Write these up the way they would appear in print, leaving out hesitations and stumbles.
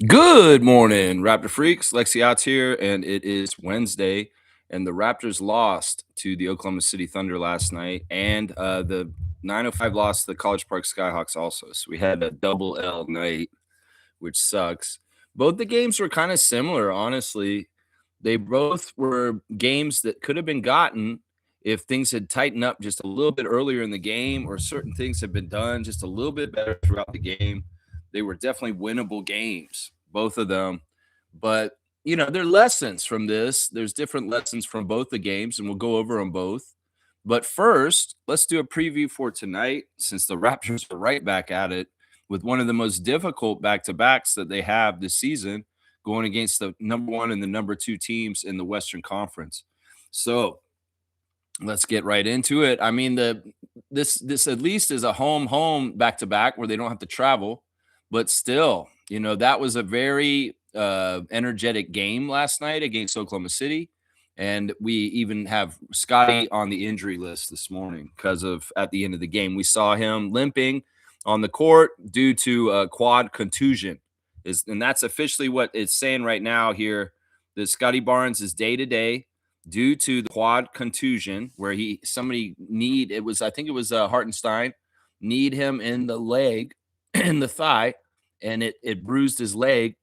Good morning, Raptor freaks. Lexi Otts here, and it is Wednesday, and the Raptors lost to the Oklahoma City Thunder last night, and the 905 lost to the College Park Skyhawks also. So we had a double L night, which sucks. Both the games were kind of similar, honestly. They both were games that could have been gotten if things had tightened up just a little bit earlier in the game, or certain things had been done just a little bit better throughout the game. They were definitely winnable games, both of them. But, there are lessons from this. There's different lessons from both the games, and we'll go over them both. But first, let's do a preview for tonight, since the Raptors are right back at it with one of the most difficult back-to-backs that they have this season, going against the number one and the number two teams in the Western Conference. So let's get right into it. I mean, this at least is a home back-to-back where they don't have to travel, but still, that was a very energetic game last night against Oklahoma City. And we even have Scotty on the injury list this morning because of at the end of the game, we saw him limping on the court due to a quad contusion. And that's officially what it's saying right now here. That Scotty Barnes is day to day due to the quad contusion, where I think it was Hartenstein, need him in the leg, in the thigh, and it bruised his leg.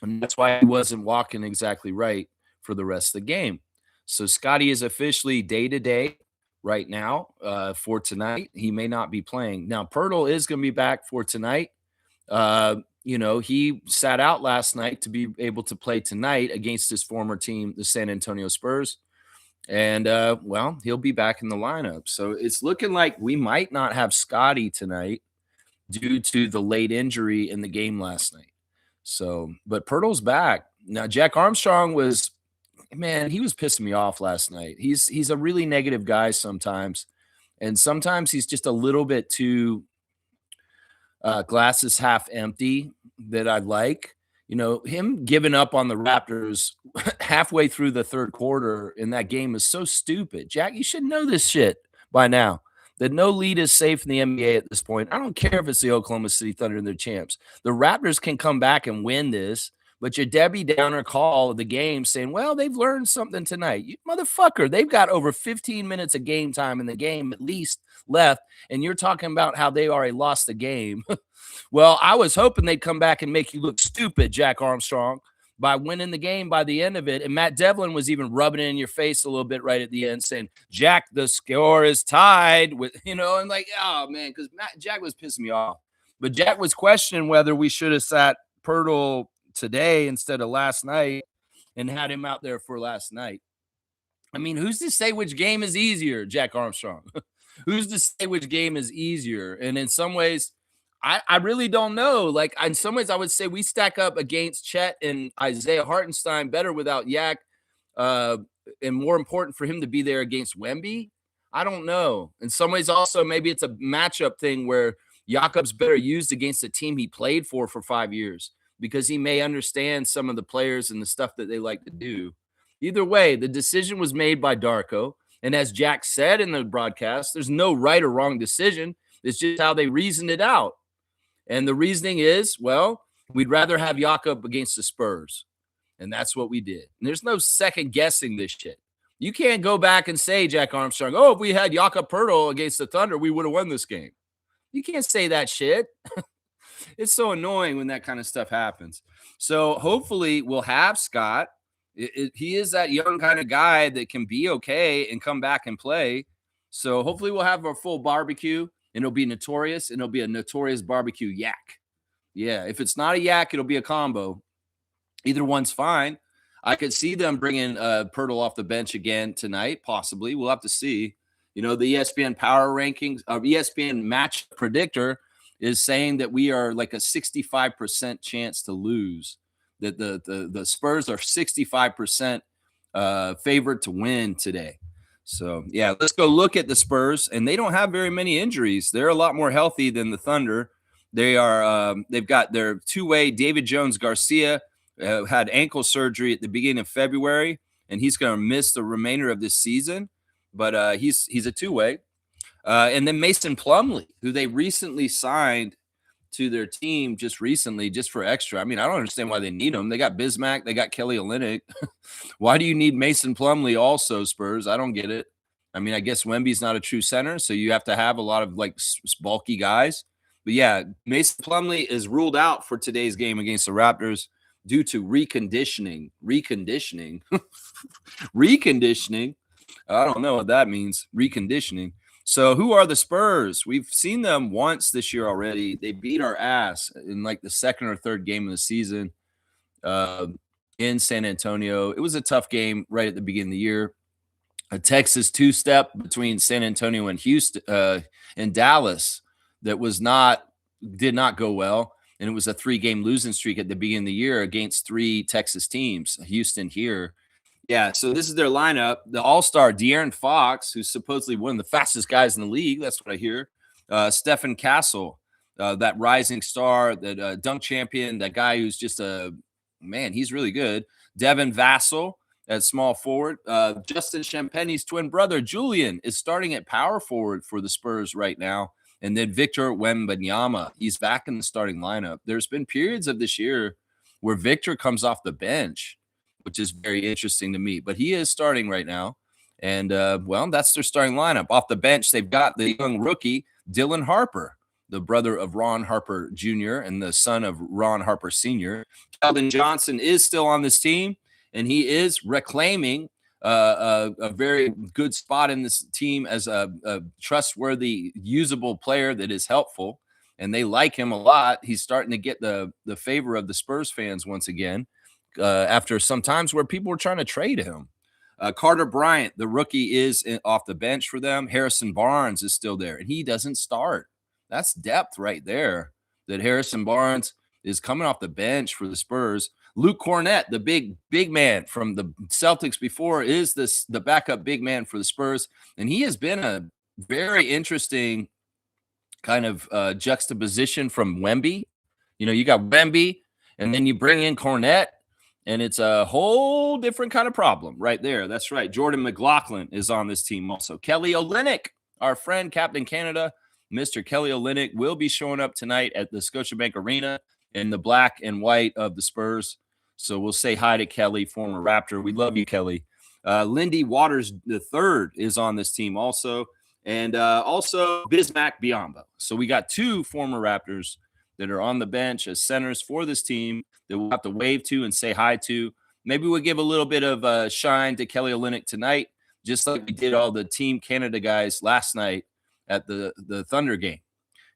And that's why he wasn't walking exactly right for the rest of the game. So Scotty is officially day to day right now for tonight. He may not be playing. Now, Pirtle is going to be back for tonight. He sat out last night to be able to play tonight against his former team, the San Antonio Spurs. And, he'll be back in the lineup. So it's looking like we might not have Scotty tonight due to the late injury in the game last night. So, but Pirtle's back. Now, Jack Armstrong he was pissing me off last night. He's a really negative guy sometimes. And sometimes he's just a little bit too glasses half empty that I like. Him giving up on the Raptors halfway through the third quarter in that game is so stupid. Jack, you should know this shit by now, that no lead is safe in the NBA at this point. I don't care if it's the Oklahoma City Thunder and their champs. The Raptors can come back and win this, but your Debbie Downer call of the game saying, well, they've learned something tonight. You motherfucker, they've got over 15 minutes of game time in the game at least left, and you're talking about how they already lost the game. Well, I was hoping they'd come back and make you look stupid, Jack Armstrong, by winning the game by the end of it. And Matt Devlin was even rubbing it in your face a little bit right at the end, saying, Jack, the score is tied with, and like, oh, man, because Jack was pissing me off. But Jack was questioning whether we should have sat Pirtle today instead of last night and had him out there for last night. I mean, who's to say which game is easier, Jack Armstrong? Who's to say which game is easier? And in some ways, I really don't know. Like, in some ways, I would say we stack up against Chet and Isaiah Hartenstein better without Yak, and more important for him to be there against Wemby. I don't know. In some ways, also, maybe it's a matchup thing where Jakob's better used against a team he played for 5 years because he may understand some of the players and the stuff that they like to do. Either way, the decision was made by Darko. And as Jack said in the broadcast, there's no right or wrong decision. It's just how they reasoned it out. And the reasoning is, well, we'd rather have Jakob against the Spurs. And that's what we did. And there's no second guessing this shit. You can't go back and say, Jack Armstrong, oh, if we had Jakob Poeltl against the Thunder, we would have won this game. You can't say that shit. It's so annoying when that kind of stuff happens. So hopefully we'll have Scott. He is that young kind of guy that can be okay and come back and play. So hopefully we'll have our full barbecue. And it'll be notorious, and it'll be a notorious barbecue yak. Yeah, if it's not a yak, it'll be a combo. Either one's fine. I could see them bringing Pirtle off the bench again tonight, possibly. We'll have to see. The ESPN power rankings, ESPN match predictor is saying that we are like a 65% chance to lose, that the Spurs are 65% favored to win today. So, yeah, let's go look at the Spurs, and they don't have very many injuries. They're a lot more healthy than the Thunder. They've got their two-way David Jones Garcia had ankle surgery at the beginning of February, and he's going to miss the remainder of this season. But he's a two-way. And then Mason Plumlee, who they recently signed to their team just recently, just for extra. I mean, I don't understand why they need them. They got Bismack, they got Kelly Olynyk. Why do you need Mason Plumlee also, Spurs? I don't get it. I mean, I guess Wemby's not a true center, so you have to have a lot of like bulky guys. But yeah, Mason Plumlee is ruled out for today's game against the Raptors due to reconditioning. Reconditioning. I don't know what that means. Reconditioning. So who are the Spurs? We've seen them once this year already. They beat our ass in like the second or third game of the season in San Antonio. It was a tough game right at the beginning of the year. A Texas two-step between San Antonio and Houston and Dallas that did not go well. And it was a 3-game losing streak at the beginning of the year against 3 Texas teams, Houston here. Yeah, so this is their lineup. The all-star De'Aaron Fox, who's supposedly one of the fastest guys in the league. That's what I hear. Stephen Castle, that rising star, that dunk champion, that guy who's just he's really good. Devin Vassell at small forward. Justin Champagne's twin brother, Julian, is starting at power forward for the Spurs right now. And then Victor Wembanyama, he's back in the starting lineup. There's been periods of this year where Victor comes off the bench, which is very interesting to me. But he is starting right now. And, that's their starting lineup. Off the bench, they've got the young rookie, Dylan Harper, the brother of Ron Harper Jr. and the son of Ron Harper Sr. Keldon Johnson is still on this team, and he is reclaiming a very good spot in this team as a trustworthy, usable player that is helpful. And they like him a lot. He's starting to get the favor of the Spurs fans once again. After some times where people were trying to trade him. Carter Bryant, the rookie, is off the bench for them. Harrison Barnes is still there, and he doesn't start. That's depth right there, that Harrison Barnes is coming off the bench for the Spurs. Luke Cornett, the big man from the Celtics before, is the backup big man for the Spurs, and he has been a very interesting kind of juxtaposition from Wemby. You got Wemby, and then you bring in Cornett, and it's a whole different kind of problem right there. That's right. Jordan McLaughlin is on this team also. Kelly Olynyk, our friend, Captain Canada, Mr. Kelly Olynyk, will be showing up tonight at the Scotiabank Arena in the black and white of the Spurs. So we'll say hi to Kelly, former Raptor. We love you, Kelly. Lindy Waters III is on this team also. And also Bismack Biyombo. So we got 2 former Raptors that are on the bench as centers for this team that we'll have to wave to and say hi to. Maybe we'll give a little bit of shine to Kelly Olynyk tonight, just like we did all the Team Canada guys last night at the Thunder game.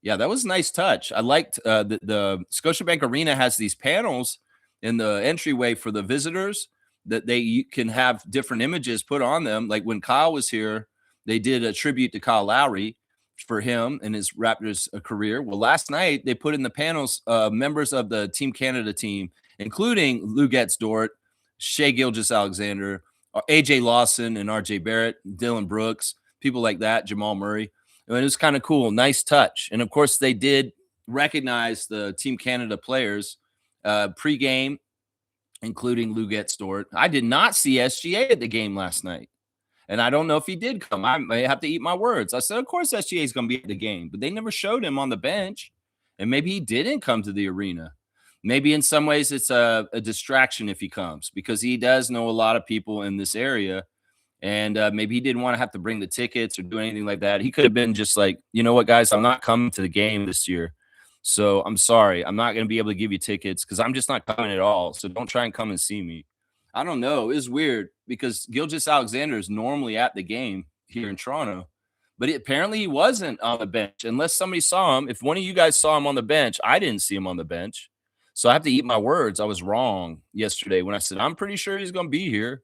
Yeah, that was a nice touch. I liked the Scotiabank Arena has these panels in the entryway for the visitors that you can have different images put on them. Like when Kyle was here, they did a tribute to Kyle Lowry for him and his Raptors career. Well, last night they put in the panels members of the Team Canada team, including Lou Dort, Shai Gilgeous-Alexander, AJ Lawson and RJ Barrett, Dylan Brooks, people like that, Jamal Murray. And it was kind of cool, nice touch. And of course, they did recognize the Team Canada players pregame, including Lou Dort. I did not see SGA at the game last night. And I don't know if he did come. I may have to eat my words. I said, of course, SGA is going to be at the game, but they never showed him on the bench. And maybe he didn't come to the arena. Maybe in some ways it's a distraction if he comes, because he does know a lot of people in this area. And maybe he didn't want to have to bring the tickets or do anything like that. He could have been just like, you know what, guys, I'm not coming to the game this year. So I'm sorry. I'm not going to be able to give you tickets because I'm just not coming at all. So don't try and come and see me. I don't know. It's weird because Gilgeous-Alexander is normally at the game here in Toronto, but apparently he wasn't on the bench unless somebody saw him. If one of you guys saw him on the bench, I didn't see him on the bench. So I have to eat my words. I was wrong yesterday when I said, I'm pretty sure he's going to be here,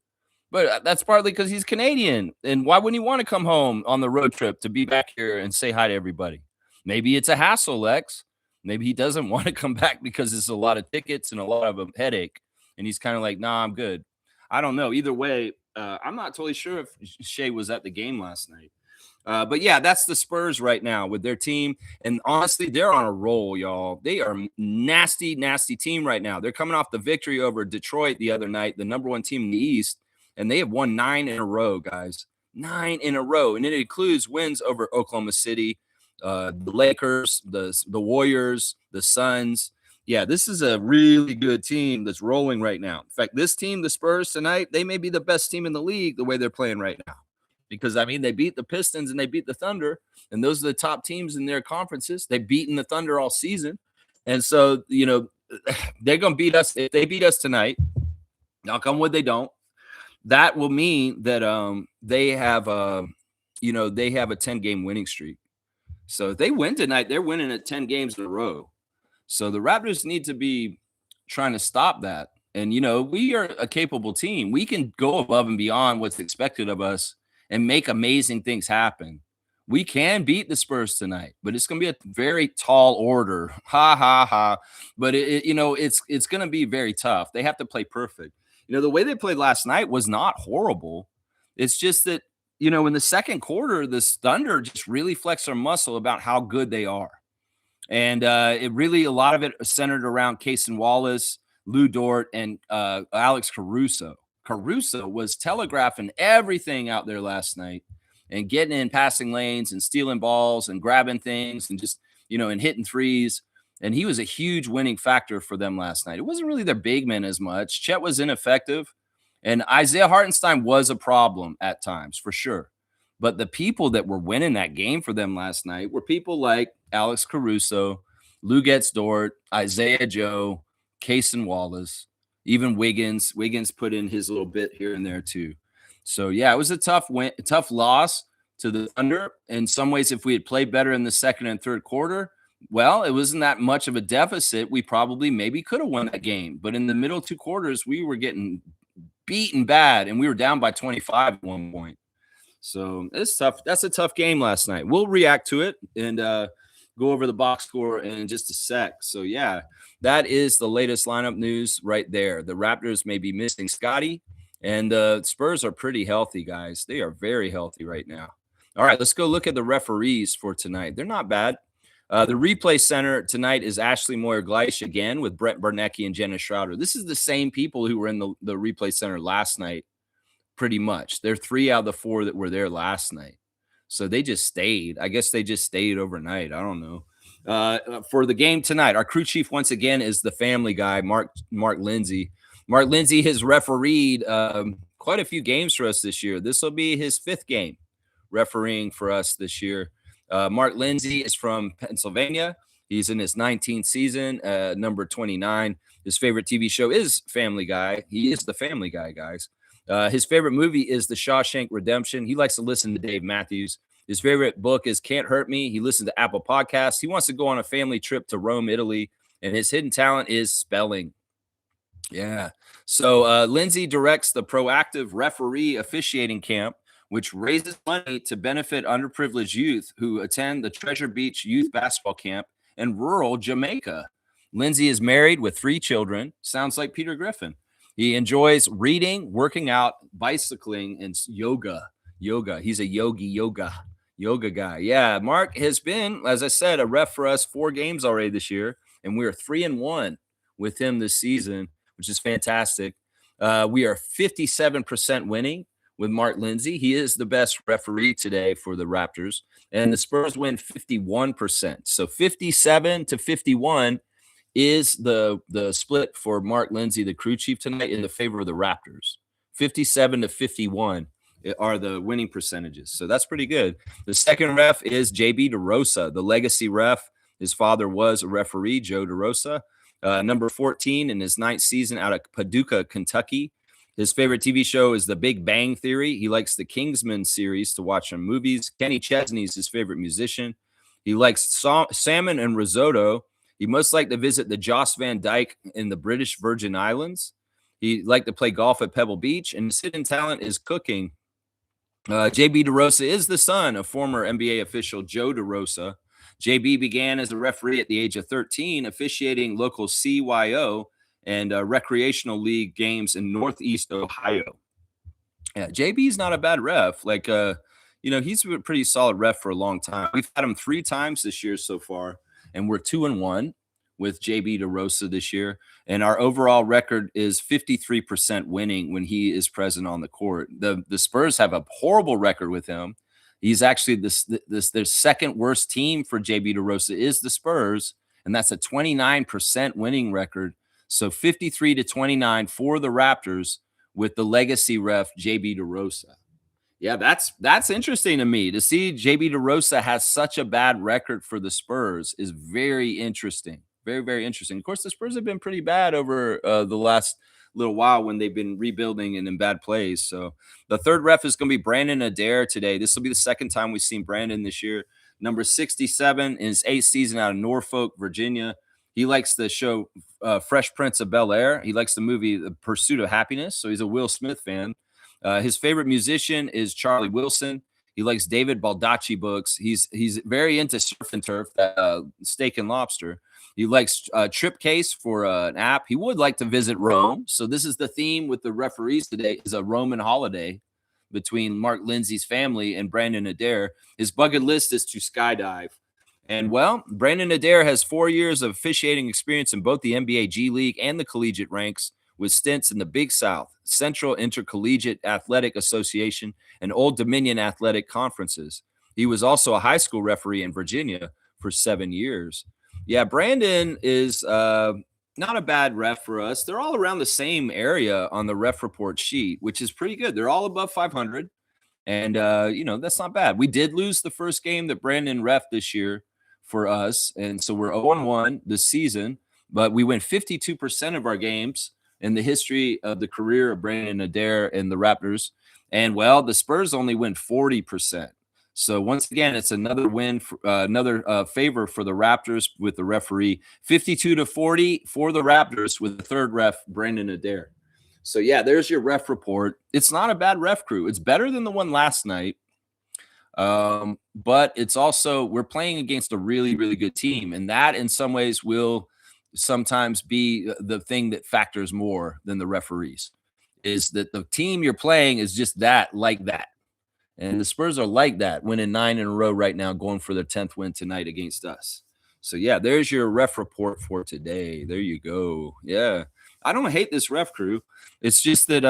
but that's partly because he's Canadian. And why wouldn't he want to come home on the road trip to be back here and say hi to everybody? Maybe it's a hassle, Lex. Maybe he doesn't want to come back because it's a lot of tickets and a lot of a headache. And he's kind of like, nah, I'm good. I don't know. Either way, I'm not totally sure if Shai was at the game last night. But yeah, that's the Spurs right now with their team. And honestly, they're on a roll, y'all. They are a nasty, nasty team right now. They're coming off the victory over Detroit the other night, the number 1 team in the East. And they have won 9 in a row, guys. 9 in a row. And it includes wins over Oklahoma City, the Lakers, the Warriors, the Suns. Yeah, this is a really good team that's rolling right now. In fact, this team, the Spurs tonight, they may be the best team in the league the way they're playing right now. Because I mean, they beat the Pistons and they beat the Thunder, and those are the top teams in their conferences. They've beaten the Thunder all season, and so they're going to beat us if they beat us tonight. Knock on wood, they don't. That will mean that they have a 10-game winning streak. So if they win tonight, they're winning at 10 games in a row. So the Raptors need to be trying to stop that. And, we are a capable team. We can go above and beyond what's expected of us and make amazing things happen. We can beat the Spurs tonight, but it's going to be a very tall order. Ha, ha, ha. But, it's going to be very tough. They have to play perfect. The way they played last night was not horrible. It's just that, in the second quarter, the Thunder just really flexed their muscle about how good they are. And it really, a lot of it centered around Cason Wallace, Lou Dort, and Alex Caruso. Caruso was telegraphing everything out there last night and getting in passing lanes and stealing balls and grabbing things and just, and hitting threes. And he was a huge winning factor for them last night. It wasn't really their big men as much. Chet was ineffective. And Isaiah Hartenstein was a problem at times, for sure. But the people that were winning that game for them last night were people like Alex Caruso, Lou Dort, Isaiah Joe, Cason Wallace, even Wiggins. Wiggins put in his little bit here and there too. So, yeah, it was a tough loss to the Thunder. In some ways, if we had played better in the second and third quarter, well, it wasn't that much of a deficit. We probably maybe could have won that game. But in the middle two quarters, we were getting beaten bad, and we were down by 25 at one point. So it's tough. That's a tough game last night. We'll react to it and go over the box score in just a sec. So, yeah, that is the latest lineup news right there. The Raptors may be missing Scotty, and the Spurs are pretty healthy, guys. They are very healthy right now. All right, let's go look at the referees for tonight. They're not bad. The replay center tonight is Ashley Moyer-Gleish again with Brett Bernecki and Jenna Schroeder. This is the same people who were in the replay center last night, pretty much. They're 3 out of the 4 that were there last night. So they just stayed. I guess they just stayed overnight. I don't know. For the game tonight, our crew chief once again is the family guy, Mark Lindsay. Mark Lindsay has refereed quite a few games for us this year. This will be his 5th game refereeing for us this year. Mark Lindsay is from Pennsylvania. He's in his 19th season, number 29. His favorite TV show is Family Guy. He is the Family Guy, guys. His favorite movie is The Shawshank Redemption. He likes to listen to Dave Matthews. His favorite book is Can't Hurt Me. He listens to Apple Podcasts. He wants to go on a family trip to Rome, Italy. And his hidden talent is spelling. Yeah. So Lindsay directs the Proactive Referee Officiating Camp, which raises money to benefit underprivileged youth who attend the Treasure Beach Youth Basketball Camp in rural Jamaica. Lindsay is married with 3 children. Sounds like Peter Griffin. He enjoys reading, working out, bicycling, and yoga. He's a yoga guy. Yeah, Mark has been, as I said, a ref for us 4 games already this year, and we are 3-1 with him this season, which is fantastic. We are 57% winning with Mark Lindsay. He is the best referee today for the Raptors, and the Spurs win 51%. So 57 to 51 is the split for Mark Lindsay, the crew chief tonight, in the favor of the Raptors. 57 to 51 are the winning percentages. So that's pretty good. The second ref is JB DeRosa, the legacy ref. His father was a referee, Joe DeRosa, number 14 in his 9th season out of Paducah, Kentucky. His favorite TV show is The Big Bang Theory. He likes the Kingsman series to watch on movies. Kenny Chesney is his favorite musician. He likes salmon and risotto. He most liked to visit the Joss Van Dyke in the British Virgin Islands. He liked to play golf at Pebble Beach, and his hidden talent is cooking. JB DeRosa is the son of former NBA official Joe DeRosa. JB began as a referee at the age of 13, officiating local CYO and recreational league games in Northeast Ohio. Yeah, JB's not a bad ref. He's a pretty solid ref for a long time. We've had him 3 times this year so far, and we're 2-1 with JB DeRosa this year. And our overall record is 53% winning when he is present on the court. The Spurs have a horrible record with him. He's actually their second worst team for JB DeRosa is the Spurs, and that's a 29% winning record. So 53-29 for the Raptors with the legacy ref JB DeRosa. Yeah, that's interesting to me. To see JB DeRosa has such a bad record for the Spurs is very interesting. Very, very interesting. Of course, the Spurs have been pretty bad over the last little while when they've been rebuilding and in bad plays. So the third ref is going to be Brandon Adair today. This will be the second time we've seen Brandon this year. Number 67 in his 8th season out of Norfolk, Virginia. He likes the show Fresh Prince of Bel-Air. He likes the movie The Pursuit of Happiness. So he's a Will Smith fan. His favorite musician is Charlie Wilson. He likes David Baldacci books. He's very into surf and turf, steak and lobster. He likes Trip Case for an app. He would like to visit Rome. So this is the theme with the referees today is a Roman holiday between Mark Lindsay's family and Brandon Adair. His bucket list is to skydive. And, well, Brandon Adair has 4 years of officiating experience in both the NBA G League and the collegiate ranks, with stints in the Big South, Central Intercollegiate Athletic Association, and Old Dominion Athletic Conferences. He was also a high school referee in Virginia for 7 years. Yeah, Brandon is not a bad ref for us. They're all around the same area on the ref report sheet, which is pretty good. They're all above 500, and, that's not bad. We did lose the first game that Brandon ref this year for us, and so we're 0-1 this season, but we win 52% of our games in the history of the career of Brandon Adair and the Raptors. And, well, the Spurs only win 40%. So once again, it's another win, another favor for the Raptors with the referee, 52-40 for the Raptors with the third ref, Brandon Adair. So, yeah, there's your ref report. It's not a bad ref crew. It's better than the one last night. But it's also, we're playing against a really, really good team. And that in some ways will sometimes be the thing that factors more than the referees, is that the team you're playing is just like that. And the Spurs are like that, winning 9 in a row right now, going for their 10th win tonight against us. So, yeah, there's your ref report for today. There you go. Yeah. I don't hate this ref crew. It's just that,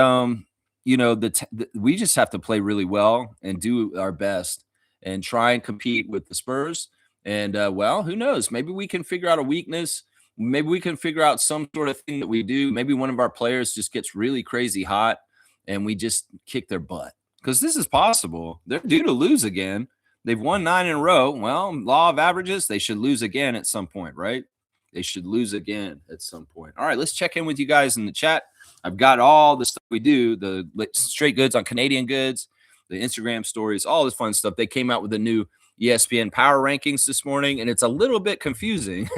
we just have to play really well and do our best and try and compete with the Spurs. And, well, who knows? Maybe we can figure out a weakness. Maybe we can figure out some sort of thing that we do. Maybe one of our players just gets really crazy hot and we just kick their butt, because this is possible. They're due to lose again. They've won 9 in a row. Well, law of averages, they should lose again at some point, right? They should lose again at some point. All right, let's check in with you guys in the chat. I've got all the stuff we do, the straight goods on Canadian goods, the Instagram stories, all this fun stuff. They came out with a new ESPN power rankings this morning, and it's a little bit confusing.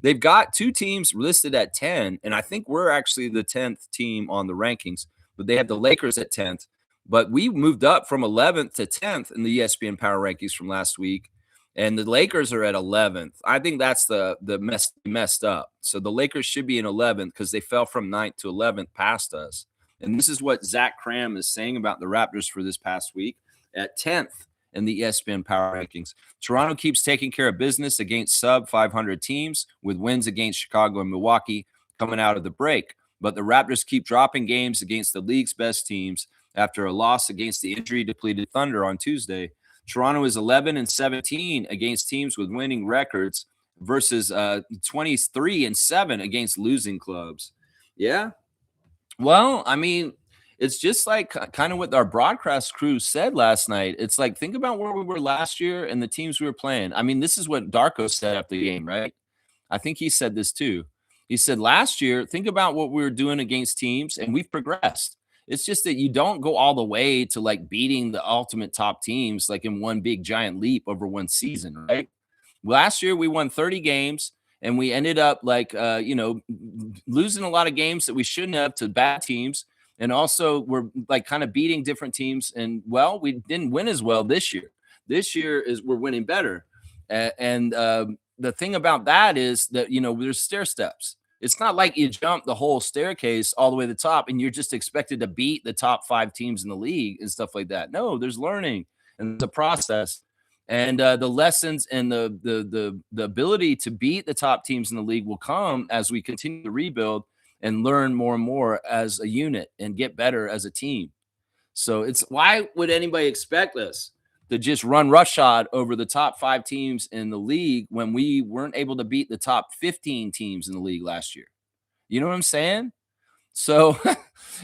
They've got 2 teams listed at 10, and I think we're actually the 10th team on the rankings, but they have the Lakers at 10th. But we moved up from 11th to 10th in the ESPN power rankings from last week, and the Lakers are at 11th. I think that's the messed up. So the Lakers should be in 11th because they fell from 9th to 11th past us. And this is what Zach Cram is saying about the Raptors for this past week. At 10th in the ESPN power rankings, Toronto keeps taking care of business against sub-500 teams with wins against Chicago and Milwaukee coming out of the break. But the Raptors keep dropping games against the league's best teams after a loss against the injury-depleted Thunder on Tuesday. Toronto is 11-17 against teams with winning records versus 23-7 against losing clubs. Yeah. Well, I mean, it's just like kind of what our broadcast crew said last night. It's like, think about where we were last year and the teams we were playing. I mean, this is what Darko said after the game, right? I think he said this too. He said last year, think about what we were doing against teams, and we've progressed. It's just that you don't go all the way to like beating the ultimate top teams like in one big giant leap over one season, right? Last year we won 30 games and we ended up like losing a lot of games that we shouldn't have to bad teams, and also we're like kind of beating different teams, and well, we didn't win as well this year. This year we're winning better, and the thing about that is that there's stair steps. It's not like you jump the whole staircase all the way to the top and you're just expected to beat the top 5 teams in the league and stuff like that. No, there's learning and the process, and the lessons and the ability to beat the top teams in the league will come as we continue to rebuild and learn more and more as a unit and get better as a team. So it's, why would anybody expect us to just run roughshod over the top 5 teams in the league when we weren't able to beat the top 15 teams in the league last year. You know what I'm saying? So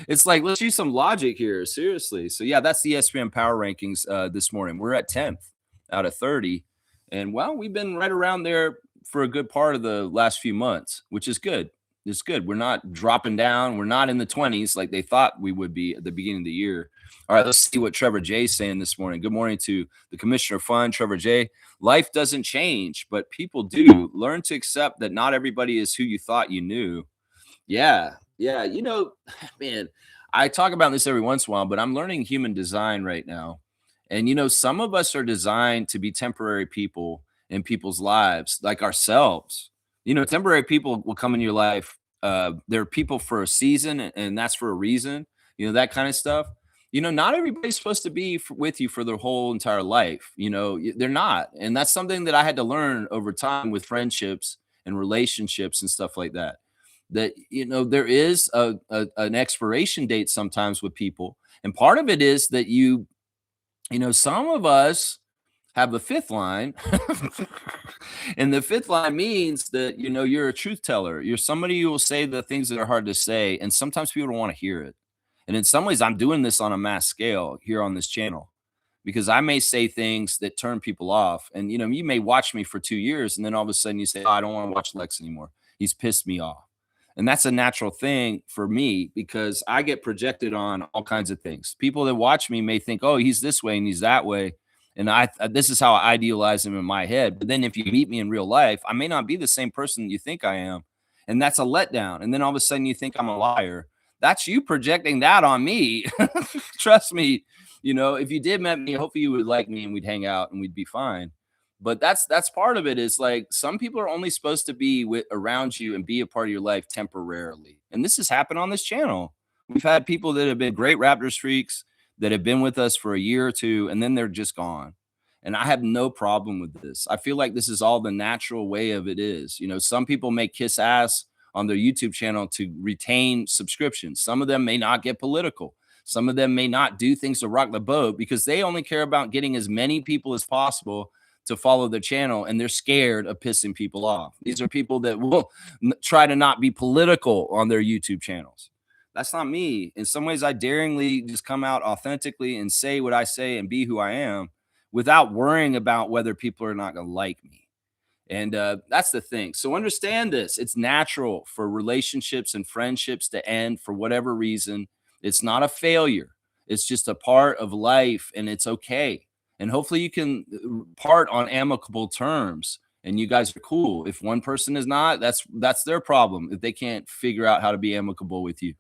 it's like, let's use some logic here. Seriously. So yeah, that's the ESPN power rankings this morning. We're at 10th out of 30. And well, we've been right around there for a good part of the last few months, which is good. It's good. We're not dropping down. We're not in the 20s like they thought we would be at the beginning of the year. All right, let's see what Trevor J's saying this morning. Good morning to the Commissioner of Fun, Trevor J. Life doesn't change, but people do. Learn to accept that not everybody is who you thought you knew. Yeah. Yeah. Man, I talk about this every once in a while, but I'm learning human design right now. And, some of us are designed to be temporary people in people's lives, like ourselves. Temporary people will come in your life. They're people for a season, and that's for a reason, that kind of stuff. Not everybody's supposed to be with you for their whole entire life. They're not. And that's something that I had to learn over time with friendships and relationships and stuff like that. That there is an expiration date sometimes with people, and part of it is that some of us have the fifth line, and the fifth line means that you're a truth teller. You're somebody who will say the things that are hard to say, and sometimes people don't want to hear it. And in some ways, I'm doing this on a mass scale here on this channel, because I may say things that turn people off, and you may watch me for 2 years, and then all of a sudden you say, oh, I don't want to watch Lex anymore. He's pissed me off. And that's a natural thing for me, because I get projected on all kinds of things. People that watch me may think, oh, he's this way and he's that way. And this is how I idealize him in my head. But then if you meet me in real life, I may not be the same person you think I am. And that's a letdown. And then all of a sudden you think I'm a liar. That's you projecting that on me. Trust me. If you did met me, hopefully you would like me and we'd hang out and we'd be fine. But that's part of it. Is like, some people are only supposed to be around you and be a part of your life temporarily. And this has happened on this channel. We've had people that have been great Raptors freaks that have been with us for a year or two, and then they're just gone. And I have no problem with this. I feel like this is all the natural way of it is. Some people may kiss ass on their YouTube channel to retain subscriptions. Some of them may not get political. Some of them may not do things to rock the boat, because they only care about getting as many people as possible to follow their channel, and they're scared of pissing people off. These are people that will try to not be political on their YouTube channels. That's not me. In some ways, I daringly just come out authentically and say what I say and be who I am without worrying about whether people are not going to like me. And that's the thing. So understand this. It's natural for relationships and friendships to end for whatever reason. It's not a failure. It's just a part of life, and it's okay. And hopefully you can part on amicable terms, and you guys are cool. If one person is not, that's their problem, if they can't figure out how to be amicable with you.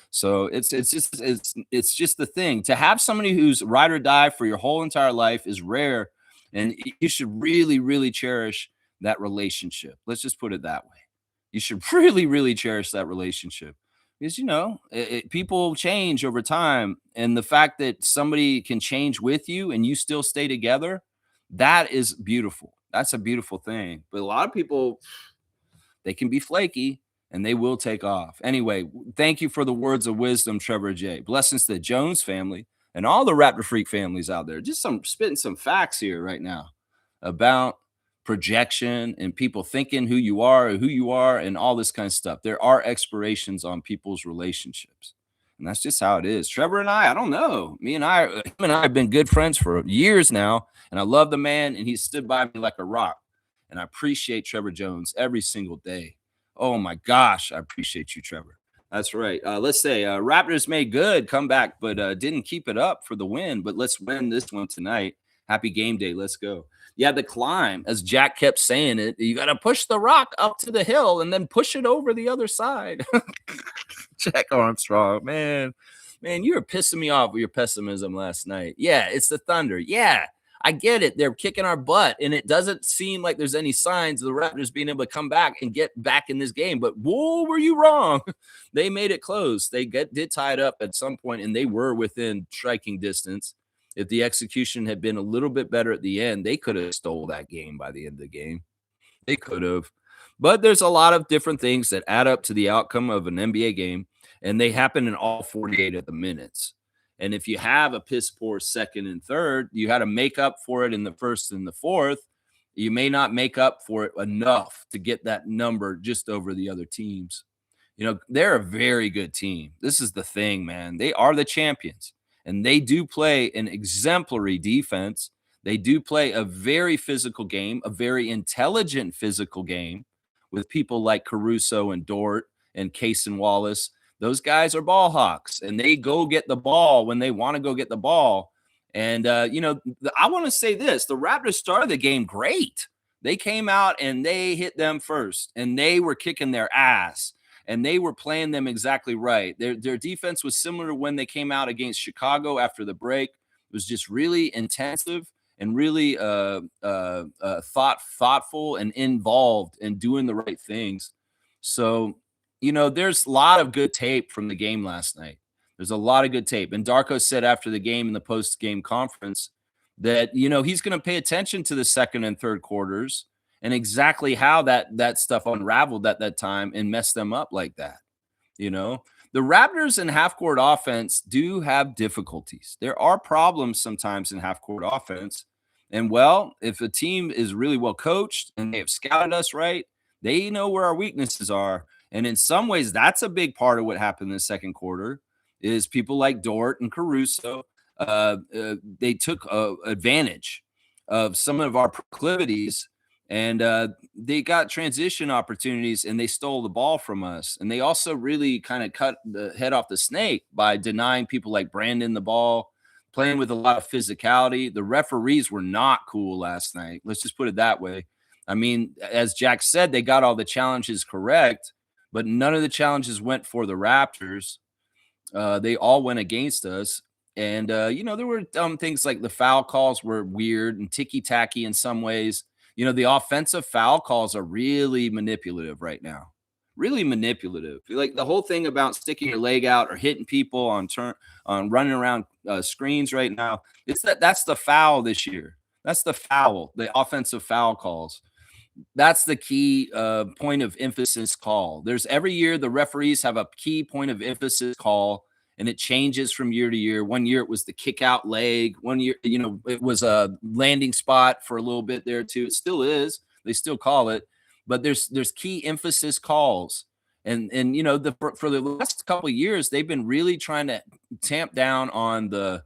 So it's just the thing. To have somebody who's ride or die for your whole entire life is rare, and you should really, really cherish that relationship. Let's just put it that way. You should really, really cherish that relationship. Because people change over time, and the fact that somebody can change with you and you still stay together, that is beautiful. That's a beautiful thing. But a lot of people, they can be flaky, and they will take off. Anyway, thank you for the words of wisdom, Trevor J. Blessings to the Jones family and all the Raptor Freak families out there. Just spitting some facts here right now about projection and people thinking who you are and all this kind of stuff. There are expirations on people's relationships, and that's just how it is. Trevor and I don't know. Him and I have been good friends for years now, and I love the man, and he stood by me like a rock, and I appreciate Trevor Jones every single day. Oh my gosh, I appreciate you, Trevor. That's right. Let's say Raptors made good comeback, but didn't keep it up for the win. But let's win this one tonight. Happy game day. Let's go. Yeah, the climb, as Jack kept saying it, you got to push the rock up to the hill and then push it over the other side. Jack Armstrong, man, you were pissing me off with your pessimism last night. Yeah, it's the Thunder. Yeah, I get it. They're kicking our butt, and it doesn't seem like there's any signs of the Raptors being able to come back and get back in this game. But whoa, were you wrong? They made it close. They did tie it up at some point, and they were within striking distance. If the execution had been a little bit better at the end, they could have stole that game by the end of the game. They could have. But there's a lot of different things that add up to the outcome of an NBA game, and they happen in all 48 of the minutes. And if you have a piss poor second and third, you had to make up for it in the first and the fourth. You may not make up for it enough to get that number just over the other teams. They're a very good team. This is the thing, man. They are the champions, and they do play an exemplary defense. They do play a very physical game, a very intelligent physical game with people like Caruso and Dort and Case and Wallace. Those guys are ball hawks, and they go get the ball when they want to go get the ball. And, I want to say this. The Raptors started the game great. They came out and they hit them first, and they were kicking their ass, and they were playing them exactly right. Their defense was similar to when they came out against Chicago after the break. It was just really intensive and really thoughtful and involved in doing the right things. So, there's a lot of good tape from the game last night. There's a lot of good tape. And Darko said after the game in the post-game conference that, he's going to pay attention to the second and third quarters and exactly how that stuff unraveled at that time and messed them up like that. The Raptors in half-court offense do have difficulties. There are problems sometimes in half-court offense. And, well, if a team is really well coached and they have scouted us right, they know where our weaknesses are. And in some ways, that's a big part of what happened in the second quarter is people like Dort and Caruso. They took advantage of some of our proclivities, and they got transition opportunities, and they stole the ball from us. And they also really kind of cut the head off the snake by denying people like Brandon the ball, playing with a lot of physicality. The referees were not cool last night. Let's just put it that way. I mean, as Jack said, they got all the challenges correct, but none of the challenges went for the Raptors. They all went against us. And, there were things like the foul calls were weird and ticky-tacky in some ways. The offensive foul calls are really manipulative right now. Really manipulative. Like the whole thing about sticking your leg out or hitting people on running around screens right now. That's the foul this year. That's the foul, the offensive foul calls. That's the key point of emphasis call. There's every year the referees have a key point of emphasis call, and it changes from year to year. One year it was the kick out leg. One year, it was a landing spot for a little bit there too. It still is. They still call it, but there's key emphasis calls. And for the last couple of years, they've been really trying to tamp down on the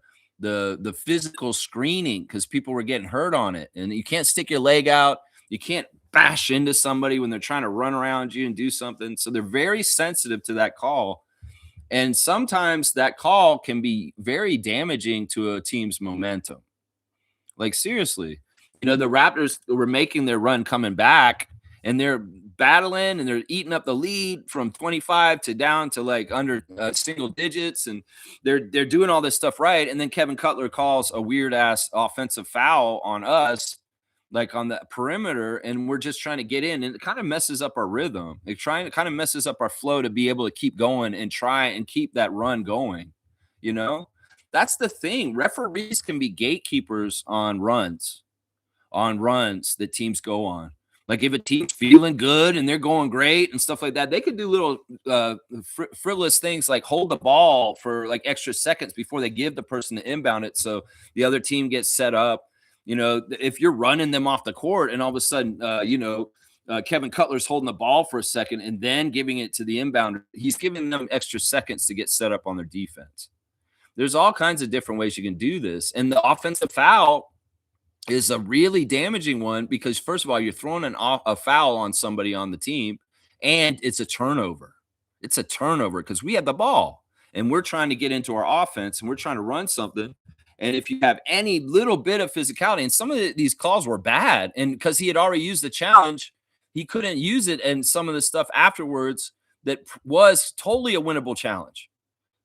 physical screening because people were getting hurt on it. And you can't stick your leg out. You can't bash into somebody when they're trying to run around you and do something. So they're very sensitive to that call. And sometimes that call can be very damaging to a team's momentum. Like, seriously, the Raptors were making their run coming back, and they're battling, and they're eating up the lead from 25 to down to like under single digits. And they're doing all this stuff right. And then Kevin Cutler calls a weird ass offensive foul on us, like on the perimeter, and we're just trying to get in, and it kind of messes up our rhythm. It kind of messes up our flow to be able to keep going and try and keep that run going. That's the thing. Referees can be gatekeepers on runs that teams go on. Like if a team's feeling good and they're going great and stuff like that, they could do little frivolous things like hold the ball for like extra seconds before they give the person to inbound it, so the other team gets set up. If you're running them off the court and all of a sudden, Kevin Cutler's holding the ball for a second and then giving it to the inbounder, he's giving them extra seconds to get set up on their defense. There's all kinds of different ways you can do this. And the offensive foul is a really damaging one because, first of all, you're throwing a foul on somebody on the team, and it's a turnover. It's a turnover because we had the ball, and we're trying to get into our offense, and we're trying to run something. And if you have any little bit of physicality, and some of these calls were bad, and because he had already used the challenge, he couldn't use it. And some of the stuff afterwards that was totally a winnable challenge.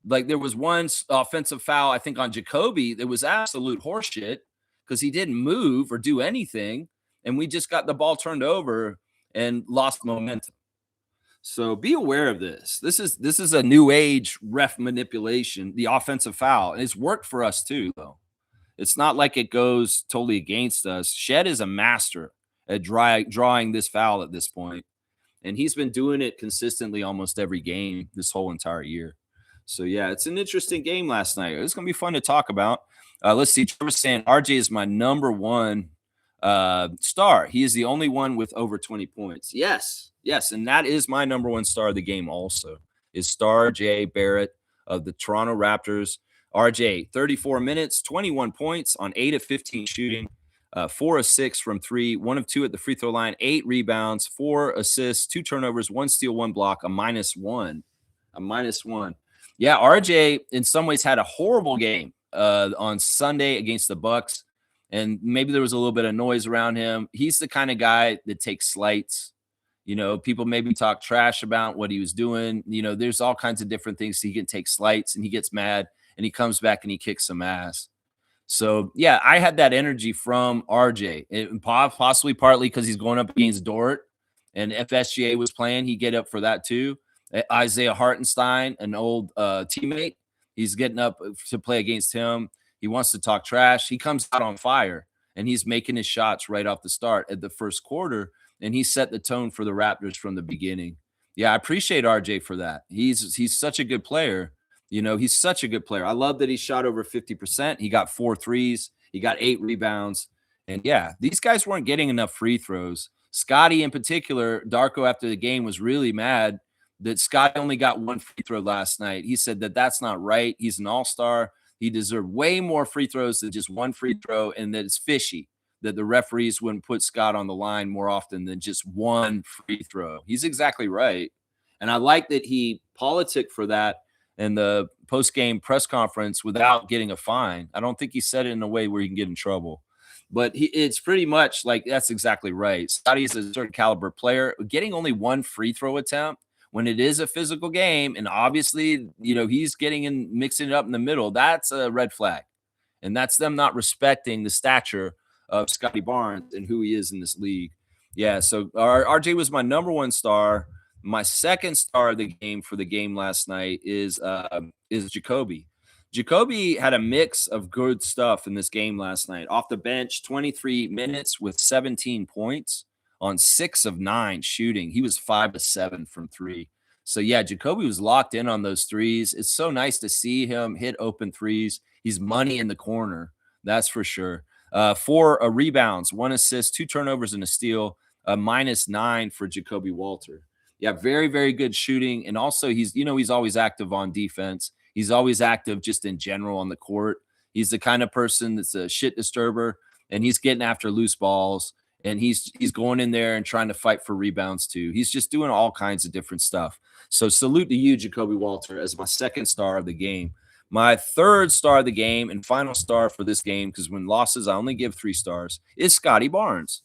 Like there was one offensive foul, I think, on Jacoby that was absolute horseshit because he didn't move or do anything. And we just got the ball turned over and lost momentum. So be aware of this. This is a new age ref manipulation, the offensive foul. And it's worked for us too, though. It's not like it goes totally against us. Shed is a master at drawing this foul at this point. And he's been doing it consistently almost every game this whole entire year. So yeah, it's an interesting game last night. It's gonna be fun to talk about. Let's see. Trevor's saying RJ is my number one star. He is the only one with over 20 points. Yes, yes, and that is my number one star of the game. Also, is Star J Barrett of the Toronto Raptors. RJ, 34 minutes, 21 points on 8 of 15 shooting. 4 of 6 from 3, 1 of 2 at the free throw line, 8 rebounds, 4 assists, 2 turnovers, 1 steal, 1 block, a -1. A -1. Yeah, RJ in some ways had a horrible game on Sunday against the Bucks, and maybe there was a little bit of noise around him. He's the kind of guy that takes slights. People maybe talk trash about what he was doing. There's all kinds of different things. He can take slights, and he gets mad, and he comes back and he kicks some ass. So yeah, I had that energy from RJ, and possibly partly because he's going up against Dort, and if SGA was playing, he'd get up for that too. Isaiah Hartenstein, an old teammate, he's getting up to play against him. He wants to talk trash. He comes out on fire, and he's making his shots right off the start at the first quarter, and he set the tone for the Raptors from the beginning. Yeah, I appreciate RJ for that. He's such a good player. He's such a good player. I love that he shot over 50%. He got 4 threes. He got 8 rebounds. And yeah, these guys weren't getting enough free throws. Scotty in particular, Darko after the game was really mad that Scotty only got 1 free throw last night. He said that that's not right. He's an all-star. He deserved way more free throws than just 1 free throw, and that it's fishy that the referees wouldn't put Scott on the line more often than just 1 free throw. He's exactly right. And I like that he politicked for that in the post-game press conference without getting a fine. I don't think he said it in a way where he can get in trouble. But it's pretty much like that's exactly right. Scotty's a certain caliber player. Getting only 1 free throw attempt when it is a physical game, and obviously, he's getting in, mixing it up in the middle, that's a red flag. And that's them not respecting the stature of Scotty Barnes and who he is in this league. Yeah, so RJ was my number one star. My second star of the game for the game last night is Jacoby. Jacoby had a mix of good stuff in this game last night. Off the bench, 23 minutes with 17 points on 6 of 9 shooting. He was 5 of 7 from 3. So yeah, Jacoby was locked in on those threes. It's so nice to see him hit open threes. He's money in the corner, that's for sure. 4 rebounds, 1 assist, 2 turnovers, and a steal. -9 for Jacoby Walter. Yeah, very, very good shooting. And also he's always active on defense. He's always active just in general on the court. He's the kind of person that's a shit disturber, and he's getting after loose balls, and he's going in there and trying to fight for rebounds too. He's just doing all kinds of different stuff. So salute to you, Jacoby Walter, as my second star of the game. My third star of the game and final star for this game, because when losses, I only give 3 stars, is Scotty Barnes.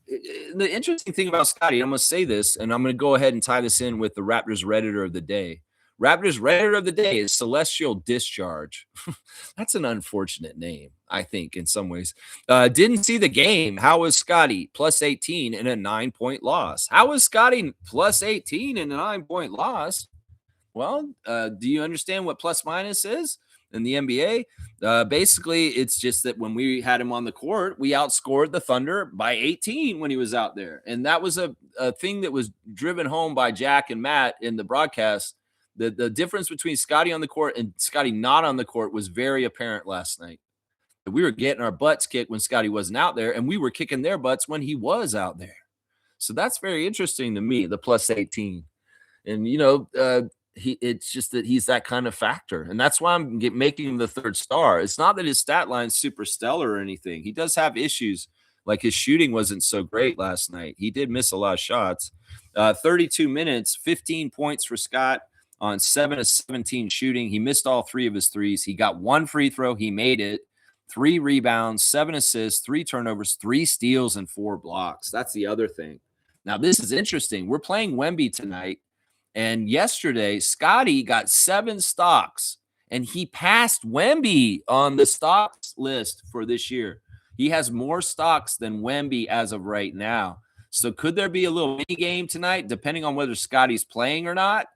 The interesting thing about Scotty, I'm going to say this, and I'm going to go ahead and tie this in with the Raptors Redditor of the day. Raptors Redditor of the day is Celestial Discharge. That's an unfortunate name, I think, in some ways. Didn't see the game. How was Scotty? +18 in a 9-point loss. How was Scotty +18 in a 9-point loss? Well, do you understand what plus minus is in the NBA? Basically, it's just that when we had him on the court, we outscored the Thunder by 18 when he was out there. And that was a thing that was driven home by Jack and Matt in the broadcast. The difference between Scotty on the court and Scotty not on the court was very apparent last night. We were getting our butts kicked when Scotty wasn't out there, and we were kicking their butts when he was out there. So that's very interesting to me, the +18. And, it's just that he's that kind of factor. And that's why I'm making him the third star. It's not that his stat line's super stellar or anything. He does have issues. Like his shooting wasn't so great last night. He did miss a lot of shots. 32 minutes, 15 points for Scott on 7 of 17 shooting. He missed all 3 of his threes. He got 1 free throw. He made it. 3 rebounds, 7 assists, 3 turnovers, 3 steals, and 4 blocks. That's the other thing. Now, this is interesting. We're playing Wemby tonight. And yesterday, Scotty got 7 stocks, and he passed Wemby on the stocks list for this year. He has more stocks than Wemby as of right now. So could there be a little mini game tonight, depending on whether Scotty's playing or not?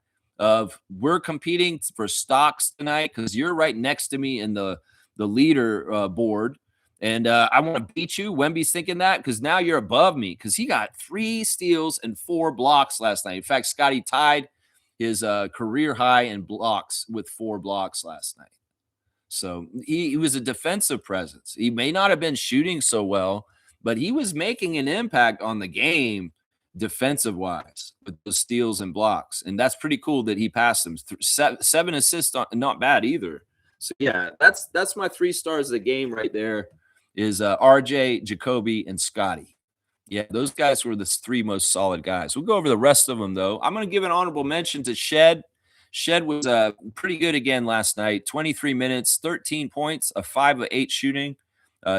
We're competing for stocks tonight because you're right next to me in the leader board. And I want to beat you. Wemby's thinking that because now you're above me because he got 3 steals and 4 blocks last night. In fact, Scotty tied his career high in blocks with 4 blocks last night. So he was a defensive presence. He may not have been shooting so well, but he was making an impact on the game defensive wise with the steals and blocks. And that's pretty cool that he passed him. 7 assists, not bad either. So yeah, that's my 3 stars of the game right there is RJ, Jacoby, and Scotty. Yeah, those guys were the 3 most solid guys. We'll go over the rest of them, though. I'm going to give an honorable mention to Shed. Shed was pretty good again last night. 23 minutes, 13 points, a 5 of 8 shooting,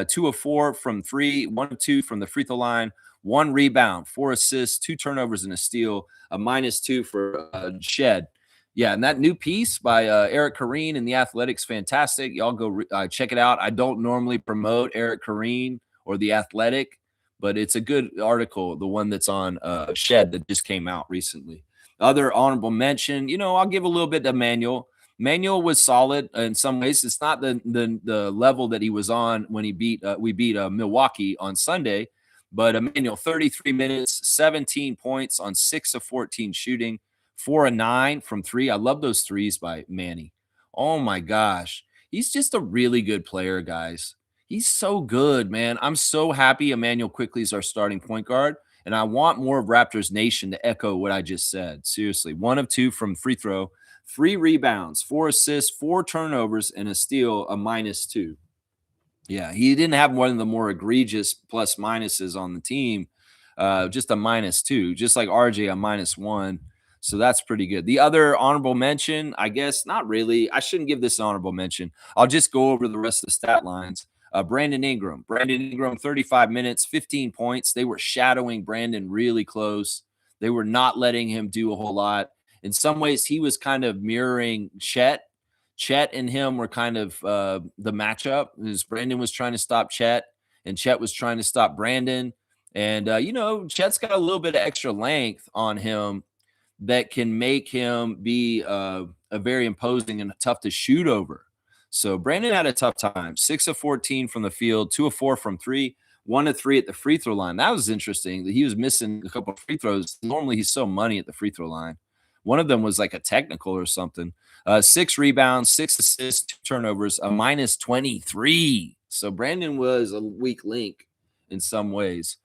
2 of 4 from 3, 1 of 2 from the free throw line, 1 rebound, 4 assists, 2 turnovers, and a steal, a -2 for Shed. Yeah, and that new piece by Eric Kareen in The Athletic's fantastic. Y'all go check it out. I don't normally promote Eric Kareen or The Athletic, but it's a good article, the one that's on Shed that just came out recently. Other honorable mention, I'll give a little bit to Manuel. Manuel was solid in some ways. It's not the level that he was on when we beat Milwaukee on Sunday, but Manuel, 33 minutes, 17 points on 6 of 14 shooting, 4 of 9 from 3. I love those threes by Manny. Oh my gosh, he's just a really good player, guys. He's so good, man. I'm so happy Emmanuel Quickley is our starting point guard, and I want more of Raptors Nation to echo what I just said. Seriously, 1 of 2 from free throw, 3 rebounds, 4 assists, 4 turnovers, and a steal, a -2. Yeah, he didn't have one of the more egregious plus minuses on the team, just a -2, just like RJ, a -1. So that's pretty good. The other honorable mention, I guess, not really. I shouldn't give this honorable mention. I'll just go over the rest of the stat lines. Brandon Ingram. Brandon Ingram, 35 minutes, 15 points. They were shadowing Brandon really close. They were not letting him do a whole lot. In some ways, he was kind of mirroring Chet. Chet and him were kind of the matchup. As Brandon was trying to stop Chet, and Chet was trying to stop Brandon. And, Chet's got a little bit of extra length on him that can make him be a very imposing and tough to shoot over. So Brandon had a tough time. 6 of 14 from the field, 2 of 4 from 3, 1 of 3 at the free throw line. That was interesting that he was missing a couple of free throws. Normally he's so money at the free throw line. One of them was like a technical or something. 6 rebounds, 6 assists, 2 turnovers, a -23. So Brandon was a weak link in some ways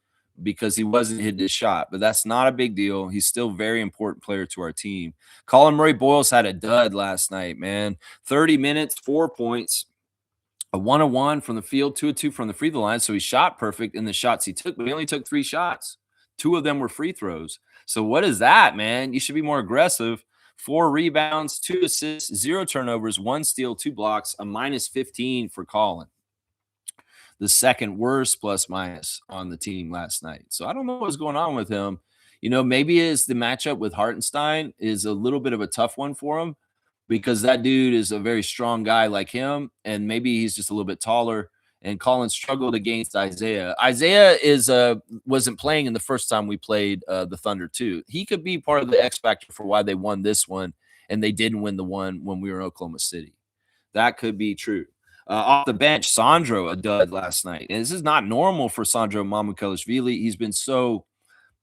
because he wasn't hitting his shot, but that's not a big deal. He's still a very important player to our team. Colin Murray-Boyles had a dud last night, man. 30 minutes, 4 points, a 1 of 1 from the field, 2 of 2 from the free throw line. So he shot perfect in the shots he took, but he only took 3 shots. 2 of them were free throws. So what is that, man? You should be more aggressive. 4 rebounds, 2 assists, 0 turnovers, 1 steal, 2 blocks, a -15 for Colin. The second worst plus minus on the team last night. So I don't know what's going on with him. Maybe it's the matchup with Hartenstein is a little bit of a tough one for him because that dude is a very strong guy like him, and maybe he's just a little bit taller. And Colin struggled against Isaiah. Isaiah wasn't playing in the first time we played the Thunder too. He could be part of the X factor for why they won this one and they didn't win the one when we were in Oklahoma City. That could be true. Off the bench, Sandro, a dud last night. And this is not normal for Sandro Mamukelashvili. He's been so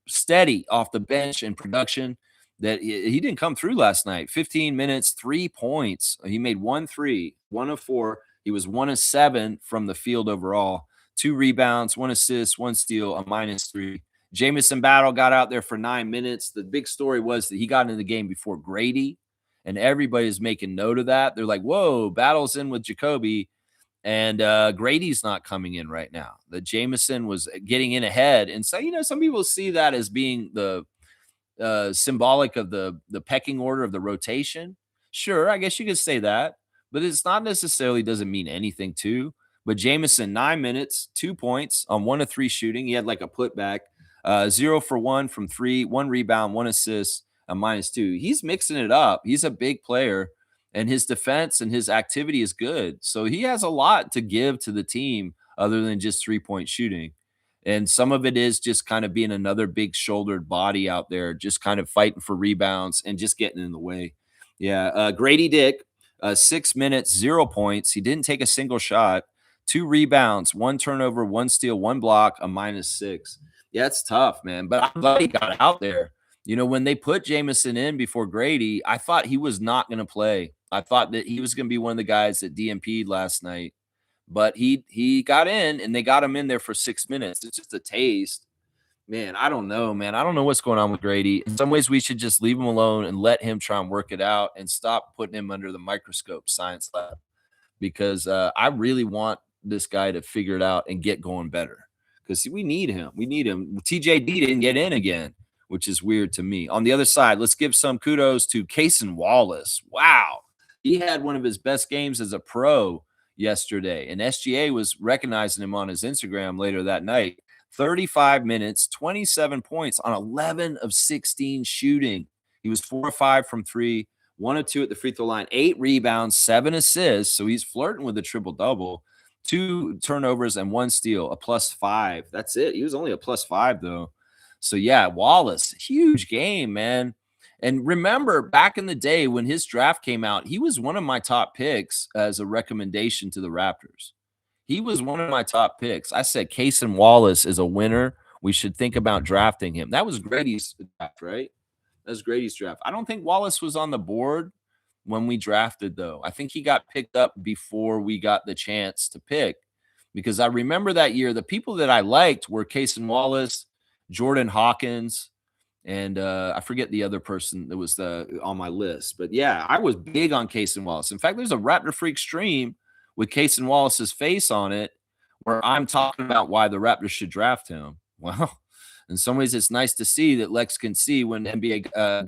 steady off the bench in production that he didn't come through last night. 15 minutes, 3 points. He made 1 3, 1 of 4. He was 1 of 7 from the field overall. 2 rebounds, 1 assist, 1 steal, a -3. Jamison Battle got out there for 9 minutes. The big story was that he got into the game before Grady, and everybody's making note of that. They're like, whoa, Battle's in with Jacoby, and Grady's not coming in right now. The Jamison was getting in ahead. And so, some people see that as being the symbolic of the pecking order of the rotation. Sure, I guess you could say that, but it's not necessarily doesn't mean anything too. But Jamison, 9 minutes, 2 points on 1 of 3 shooting. He had like a putback, 0 for 1 from 3, 1 rebound, 1 assist, a -2. He's mixing it up. He's a big player, and his defense and his activity is good. So he has a lot to give to the team other than just 3-point shooting. And some of it is just kind of being another big shouldered body out there, just kind of fighting for rebounds and just getting in the way. Yeah. Grady Dick, 6 minutes, 0 points. He didn't take a single shot, 2 rebounds, 1 turnover, 1 steal, 1 block, a -6. Yeah, it's tough, man. But I'm glad he got out there. You know, when they put Jamison in before Grady, I thought he was not going to play. I thought that he was going to be one of the guys that DNP'd last night, but he got in and they got him in there for 6 minutes. It's just a taste. Man, I don't know, man. I don't know what's going on with Grady. In some ways, we should just leave him alone and let him try and work it out and stop putting him under the microscope science lab because I really want this guy to figure it out and get going better because we need him. We need him. TJD didn't get in again, which is weird to me. On the other side, let's give some kudos to Cason Wallace. Wow. He had one of his best games as a pro yesterday, and SGA was recognizing him on his Instagram later that night. 35 minutes, 27 points on 11 of 16 shooting. He was 4 of 5 from 3, 1 of 2 at the free throw line, 8 rebounds, 7 assists. So he's flirting with a triple double, 2 turnovers and 1 steal, a +5. That's it. He was only a +5 though. So yeah, Wallace, huge game, man. And remember back in the day when his draft came out, he was one of my top picks as a recommendation to the Raptors. He was one of my top picks. I said Cason Wallace is a winner. We should think about drafting him. That was Grady's draft, right? That was Grady's draft. I don't think Wallace was on the board when we drafted, though. I think he got picked up before we got the chance to pick because I remember that year, the people that I liked were Cason Wallace, Jordan Hawkins, and I forget the other person that was on my list. But yeah, I was big on Cason Wallace. In fact, there's a Raptor Freak stream with Cason Wallace's face on it where I'm talking about why the Raptors should draft him. Well, in some ways, it's nice to see that Lex can see when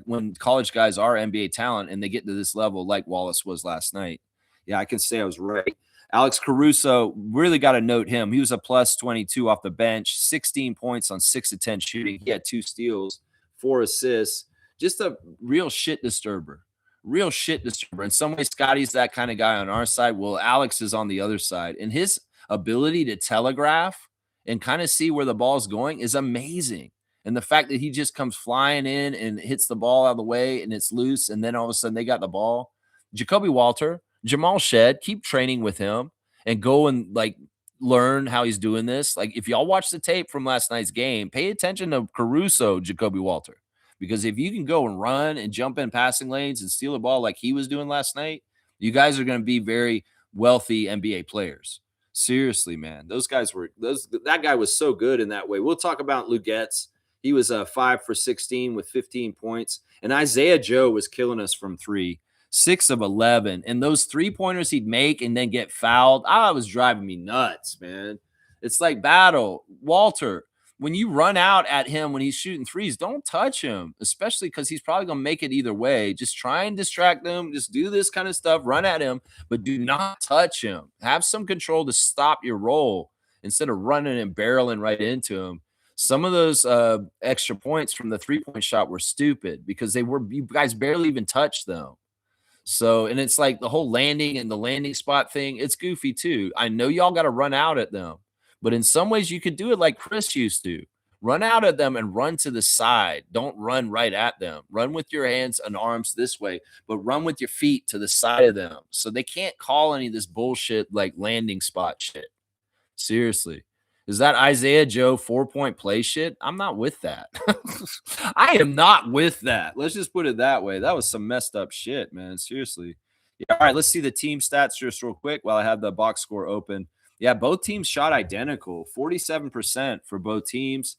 when college guys are NBA talent and they get to this level like Wallace was last night. Yeah, I can say I was right. Alex Caruso, really got to note him. He was a +22 off the bench, 16 points on 6 of 10 shooting. He had 2 steals, 4 assists. Just a real shit disturber. Real shit disturber. In some ways, Scotty's that kind of guy on our side. Well, Alex is on the other side. And his ability to telegraph and kind of see where the ball's going is amazing. And the fact that he just comes flying in and hits the ball out of the way and it's loose, and then all of a sudden they got the ball. Jacoby Walter, Jamal Shed, keep training with him and go and like learn how he's doing this. Like if y'all watch the tape from last night's game, pay attention to Caruso, Jacoby Walter. Because if you can go and run and jump in passing lanes and steal a ball like he was doing last night, you guys are going to be very wealthy NBA players. Seriously, man. That guy was so good in that way. We'll talk about Lugetz. He was 5 for 16 with 15 points. And Isaiah Joe was killing us from 3, 6 of 11. And those 3-pointers he'd make and then get fouled, it was driving me nuts, man. It's like battle. Walter, when you run out at him when he's shooting threes, don't touch him, especially because he's probably going to make it either way. Just try and distract him. Just do this kind of stuff. Run at him, but do not touch him. Have some control to stop your roll instead of running and barreling right into him. Some of those extra points from the 3-point shot were stupid because you guys barely even touched them. So, and it's like the whole landing and the landing spot thing, it's goofy too. I know y'all got to run out at them. But in some ways, you could do it like Chris used to. Run out at them and run to the side. Don't run right at them. Run with your hands and arms this way, but run with your feet to the side of them. So they can't call any of this bullshit like landing spot shit. Seriously. Is that Isaiah Joe 4-point play shit? I'm not with that. I am not with that. Let's just put it that way. That was some messed up shit, man. Seriously. Yeah, all right, let's see the team stats just real quick while I have the box score open. Yeah, both teams shot identical, 47% for both teams.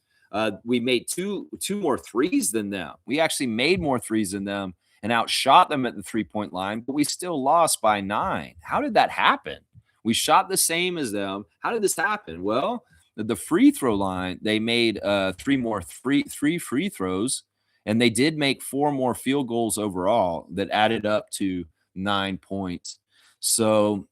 We made two more threes than them. We actually made more threes than them and outshot them at the 3-point line, but we still lost by 9. How did that happen? We shot the same as them. How did this happen? Well, the free throw line, they made 3 free throws, and they did make 4 more field goals overall that added up to 9 points. So,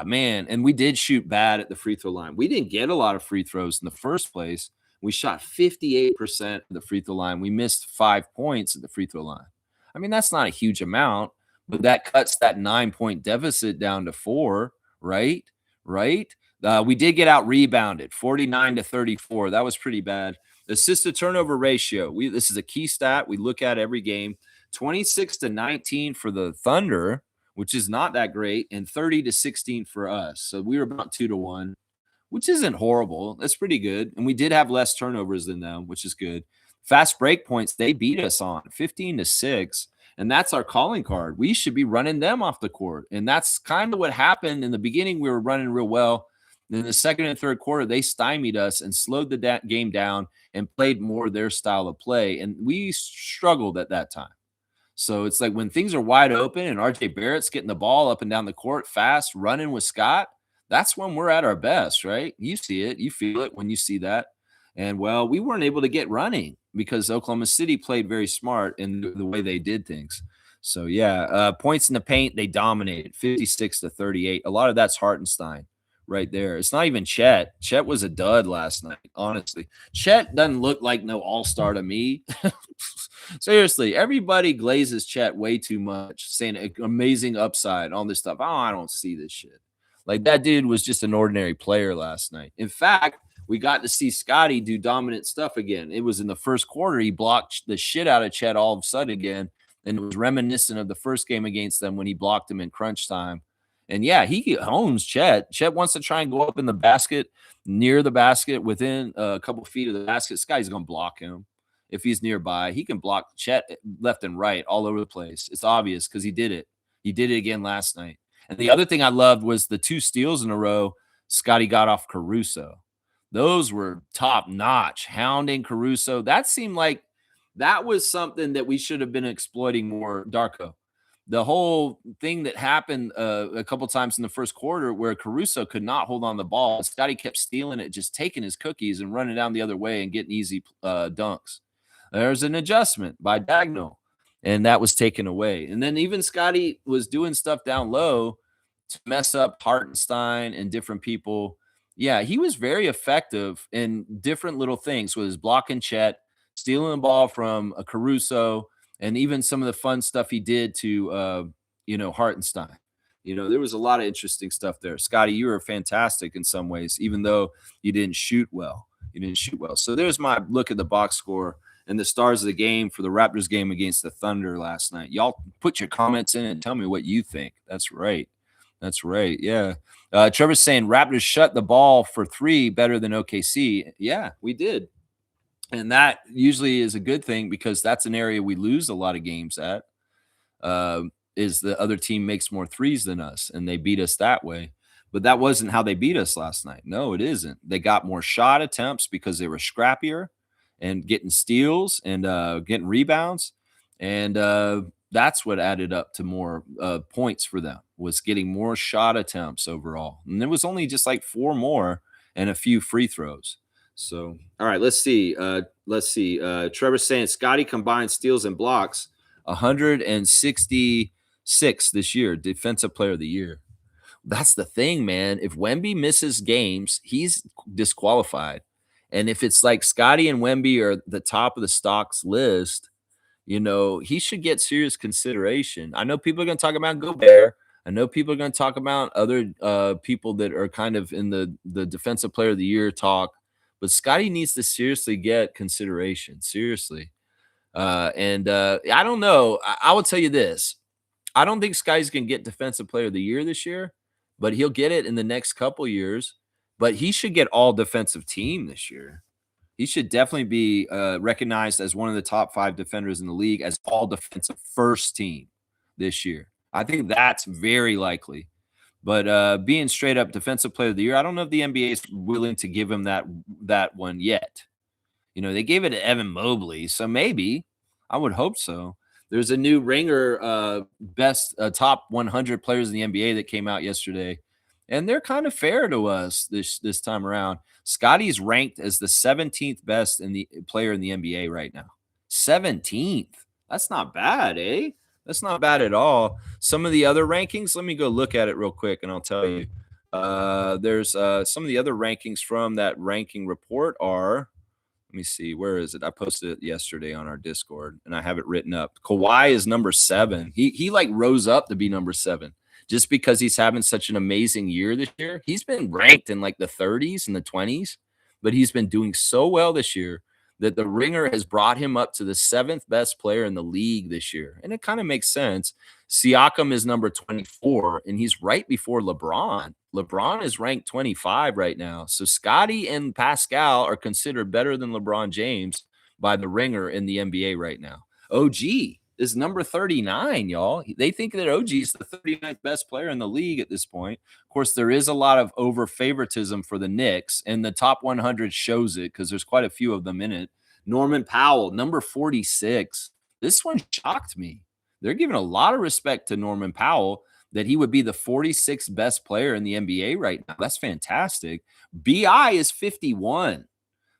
man, and we did shoot bad at the free throw line. We didn't get a lot of free throws in the first place. We shot 58% at the free throw line. We missed 5 points at the free throw line. I mean, that's not a huge amount, but that cuts that 9-point deficit down to 4, right? Right? We did get out rebounded, 49-34. That was pretty bad. Assist to turnover ratio. This is a key stat we look at every game. 26-19 for the Thunder, which is not that great, and 30-16 for us. So we were about 2-1, which isn't horrible. That's pretty good. And we did have less turnovers than them, which is good. Fast break points, they beat us on 15-6. And that's our calling card. We should be running them off the court. And that's kind of what happened in the beginning. We were running real well. In the second and third quarter, they stymied us and slowed the game down and played more their style of play. And we struggled at that time. So it's like when things are wide open and RJ Barrett's getting the ball up and down the court fast, running with Scott, that's when we're at our best, right? You see it, you feel it when you see that. And well, we weren't able to get running because Oklahoma City played very smart in the way they did things. So yeah, points in the paint, they dominated 56-38. A lot of that's Hartenstein right there. It's not even Chet. Chet was a dud last night, honestly. Chet doesn't look like no all-star to me. Seriously, everybody glazes Chet way too much, saying amazing upside, all this stuff. Oh, I don't see this shit. Like that dude was just an ordinary player last night. In fact, we got to see Scotty do dominant stuff again. It was in the first quarter. He blocked the shit out of Chet all of a sudden again. And it was reminiscent of the first game against them when he blocked him in crunch time. And yeah, he owns Chet. Chet wants to try and go up in the basket, near the basket, within a couple feet of the basket. Scotty's going to block him. If he's nearby, he can block Chet left and right all over the place. It's obvious because he did it. He did it again last night. And the other thing I loved was the 2 steals in a row Scotty got off Caruso. Those were top notch, hounding Caruso. That seemed like that was something that we should have been exploiting more, Darko. The whole thing that happened a couple times in the first quarter where Caruso could not hold on the ball. Scotty kept stealing it, just taking his cookies and running down the other way and getting easy dunks. There's an adjustment by Dagnall, and that was taken away. And then even Scotty was doing stuff down low to mess up Hartenstein and different people. Yeah, he was very effective in different little things with his blocking Chet, stealing the ball from a Caruso, and even some of the fun stuff he did to, Hartenstein. There was a lot of interesting stuff there. Scotty, you were fantastic in some ways, even though you didn't shoot well. So there's my look at the box score and the stars of the game for the Raptors game against the Thunder last night. Y'all put your comments in and tell me what you think. That's right. Yeah. Trevor's saying Raptors shut the ball for 3 better than OKC. Yeah, we did. And that usually is a good thing because that's an area we lose a lot of games at, is the other team makes more threes than us, and they beat us that way. But that wasn't how they beat us last night. No, it isn't. They got more shot attempts because they were scrappier and getting steals and getting rebounds. And that's what added up to more points for them, was getting more shot attempts overall. And there was only just like 4 more and a few free throws. So, all right, let's see. Trevor's saying Scotty combined steals and blocks 166 this year, defensive player of the year. That's the thing, man. If Wemby misses games, he's disqualified. And if it's like Scotty and Wemby are the top of the stocks list, he should get serious consideration. I know people are going to talk about Gobert. I know people are going to talk about other people that are kind of in the defensive player of the year talk. But Scotty needs to seriously get consideration. Seriously. I don't know. I will tell you this. I don't think Scotty's going to get defensive player of the year this year, but he'll get it in the next couple years. But he should get all defensive team this year. He should definitely be recognized as one of the top 5 defenders in the league as all defensive first team this year. I think that's very likely. But being straight up defensive player of the year, I don't know if the NBA is willing to give him that one yet. They gave it to Evan Mobley, so maybe. I would hope so. There's a new Ringer best top 100 players in the NBA that came out yesterday, and they're kind of fair to us this time around. Scotty's ranked as the 17th best player in the NBA right now. 17th. That's not bad, eh? That's not bad at all. Some of the other rankings, let me go look at it real quick, and I'll tell you. There's some of the other rankings from that ranking report are, let me see, where is it? I posted it yesterday on our Discord, and I have it written up. Kawhi is number 7. He like rose up to be number 7 just because he's having such an amazing year this year. He's been ranked in like the 30s and the 20s, but he's been doing so well this year that the Ringer has brought him up to the 7th best player in the league this year. And it kind of makes sense. Siakam is number 24, and he's right before LeBron. LeBron is ranked 25 right now. So Scotty and Pascal are considered better than LeBron James by the Ringer in the NBA right now. OG is number 39, y'all. They think that OG is the 39th best player in the league at this point. Of course, there is a lot of over favoritism for the Knicks, and the top 100 shows it because there's quite a few of them in it. Norman Powell, number 46. This one shocked me. They're giving a lot of respect to Norman Powell, that he would be the 46th best player in the NBA right now. That's fantastic. BI is 51,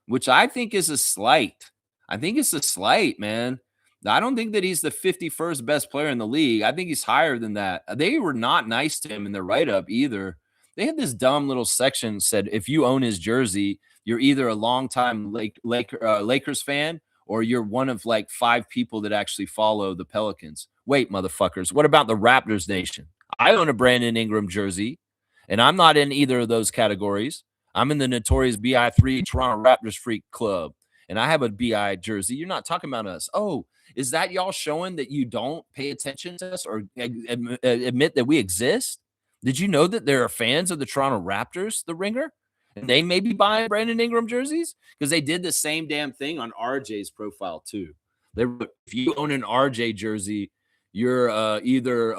which I think is a slight. I think it's a slight, man. I don't think that he's the 51st best player in the league. I think he's higher than that. They were not nice to him in their write-up either. They had this dumb little section said, if you own his jersey, you're either a longtime Lakers fan or you're one of like 5 people that actually follow the Pelicans. Wait, motherfuckers, what about the Raptors Nation? I own a Brandon Ingram jersey, and I'm not in either of those categories. I'm in the notorious BI3 Toronto Raptors Freak Club, and I have a BI jersey. You're not talking about us. Oh, is that y'all showing that you don't pay attention to us or admit that we exist? Did you know that there are fans of the Toronto Raptors, the Ringer? And they may be buying Brandon Ingram jerseys? Because they did the same damn thing on RJ's profile too. If you own an RJ jersey, you're either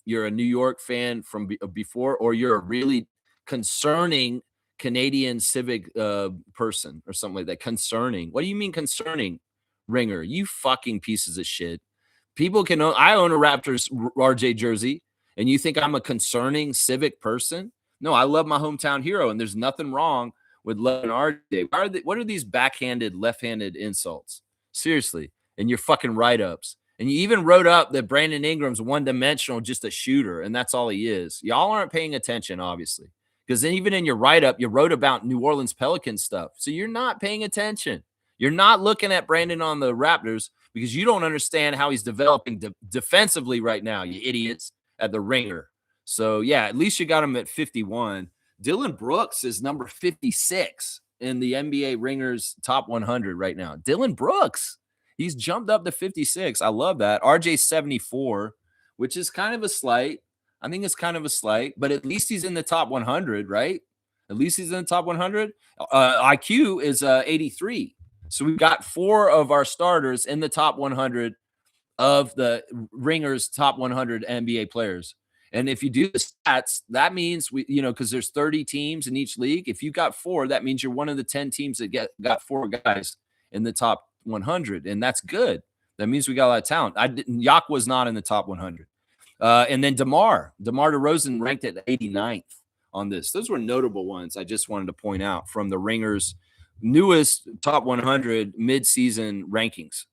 you're a New York fan from before, or you're a really concerning Canadian civic person or something like that. Concerning. What do you mean concerning, Ringer? You fucking pieces of shit. People can own. I own a Raptors RJ jersey, and you think I'm a concerning civic person? No, I love my hometown hero, and there's nothing wrong with loving RJ. What are these backhanded, left-handed insults? Seriously, and your fucking write-ups. And you even wrote up that Brandon Ingram's one-dimensional, just a shooter, and that's all he is. Y'all aren't paying attention, obviously, because even in your write-up, you wrote about New Orleans Pelicans stuff. So you're not paying attention. You're not looking at Brandon on the Raptors because you don't understand how he's developing defensively right now, you idiots, at the Ringer. So, yeah, at least you got him at 51. Dylan Brooks is number 56 in the NBA Ringers top 100 right now. Dylan Brooks, he's jumped up to 56. I love that. RJ 74, which is kind of a slight. I think it's kind of a slight, but at least he's in the top 100, right? At least he's in the top 100. IQ is 83. So we've got 4 of our starters in the top 100 of the Ringers top 100 NBA players. And if you do the stats, that means because there's 30 teams in each league. If you got 4, that means you're one of the 10 teams that got 4 guys in the top 100, and that's good. That means we got a lot of talent. Yak was not in the top 100. And then DeMar DeRozan ranked at 89th on this. Those were notable ones I just wanted to point out from the Ringers' newest top 100 midseason rankings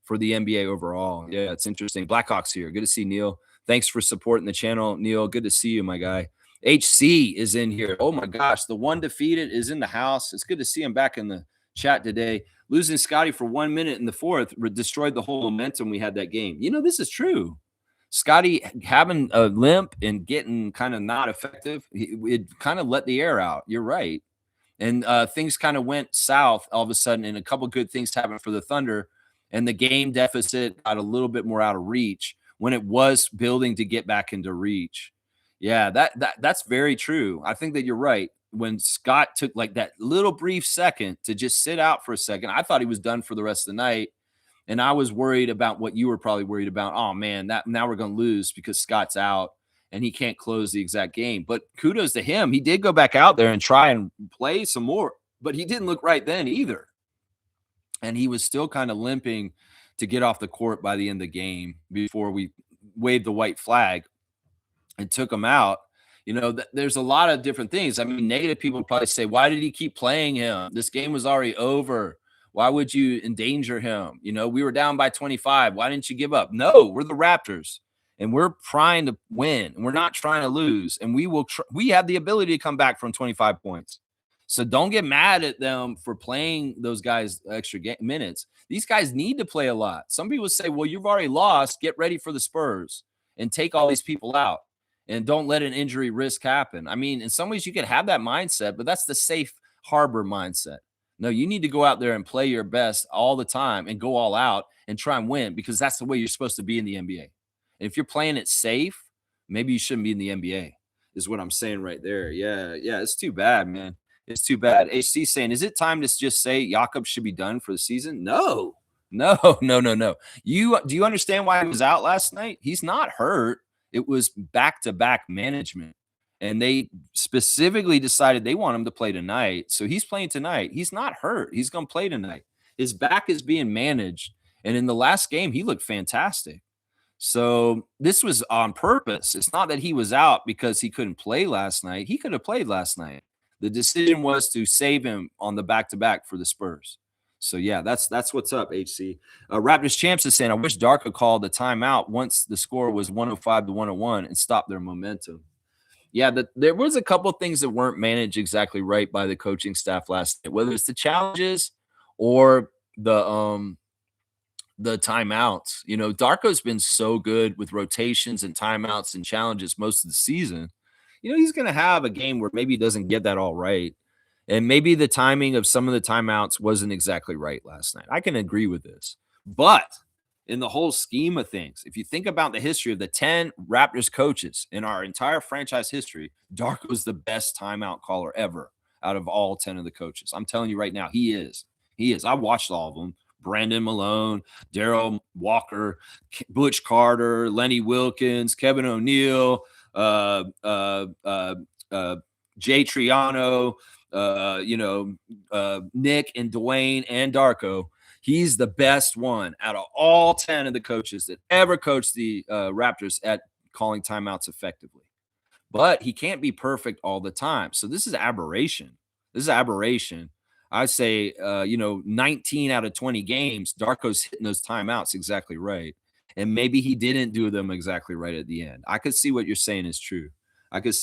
for the NBA overall. Yeah, it's interesting. Blackhawks here. Good to see Neil. Thanks for supporting the channel, Neil. Good to see you, my guy. HC is in here. Oh, my gosh. The one defeated is in the house. It's good to see him back in the chat today. Losing Scotty for 1 minute in the fourth destroyed the whole momentum we had that game. This is true. Scotty having a limp and getting kind of not effective, it kind of let the air out. You're right. And things kind of went south all of a sudden, and a couple good things happened for the Thunder, and the game deficit got a little bit more out of reach when it was building to get back into reach. Yeah, that's very true. I think that you're right. When Scott took like that little brief second to just sit out for a second, I thought he was done for the rest of the night. And I was worried about what you were probably worried about. Oh, man, now we're going to lose because Scott's out and he can't close the exact game. But kudos to him. He did go back out there and try and play some more, but he didn't look right then either. And he was still kind of limping to get off the court by the end of the game before we waved the white flag and took him out. There's a lot of different things. I mean, negative people probably say, why did he keep playing him? This game was already over. Why would you endanger him? We were down by 25. Why didn't you give up? No, we're the Raptors, and we're trying to win, and we're not trying to lose. And we have the ability to come back from 25 points. So don't get mad at them for playing those guys extra minutes. These guys need to play a lot. Some people say, well, you've already lost. Get ready for the Spurs and take all these people out and don't let an injury risk happen. I mean, in some ways you could have that mindset, but that's the safe harbor mindset. No, you need to go out there and play your best all the time and go all out and try and win, because that's the way you're supposed to be in the NBA. And if you're playing it safe, maybe you shouldn't be in the NBA is what I'm saying right there. Yeah. It's too bad, man. It's too bad. HC saying, is it time to just say Jakob should be done for the season? No, no, no, no, no. Do you understand why he was out last night? He's not hurt. It was back-to-back management. And they specifically decided they want him to play tonight. So he's playing tonight. He's not hurt. He's going to play tonight. His back is being managed. And in the last game, he looked fantastic. So this was on purpose. It's not that he was out because he couldn't play last night. He could have played last night. The decision was to save him on the back-to-back for the Spurs. So, yeah, that's what's up, HC. Raptors Champs is saying, I wish Darko called the timeout once the score was 105 to 101 and stopped their momentum. Yeah, there was a couple of things that weren't managed exactly right by the coaching staff last night, whether it's the challenges or the timeouts. You know, Darko's been so good with rotations and timeouts and challenges most of the season. You know, he's going to have a game where maybe he doesn't get that all right. And maybe the timing of some of the timeouts wasn't exactly right last night. I can agree with this. But in the whole scheme of things, if you think about the history of the 10 Raptors coaches in our entire franchise history, Darko's the best timeout caller ever out of all 10 of the coaches. I'm telling you right now, he is. He is. I watched all of them. Brandon Malone, Darryl Walker, Butch Carter, Lenny Wilkins, Kevin O'Neal, Jay Triano, Nick and Dwayne and Darko. He's the best one out of all 10 of the coaches that ever coached the Raptors at calling timeouts effectively. But he can't be perfect all the time. So this is aberration. This is aberration. I say, 19 out of 20 games, Darko's hitting those timeouts exactly right. And maybe he didn't do them exactly right at the end. I could see what you're saying is true. Raptors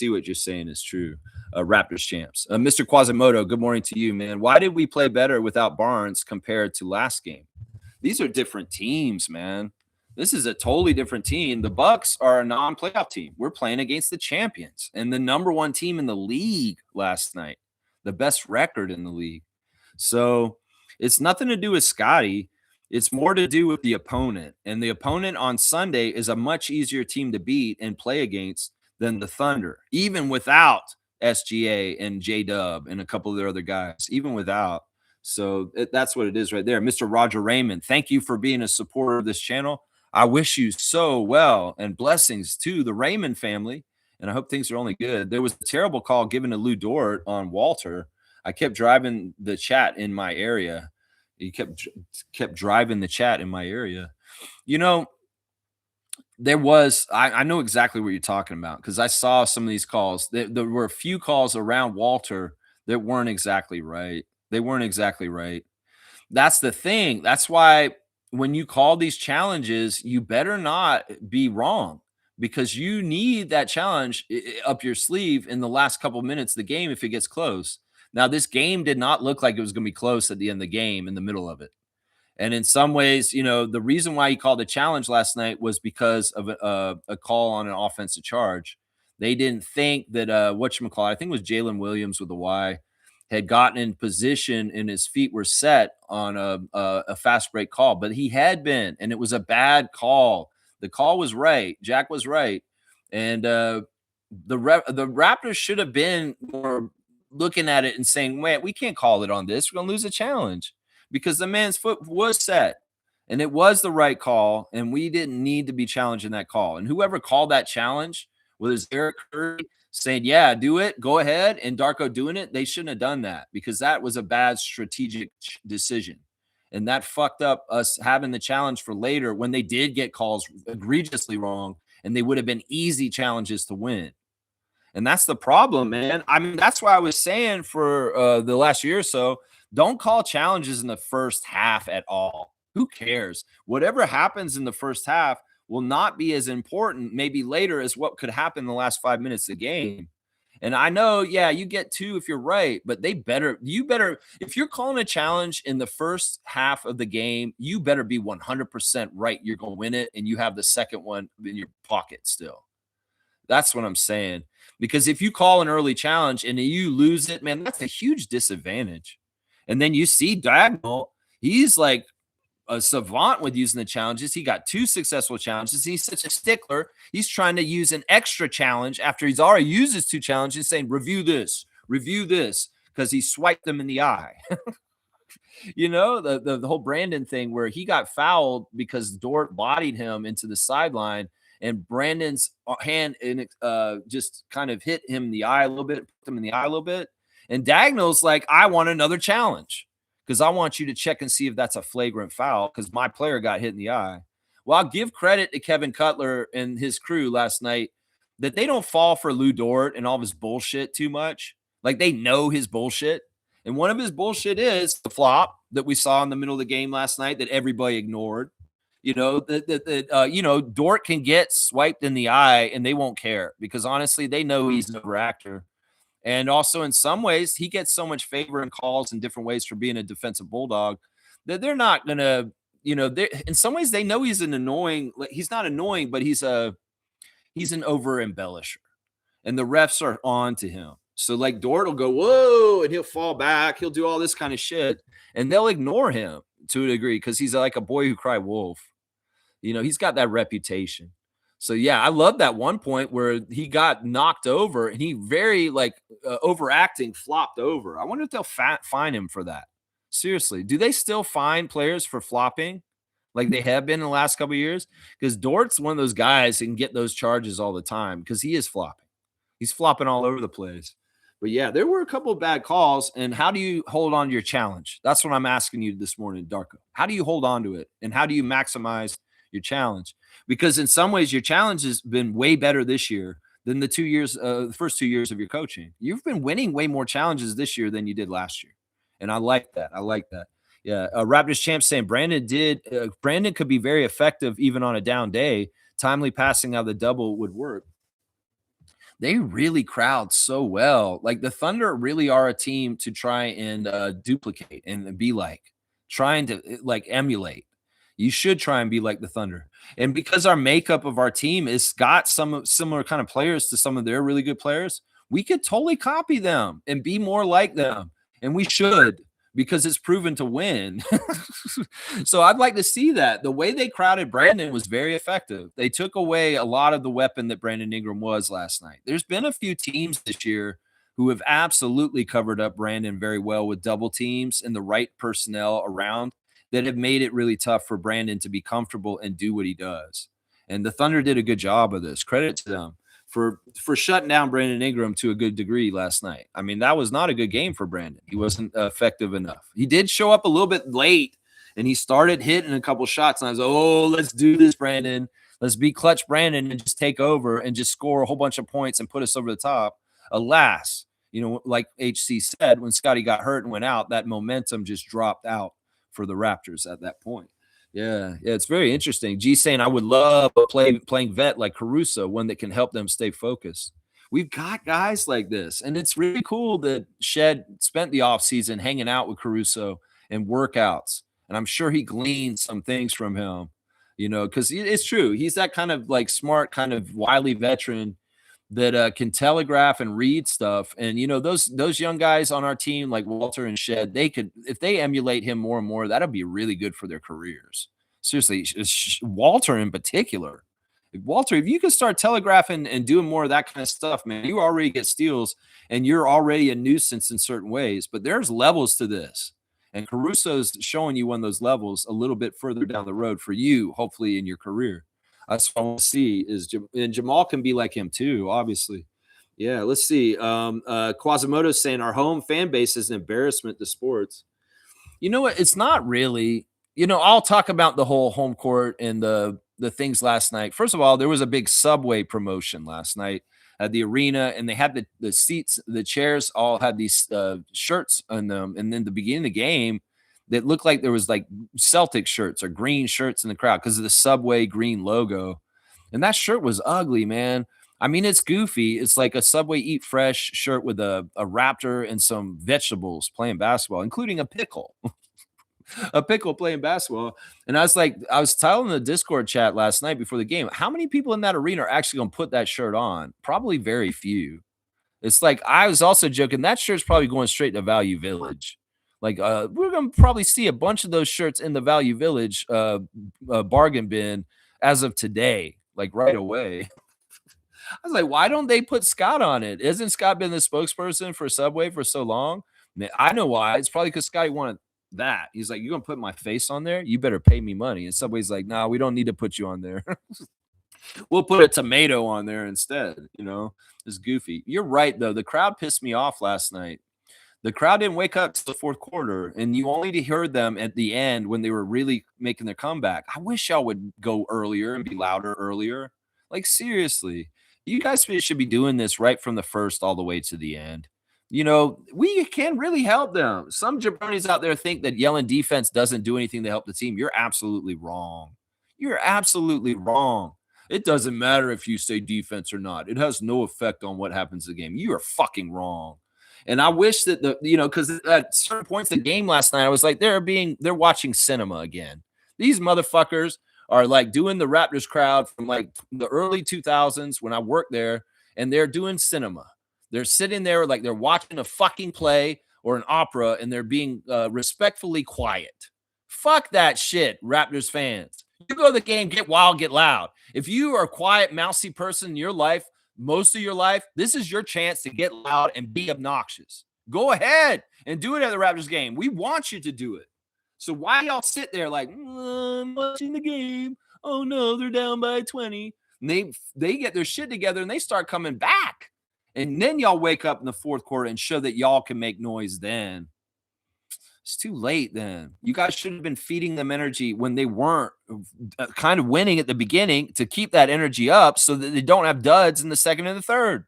Champs. Mr. Quasimodo, good morning to you, man. Why did we play better without Barnes compared to last game? These are different teams, man. This is a totally different team. The Bucks are a non-playoff team. We're playing against the champions and the number one team in the league last night, the best record in the league. So it's nothing to do with Scotty. It's more to do with the opponent. And the opponent on Sunday is a much easier team to beat and play against than the Thunder, even without SGA and J-Dub and a couple of their other guys, even without. So that's what it is right there. Mr. Roger Raymond, thank you for being a supporter of this channel. I wish you so well and blessings to the Raymond family. And I hope things are only good. There was a terrible call given to Lou Dort on Walter. I kept driving the chat in my area. He kept driving the chat in my area. You know, there was, I know exactly what you're talking about because I saw some of these calls. There were a few calls around Walter that weren't exactly right. They weren't exactly right. That's the thing. That's why when you call these challenges, you better not be wrong because you need that challenge up your sleeve in the last couple minutes of the game if it gets close. Now, this game did not look like it was going to be close at the end of the game in the middle of it. And in some ways, you know, the reason why he called a challenge last night was because of a call on an offensive charge. They didn't think that whatchamacallit, I think it was Jalen Williams with a Y, had gotten in position and his feet were set on a fast break call. But he had been, and it was a bad call. The call was right. Jack was right. And the Raptors should have been more looking at it and saying, man, we can't call it on this. We're going to lose a challenge because the man's foot was set and it was the right call. And we didn't need to be challenging that call. And whoever called that challenge, whether it's Eric Curry saying, yeah, do it, go ahead, and Darko doing it, they shouldn't have done that because that was a bad strategic decision. And that fucked up us having the challenge for later when they did get calls egregiously wrong and they would have been easy challenges to win. And that's the problem, man. I mean, that's why I was saying for the last year or so, don't call challenges in the first half at all. Who cares? Whatever happens in the first half will not be as important maybe later as what could happen in the last 5 minutes of the game. And I know, yeah, you get two if you're right, but you better, if you're calling a challenge in the first half of the game, you better be 100% right. You're going to win it. And you have the second one in your pocket still. That's what I'm saying. Because if you call an early challenge and you lose it, man, that's a huge disadvantage. And then you see Diagonal, he's like a savant with using the challenges. He got 2 successful challenges. He's such a stickler. He's trying to use an extra challenge after he's already used his 2 challenges, saying, review this, because he swiped them in the eye. The whole Brandon thing where he got fouled because Dort bodied him into the sideline, and Brandon's hand just kind of hit him in the eye a little bit, put him in the eye a little bit. And Dagnall's like, I want another challenge because I want you to check and see if that's a flagrant foul because my player got hit in the eye. Well, I'll give credit to Kevin Cutler and his crew last night that they don't fall for Lou Dort and all of his bullshit too much. Like they know his bullshit. And one of his bullshit is the flop that we saw in the middle of the game last night that everybody ignored. Dort can get swiped in the eye and they won't care because honestly, they know he's an overactor. And also in some ways, he gets so much favor and calls in different ways for being a defensive bulldog that they're not going to, in some ways they know he's he's not annoying, but he's an over embellisher and the refs are on to him. So like Dort will go, whoa, and he'll fall back. He'll do all this kind of shit and they'll ignore him to a degree because he's like a boy who cried wolf. He's got that reputation. So, yeah, I love that one point where he got knocked over and he very overacting flopped over. I wonder if they'll fine him for that. Seriously, do they still fine players for flopping like they have been in the last couple of years? Because Dort's one of those guys that can get those charges all the time because he is flopping. He's flopping all over the place. But, yeah, there were a couple of bad calls. And how do you hold on to your challenge? That's what I'm asking you this morning, Darko. How do you hold on to it? And how do you maximize your challenge? Because in some ways, your challenge has been way better this year than the first 2 years of your coaching. You've been winning way more challenges this year than you did last year. And I like that. Yeah. Raptors champ saying Brandon could be very effective even on a down day. Timely passing out of the double would work. They really crowd so well. Like the Thunder really are a team to try and duplicate and be like, trying to emulate. You should try and be like the Thunder. And because our makeup of our team is got some similar kind of players to some of their really good players, we could totally copy them and be more like them. And we should because it's proven to win. So I'd like to see that. The way they crowded Brandon was very effective. They took away a lot of the weapon that Brandon Ingram was last night. There's been a few teams this year who have absolutely covered up Brandon very well with double teams and the right personnel around that have made it really tough for Brandon to be comfortable and do what he does. And the Thunder did a good job of this. Credit to them for shutting down Brandon Ingram to a good degree last night. I mean, that was not a good game for Brandon. He wasn't effective enough. He did show up a little bit late, and he started hitting a couple shots. And I was like, oh, let's do this, Brandon. Let's be clutch Brandon and just take over and just score a whole bunch of points and put us over the top. Alas, like HC said, when Scotty got hurt and went out, that momentum just dropped out for the Raptors at that point. Yeah, it's very interesting. G saying, I would love a playing vet like Caruso, one that can help them stay focused. We've got guys like this, and it's really cool that Shed spent the offseason hanging out with Caruso and workouts, and I'm sure he gleaned some things from him, because it's true. He's that kind of smart, kind of wily veteran that can telegraph and read stuff. And, those young guys on our team, like Walter and Shed, they could, if they emulate him more and more, that'll be really good for their careers. Seriously, Walter in particular. Walter, if you can start telegraphing and doing more of that kind of stuff, man, you already get steals and you're already a nuisance in certain ways. But there's levels to this. And Caruso's showing you one of those levels a little bit further down the road for you, hopefully, in your career. That's what I want to see and Jamal can be like him too, obviously. Yeah, let's see. Quasimodo's saying our home fan base is an embarrassment to sports. You know what? It's not really. I'll talk about the whole home court and the things last night. First of all, there was a big Subway promotion last night at the arena, and they had the seats, the chairs all had these shirts on them. And then the beginning of the game, that looked like there was Celtic shirts or green shirts in the crowd because of the Subway green logo. And that shirt was ugly, man. I mean, it's goofy. It's like a Subway Eat Fresh shirt with a raptor and some vegetables playing basketball, including a pickle. A pickle playing basketball. And I was telling the Discord chat last night before the game, how many people in that arena are actually going to put that shirt on? Probably very few. It's I was also joking, that shirt's probably going straight to Value Village. We're going to probably see a bunch of those shirts in the Value Village bargain bin as of today, right away. I was like, why don't they put Scott on it? Isn't Scott been the spokesperson for Subway for so long? I know why. It's probably because Scotty wanted that. He's like, "You're gonna put my face on there? You better pay me money." And Subway's like, "Nah, we don't need to put you on there. We'll put a tomato on there instead." It's goofy. You're right though. The crowd pissed me off last night. The crowd didn't wake up to the fourth quarter, and you only heard them at the end when they were really making their comeback. I wish y'all would go earlier and be louder earlier. Like, seriously, you guys should be doing this right from the first all the way to the end. We can really help them. Some jabronis out there think that yelling defense doesn't do anything to help the team. You're absolutely wrong. You're absolutely wrong. It doesn't matter if you say defense or not. It has no effect on what happens in the game. You are fucking wrong. And I wish that because at certain points in the game last night, I was like, they're watching cinema again. These motherfuckers are like doing the Raptors crowd from like the early 2000s when I worked there, and they're doing cinema. They're sitting there like they're watching a fucking play or an opera, and they're being respectfully quiet. Fuck that shit, Raptors fans. You go to the game, get wild, get loud. If you are a quiet, mousy person in your life, most of your life, this is your chance to get loud and be obnoxious. Go ahead and do it at the Raptors game. We want you to do it. So why y'all sit there like, I'm watching the game. Oh no, they're down by 20. And they get their shit together and they start coming back. And then y'all wake up in the fourth quarter and show that y'all can make noise then. It's too late then. You guys should have been feeding them energy when they weren't kind of winning at the beginning to keep that energy up so that they don't have duds in the second and the third.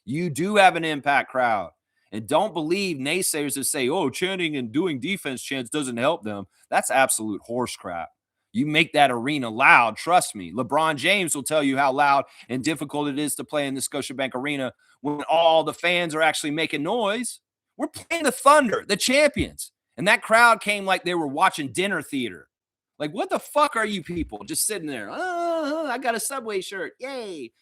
You do have an impact crowd. And don't believe naysayers that say, oh, chanting and doing defense chants doesn't help them. That's absolute horse crap. You make that arena loud, trust me. LeBron James will tell you how loud and difficult it is to play in the Scotiabank Arena when all the fans are actually making noise. We're playing the Thunder, the champions. And that crowd came like they were watching dinner theater. Like, what the fuck are you people just sitting there? Oh, I got a Subway shirt. Yay.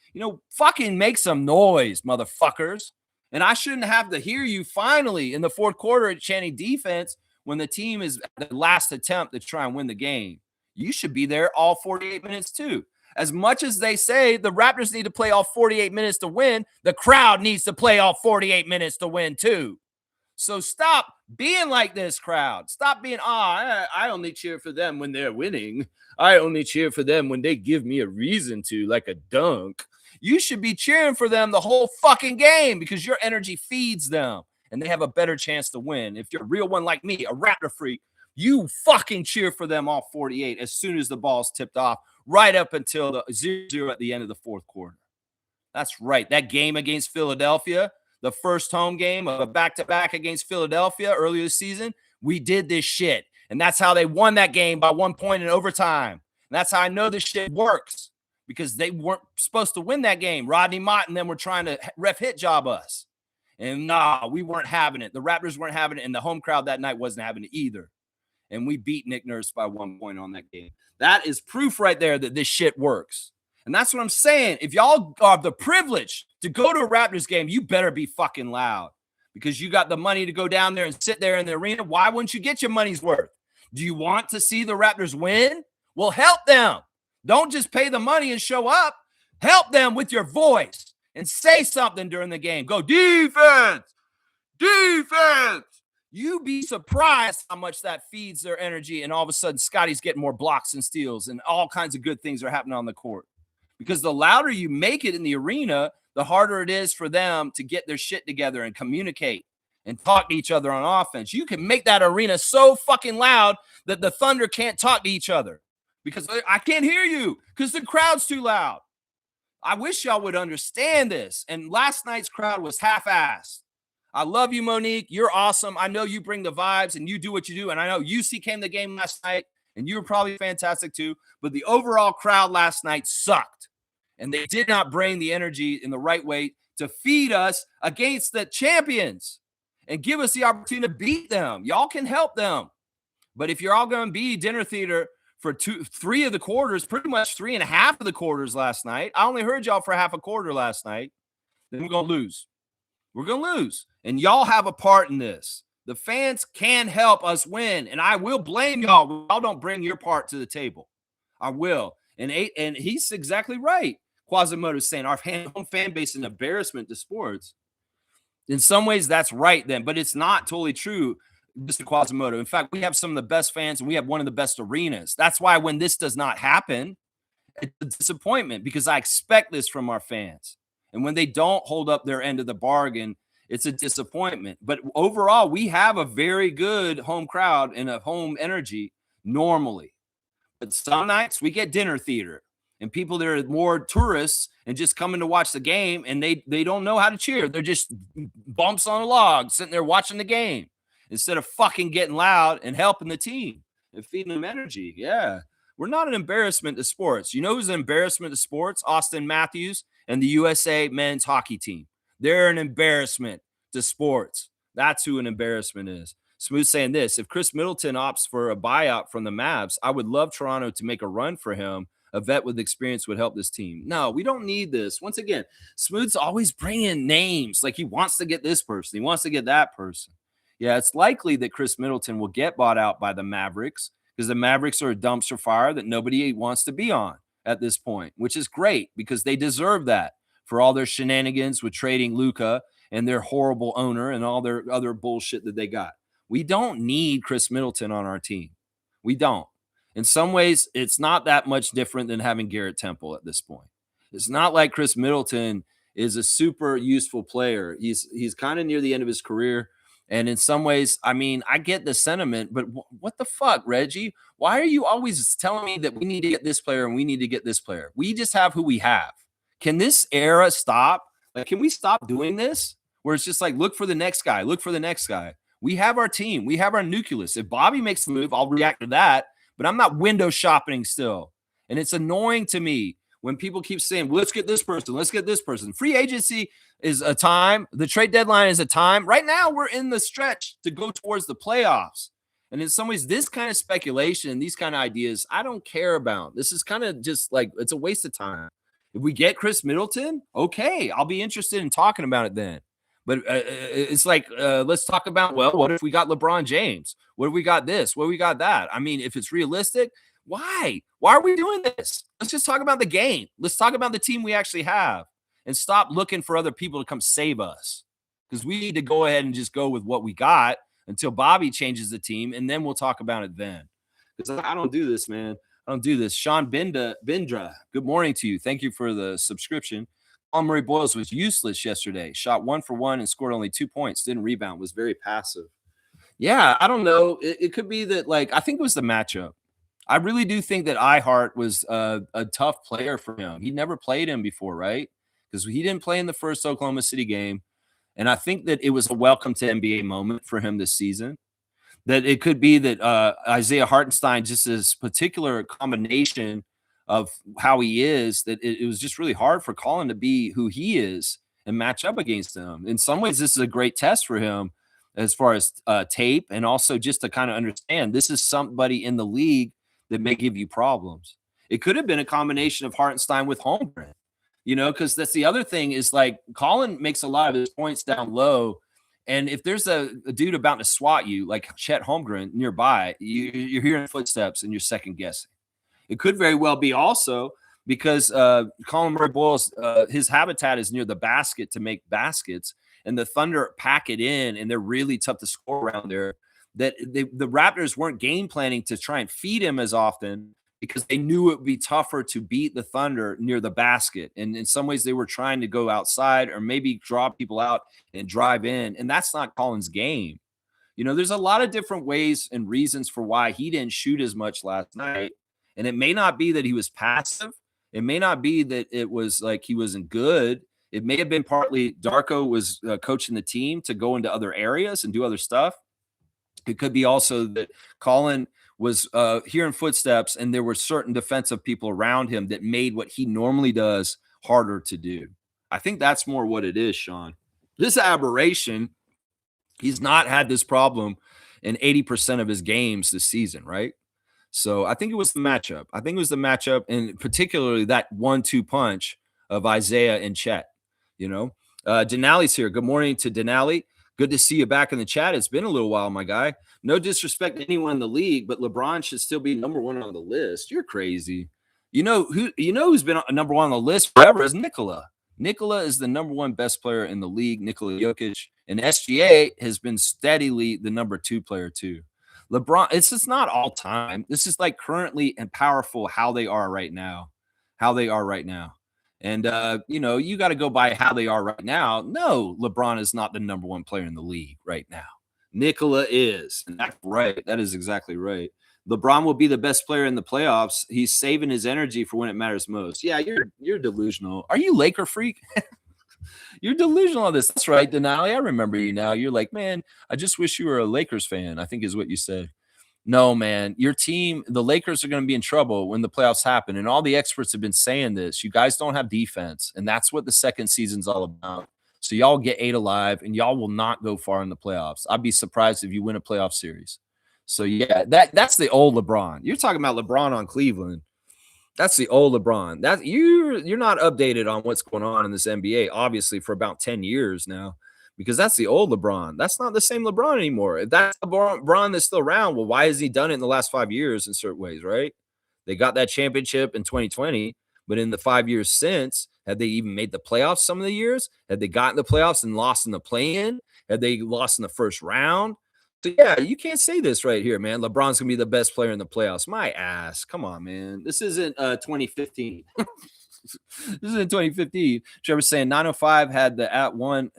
Fucking make some noise, motherfuckers. And I shouldn't have to hear you finally in the fourth quarter chanting defense when the team is at the last attempt to try and win the game. You should be there all 48 minutes too. As much as they say the Raptors need to play all 48 minutes to win, the crowd needs to play all 48 minutes to win too. So stop being like this, crowd. Stop being, I only cheer for them when they're winning. I only cheer for them when they give me a reason to, like a dunk. You should be cheering for them the whole fucking game because your energy feeds them and they have a better chance to win. If you're a real one like me, a Raptor freak, you fucking cheer for them all 48 as soon as the ball's tipped off, right up until the 0-0 at the end of the fourth quarter. That's right. That game against Philadelphia, the first home game of a back-to-back against Philadelphia earlier this season, we did this shit. And that's how they won that game by 1 point in overtime. And that's how I know this shit works because they weren't supposed to win that game. Rodney Mott and them were trying to ref hit job us. And we weren't having it. The Raptors weren't having it, and the home crowd that night wasn't having it either. And we beat Nick Nurse by 1 point on that game. That is proof right there that this shit works. And that's what I'm saying. If y'all have the privilege to go to a Raptors game, you better be fucking loud because you got the money to go down there and sit there in the arena. Why wouldn't you get your money's worth? Do you want to see the Raptors win? Well, help them. Don't just pay the money and show up. Help them with your voice and say something during the game. Go defense, defense. You'd be surprised how much that feeds their energy. And all of a sudden, Scotty's getting more blocks and steals and all kinds of good things are happening on the court. Because the louder you make it in the arena, the harder it is for them to get their shit together and communicate and talk to each other on offense. You can make that arena so fucking loud that the Thunder can't talk to each other because I can't hear you because the crowd's too loud. I wish y'all would understand this. And last night's crowd was half-assed. I love you, Monique. You're awesome. I know you bring the vibes and you do what you do. And I know UC came to the game last night and you were probably fantastic too. But the overall crowd last night sucked. And they did not bring the energy in the right way to feed us against the champions and give us the opportunity to beat them. Y'all can help them. But if you're all going to be dinner theater for 3 of the quarters, pretty much 3.5 of the quarters last night, I only heard y'all for half a quarter last night, then we're going to lose. We're going to lose. And y'all have a part in this. The fans can help us win. And I will blame y'all. Y'all don't bring your part to the table. I will. And he's exactly right. Quasimodo's saying our home fan base is an embarrassment to sports. In some ways, that's right then, but it's not totally true, Mr. Quasimodo. In fact, we have some of the best fans and we have one of the best arenas. That's why when this does not happen, it's a disappointment because I expect this from our fans. And when they don't hold up their end of the bargain, it's a disappointment. But overall, we have a very good home crowd and a home energy normally. But some nights we get dinner theater and people that are more tourists and just coming to watch the game and they don't know how to cheer. They're just bumps on a log sitting there watching the game instead of fucking getting loud and helping the team and feeding them energy. Yeah. We're not an embarrassment to sports. You know who's an embarrassment to sports? Austin Matthews and the USA men's hockey team. They're an embarrassment to sports. That's who an embarrassment is. Smooth saying this: if Chris Middleton opts for a buyout from the Mavs, I would love Toronto to make a run for him. A vet with experience would help this team. No, we don't need this. Once again, Smooth's always bringing names like he wants to get this person, he wants to get that person. Yeah, it's likely that Chris Middleton will get bought out by the Mavericks because the Mavericks are a dumpster fire that nobody wants to be on at this point, which is great because they deserve that for all their shenanigans with trading Luka and their horrible owner and all their other bullshit that they got. We don't need Chris Middleton on our team. We don't. In some ways, it's not that much different than having Garrett Temple at this point. It's not like Chris Middleton is a super useful player. He's kind of near the end of his career. And in some ways, I mean, I get the sentiment, but what the fuck, Reggie? Why are you always telling me that we need to get this player and we need to get this player? We just have who we have. Can this era stop? Like, can we stop doing this? Where it's just like, look for the next guy, look for the next guy. We have our team. We have our nucleus. If Bobby makes the move, I'll react to that. But I'm not window shopping still. And it's annoying to me when people keep saying, well, let's get this person. Let's get this person. Free agency is a time. The trade deadline is a time. Right now, we're in the stretch to go towards the playoffs. And in some ways, this kind of speculation, these kind of ideas, I don't care about. This is kind of just like, it's a waste of time. If we get Chris Middleton, okay, I'll be interested in talking about it then. But it's like, let's talk about, well, what if we got LeBron James? What if we got this? What if we got that? I mean, if it's realistic, why? Why are we doing this? Let's just talk about the game. Let's talk about the team we actually have and stop looking for other people to come save us because we need to go ahead and just go with what we got until Bobby changes the team, and then we'll talk about it then. Because I don't do this, man. I don't do this. Sean Bindra, good morning to you. Thank you for the subscription. Murray-Boyles was useless yesterday. Shot 1 for 1 and scored only 2 points. Didn't rebound. Was very passive. Yeah, I don't know. It could be that, like, I think it was the matchup. I really do think that iHeart was a tough player for him. He never played him before, right? Because he didn't play in the first Oklahoma City game. And I think that it was a welcome to NBA moment for him this season. That it could be that Isaiah Hartenstein, just this particular combination of how he is, that it was just really hard for Colin to be who he is and match up against him. In some ways, this is a great test for him as far as tape and also just to kind of understand this is somebody in the league that may give you problems. It could have been a combination of Hartenstein with Holmgren, you know, because that's the other thing is like Colin makes a lot of his points down low. And if there's a dude about to swat you, like Chet Holmgren nearby, you're hearing footsteps and you're second guessing. It could very well be also because Colin Murray-Boyles, his habitat is near the basket to make baskets, and the Thunder pack it in, and they're really tough to score around there. That the Raptors weren't game planning to try and feed him as often because they knew it would be tougher to beat the Thunder near the basket. And in some ways, they were trying to go outside or maybe draw people out and drive in, and that's not Colin's game. You know, there's a lot of different ways and reasons for why he didn't shoot as much last night. And it may not be that he was passive. It may not be that it was like he wasn't good. It may have been partly Darko was coaching the team to go into other areas and do other stuff. It could be also that Colin was hearing footsteps and there were certain defensive people around him that made what he normally does harder to do. I think that's more what it is, Sean. This aberration, he's not had this problem in 80% of his games this season, right? So I think it was the matchup. I think it was the matchup, and particularly that 1-2 punch of Isaiah and Chet. You know, Denali's here. Good morning to Denali. Good to see you back in the chat. It's been a little while, my guy. No disrespect to anyone in the league, but LeBron should still be number one on the list. You're crazy. You know who's been number one on the list forever is Nikola. Nikola is the number one best player in the league. Nikola Jokic. And SGA has been steadily the number 2 player too. LeBron, it's just not all time. This is like currently and powerful how they are right now. How they are right now. And you got to go by how they are right now. No, LeBron is not the number 1 player in the league right now. Nikola is. And that's right. That is exactly right. LeBron will be the best player in the playoffs. He's saving his energy for when it matters most. Yeah, you're delusional. Are you Laker freak? You're delusional on this. That's right, Denali. I remember you now. You're like, man, I just wish you were a Lakers fan, I think is what you said. No, man, your team, the Lakers are going to be in trouble when the playoffs happen. And all the experts have been saying this. You guys don't have defense. And that's what the second season's all about. So y'all get 8 alive and y'all will not go far in the playoffs. I'd be surprised if you win a playoff series. So yeah, that's the old LeBron. You're talking about LeBron on Cleveland. That's the old LeBron. That you're not updated on what's going on in this NBA, obviously, for about 10 years now, because that's the old LeBron. That's not the same LeBron anymore. If that's the LeBron that's still around, well, why has he done it in the last 5 years in certain ways, right? They got that championship in 2020, but in the 5 years since, had they even made the playoffs some of the years? Had they gotten the playoffs and lost in the play-in? Had they lost in the first round? So yeah, you can't say this right here, man. LeBron's gonna be the best player in the playoffs. My ass. Come on, man. This isn't 2015. This isn't 2015. Trevor's saying 905 had it at one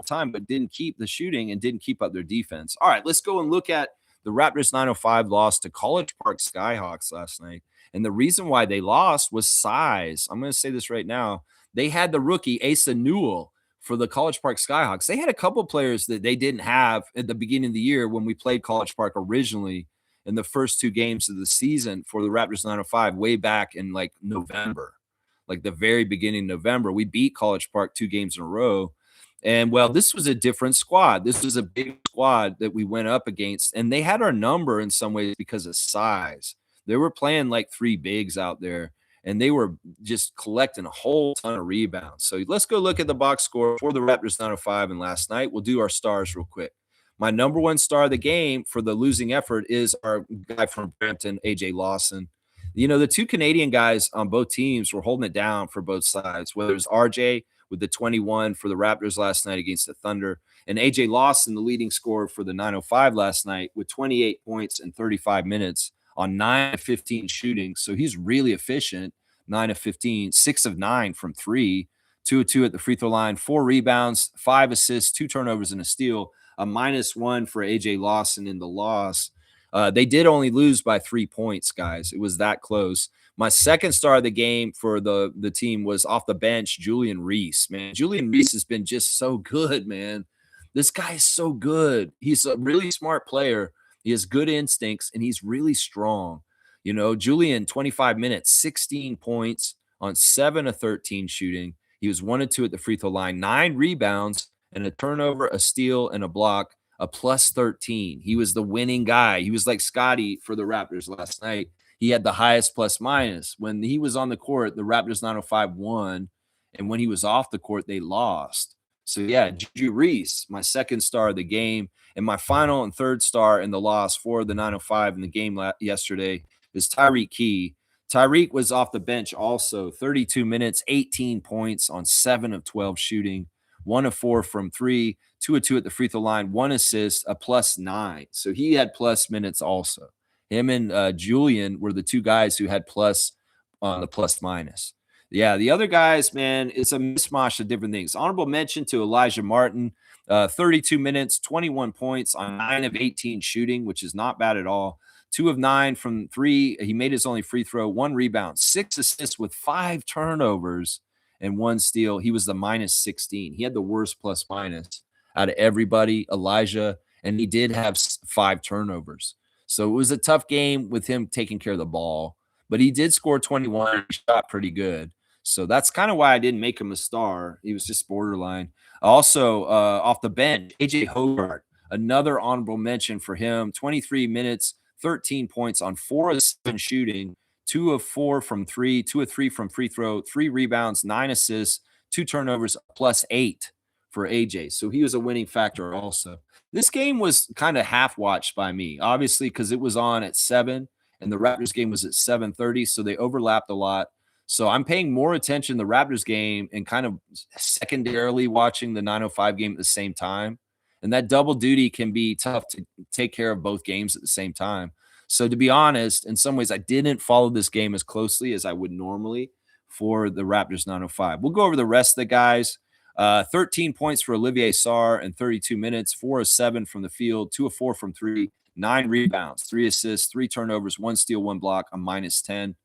time, but didn't keep the shooting and didn't keep up their defense. All right, let's go and look at the Raptors 905 loss to College Park Skyhawks last night. And the reason why they lost was size. I'm going to say this right now. They had the rookie Asa Newell for the College Park Skyhawks. They had a couple players that they didn't have at the beginning of the year when we played College Park originally in the first 2 games of the season for the Raptors 905 way back in like November, like the very beginning of November. We beat College Park 2 games in a row. And well, this was a different squad. This was a big squad that we went up against, and they had our number in some ways because of size. They were playing like 3 bigs out there, and they were just collecting a whole ton of rebounds. So let's go look at the box score for the Raptors 905 and last night. We'll do our stars real quick. My number 1 star of the game for the losing effort is our guy from Brampton, AJ Lawson. You know, the 2 Canadian guys on both teams were holding it down for both sides, whether it was RJ with the 21 for the Raptors last night against the Thunder, and AJ Lawson, the leading scorer for the 905 last night with 28 points in 35 minutes on 9 of 15 shooting. So he's really efficient. 9 of 15, 6 of 9 from 3, 2 of 2 at the free throw line, 4 rebounds, 5 assists, 2 turnovers, and a steal. A -1 for AJ Lawson in the loss. They did only lose by 3 points, guys. It was that close. My second star of the game for the team was off the bench, Julian Reese. Man, Julian Reese has been just so good, man. This guy is so good. He's a really smart player. He has good instincts, and he's really strong. You know, Julian, 25 minutes, 16 points on 7 of 13 shooting. He was 1 of 2 at the free throw line, 9 rebounds, and a turnover, a steal, and a block, a +13. He was the winning guy. He was like Scotty for the Raptors last night. He had the highest plus minus. When he was on the court, the Raptors 905 won, and when he was off the court, they lost. So yeah, Juju Reese, my second star of the game, and my final and third star in the loss for the 905 in the game yesterday is Tyreek Key. Tyreek was off the bench also, 32 minutes, 18 points on 7 of 12 shooting, 1 of 4 from 3, 2 of 2 at the free throw line, 1 assist, a +9. So he had plus minutes also. Him and Julian were the 2 guys who had plus on the plus minus. Yeah, the other guys, man, it's a mishmash of different things. Honorable mention to Elijah Martin, 32 minutes, 21 points on 9 of 18 shooting, which is not bad at all. 2 of 9 from 3. He made his only free throw, 1 rebound, 6 assists with 5 turnovers and 1 steal. He was the -16. He had the worst plus minus out of everybody, Elijah, and he did have 5 turnovers. So it was a tough game with him taking care of the ball, but he did score 21. He shot pretty good. So that's kind of why I didn't make him a star. He was just borderline. Also, off the bench, AJ Hogart, another honorable mention for him. 23 minutes, 13 points on 4 of 7 shooting, 2 of 4 from 3, 2 of 3 from free throw, 3 rebounds, 9 assists, 2 turnovers, +8 for AJ. So he was a winning factor also. This game was kind of half watched by me, obviously, because it was on at 7 and the Raptors game was at 7:30. So they overlapped a lot. So I'm paying more attention to the Raptors game and kind of secondarily watching the 9:05 game at the same time. And that double duty can be tough to take care of both games at the same time. So to be honest, in some ways, I didn't follow this game as closely as I would normally for the Raptors 9:05. We'll go over the rest of the guys. 13 points for Olivier Sarr in 32 minutes, 4 of 7 from the field, 2 of 4 from three, 9 rebounds, 3 assists, 3 turnovers, 1 steal, 1 block, a -10.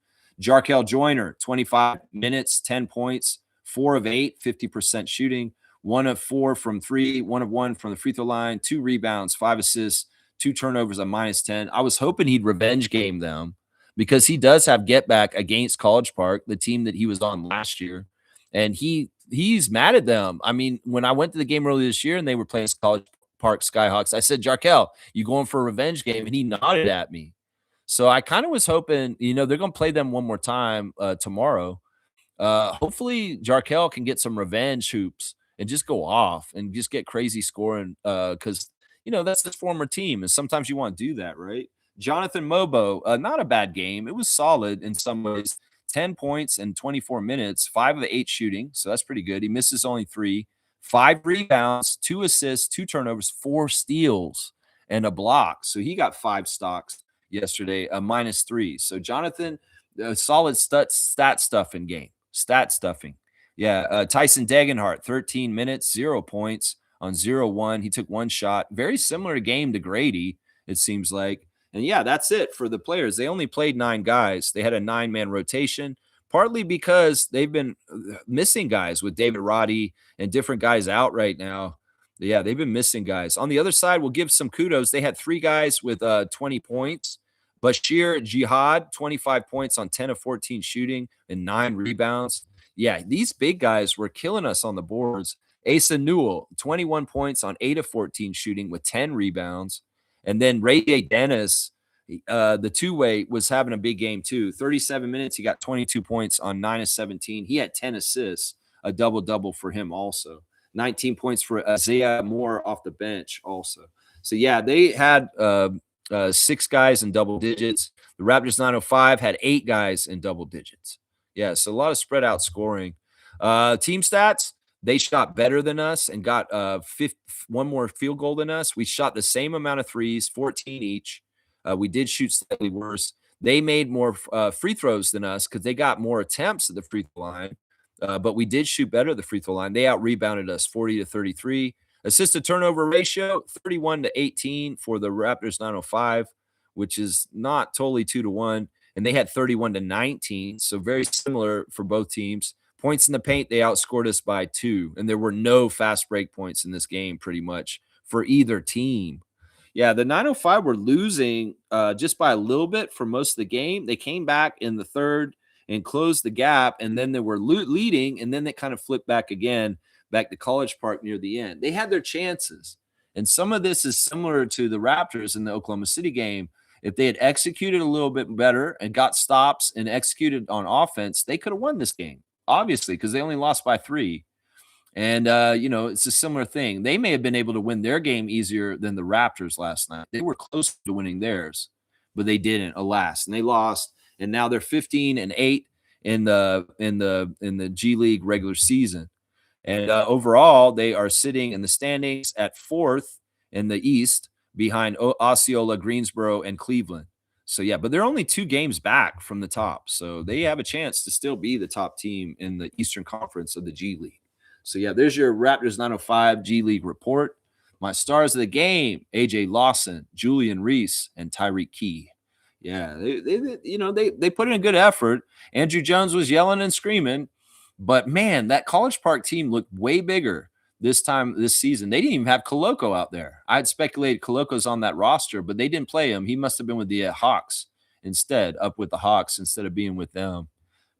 Jarkel Joyner, 25 minutes, 10 points, 4 of 8, 50% shooting, 1 of 4 from three, 1 of 1 from the free throw line, 2 rebounds, 5 assists, 2 turnovers, a -10. I was hoping he'd revenge game them because he does have get back against College Park, the team that he was on last year. And he's mad at them. I mean, when I went to the game earlier this year and they were playing College Park Skyhawks, I said, Jarkel, you going for a revenge game? And he nodded at me. So I kind of was hoping, they're going to play them one more time tomorrow. Hopefully Jarkel can get some revenge hoops and just go off and just get crazy scoring because, that's his former team. And sometimes you want to do that, right? Jonathan Mobo, not a bad game. It was solid in some ways. 10 points in 24 minutes, 5 of 8 shooting. So that's pretty good. He misses only 3, 5 rebounds, 2 assists, 2 turnovers, 4 steals, and a block. So he got 5 stocks yesterday, a -3. So Jonathan, solid stat stuffing game. Stat stuffing. Yeah. Tyson Degenhart, 13 minutes, 0 points on 0-1. He took 1 shot. Very similar game to Grady, it seems like. And yeah, that's it for the players. They only played 9 guys. They had a 9-man rotation, partly because they've been missing guys with David Roddy and different guys out right now. Yeah, they've been missing guys. On the other side, we'll give some kudos. They had 3 guys with 20 points. Bashir Jihad, 25 points on 10 of 14 shooting and 9 rebounds. Yeah, these big guys were killing us on the boards. Asa Newell, 21 points on 8 of 14 shooting with 10 rebounds. And then Ray J. Dennis, the two-way, was having a big game too. 37 minutes, he got 22 points on 9 of 17. He had 10 assists, a double-double for him also. 19 points for Isaiah Moore off the bench also. So, yeah, they had 6 guys in double digits. The Raptors 905 had 8 guys in double digits. Yeah, so a lot of spread out scoring. Team stats, they shot better than us and got 1 more field goal than us. We shot the same amount of threes, 14 each. We did shoot slightly worse. They made more free throws than us because they got more attempts at the free throw line. But we did shoot better at the free throw line. They out-rebounded us 40-33. Assist to turnover ratio, 31-18 for the Raptors 905, which is not totally 2-1. And they had 31-19, so very similar for both teams. Points in the paint, they outscored us by 2, and there were no fast break points in this game pretty much for either team. Yeah, the 905 were losing just by a little bit for most of the game. They came back in the third and closed the gap, and then they were leading, and then they kind of flipped back again, back to College Park near the end. They had their chances, and some of this is similar to the Raptors in the Oklahoma City game. If they had executed a little bit better and got stops and executed on offense, they could have won this game, obviously, because they only lost by 3. And, it's a similar thing. They may have been able to win their game easier than the Raptors last night. They were close to winning theirs, but they didn't, alas. And they lost. And now they're 15-8 in the G League regular season. And overall, they are sitting in the standings at 4th in the East behind Osceola, Greensboro, and Cleveland. So, yeah, but they're only 2 games back from the top. So they have a chance to still be the top team in the Eastern Conference of the G League. So, yeah, there's your Raptors 905 G League report. My stars of the game, A.J. Lawson, Julian Reese, and Tyreek Key. Yeah, they put in a good effort. Andrew Jones was yelling and screaming. But, man, that College Park team looked way bigger this season. They didn't even have Koloko out there. I had speculated Koloko's on that roster, but they didn't play him. He must have been with the Hawks instead, up with the Hawks instead of being with them.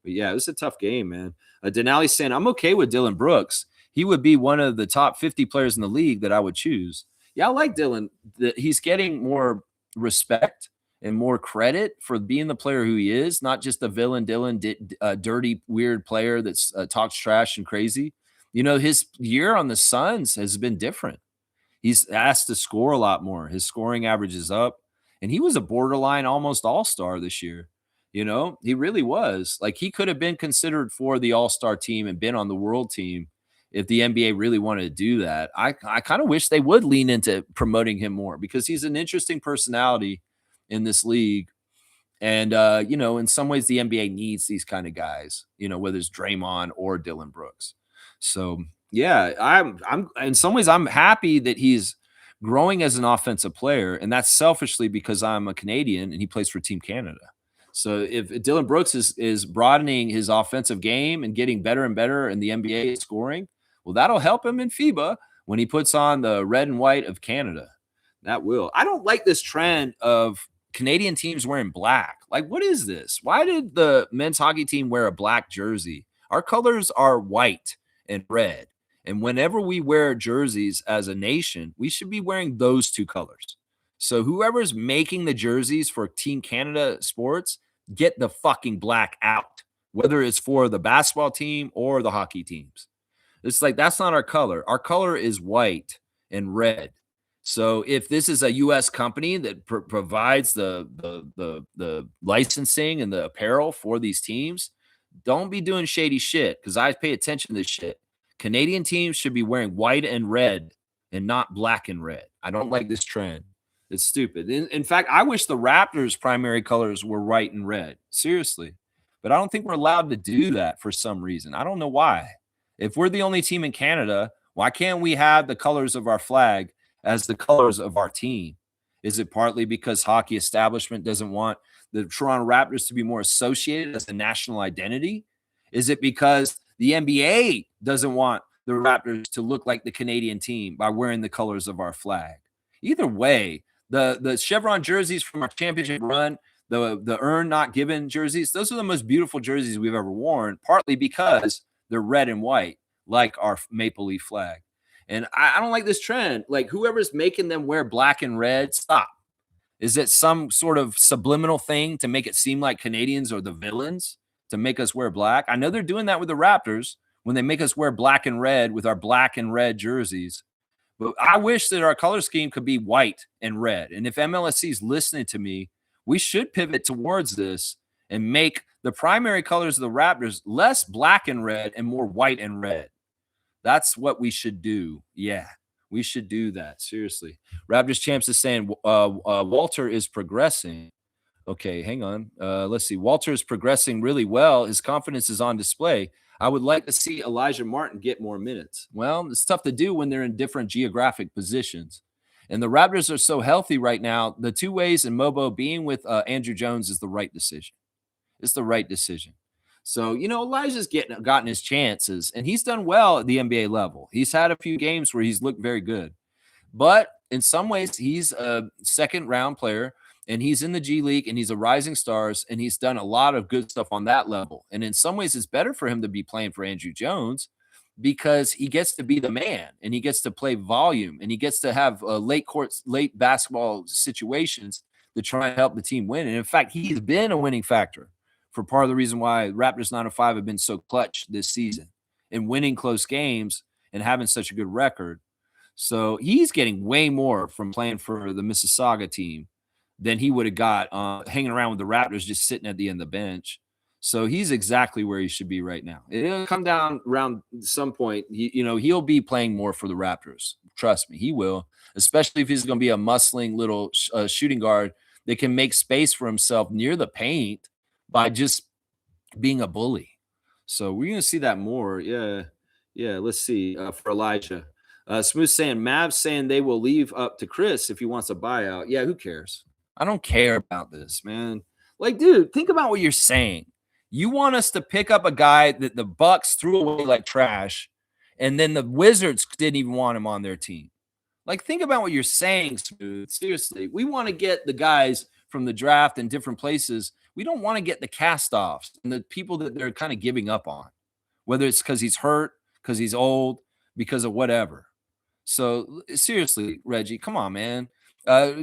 But, yeah, it was a tough game, man. Denali saying, I'm okay with Dylan Brooks. He would be one of the top 50 players in the league that I would choose. Yeah, I like Dylan. He's getting more respect and more credit for being the player who he is, not just the villain Dylan, dirty, weird player that's talks trash and crazy. His year on the Suns has been different. He's asked to score a lot more. His scoring average is up, and he was a borderline almost all-star this year. You know, he really was. Like, he could have been considered for the All-Star team and been on the world team if the NBA really wanted to do that. I kind of wish they would lean into promoting him more because he's an interesting personality in this league. And you know, in some ways the NBA needs these kind of guys, you know, whether it's Draymond or Dylan Brooks. So, yeah, I'm in some ways I'm happy that he's growing as an offensive player, and that's selfishly because I'm a Canadian and he plays for Team Canada. So if Dylan Brooks is broadening his offensive game and getting better and better in the NBA scoring, well, that'll help him in FIBA when he puts on the red and white of Canada. That will. I don't like this trend of Canadian teams wearing black. Like, what is this? Why did the men's hockey team wear a black jersey? Our colors are white and red. And whenever we wear jerseys as a nation, we should be wearing those two colors. So whoever's making the jerseys for Team Canada sports, get the fucking black out, whether it's for the basketball team or the hockey teams. It's like, that's not our color. Our color is white and red. So if this is a U.S. company that provides the licensing and the apparel for these teams, don't be doing shady shit because I pay attention to this shit. Canadian teams should be wearing white and red and not black and red. I don't like this trend. It's stupid. In fact, I wish the Raptors' primary colors were white and red. Seriously. But I don't think we're allowed to do that for some reason. I don't know why. If we're the only team in Canada, why can't we have the colors of our flag as the colors of our team? Is it partly because hockey establishment doesn't want the Toronto Raptors to be more associated as a national identity? Is it because the NBA doesn't want the Raptors to look like the Canadian team by wearing the colors of our flag? Either way, the chevron jerseys from our championship run, the earn not given jerseys, those are the most beautiful jerseys we've ever worn, partly because they're red and white, like our maple leaf flag. And I don't like this trend. Like, whoever's making them wear black and red, stop. Is it some sort of subliminal thing to make it seem like Canadians are the villains to make us wear black? I know they're doing that with the Raptors when they make us wear black and red with our black and red jerseys. But I wish that our color scheme could be white and red. And if MLSC is listening to me, we should pivot towards this and make the primary colors of the Raptors less black and red and more white and red. That's what we should do. Yeah, we should do that. Seriously. Raptors Champs is saying Walter is progressing. Okay, hang on. Let's see. Walter is progressing really well. His confidence is on display. I would like to see Elijah Martin get more minutes. Well, it's tough to do when they're in different geographic positions. And the Raptors are so healthy right now. The two ways and Mobo being with Andrew Jones is the right decision. It's the right decision. So, you know, Elijah's gotten his chances, and he's done well at the NBA level. He's had a few games where he's looked very good. But in some ways, he's a second-round player, and he's in the G League, and he's a rising stars, and he's done a lot of good stuff on that level. And in some ways, it's better for him to be playing for Andrew Jones because he gets to be the man, and he gets to play volume, and he gets to have late basketball situations to try and help the team win. And in fact, he's been a winning factor for part of the reason why Raptors 905 have been so clutch this season in winning close games and having such a good record. So he's getting way more from playing for the Mississauga team than he would have got hanging around with the Raptors just sitting at the end of the bench. So he's exactly where he should be right now. It'll come down around some point. He'll be playing more for the Raptors. Trust me, he will, especially if he's going to be a muscling little shooting guard that can make space for himself near the paint by just being a bully. So we're going to see that more. Yeah. Let's see for Elijah. Smooth saying, Mavs saying they will leave up to Chris if he wants a buyout. Yeah, who cares? I don't care about this, man. Like, dude, think about what you're saying. You want us to pick up a guy that the Bucks threw away like trash, and then the Wizards didn't even want him on their team. Like, think about what you're saying, Smooth. Seriously, we want to get the guys from the draft in different places. We don't want to get the cast-offs and the people that they're kind of giving up on, whether it's because he's hurt, because he's old, because of whatever. So seriously, Reggie, come on, man.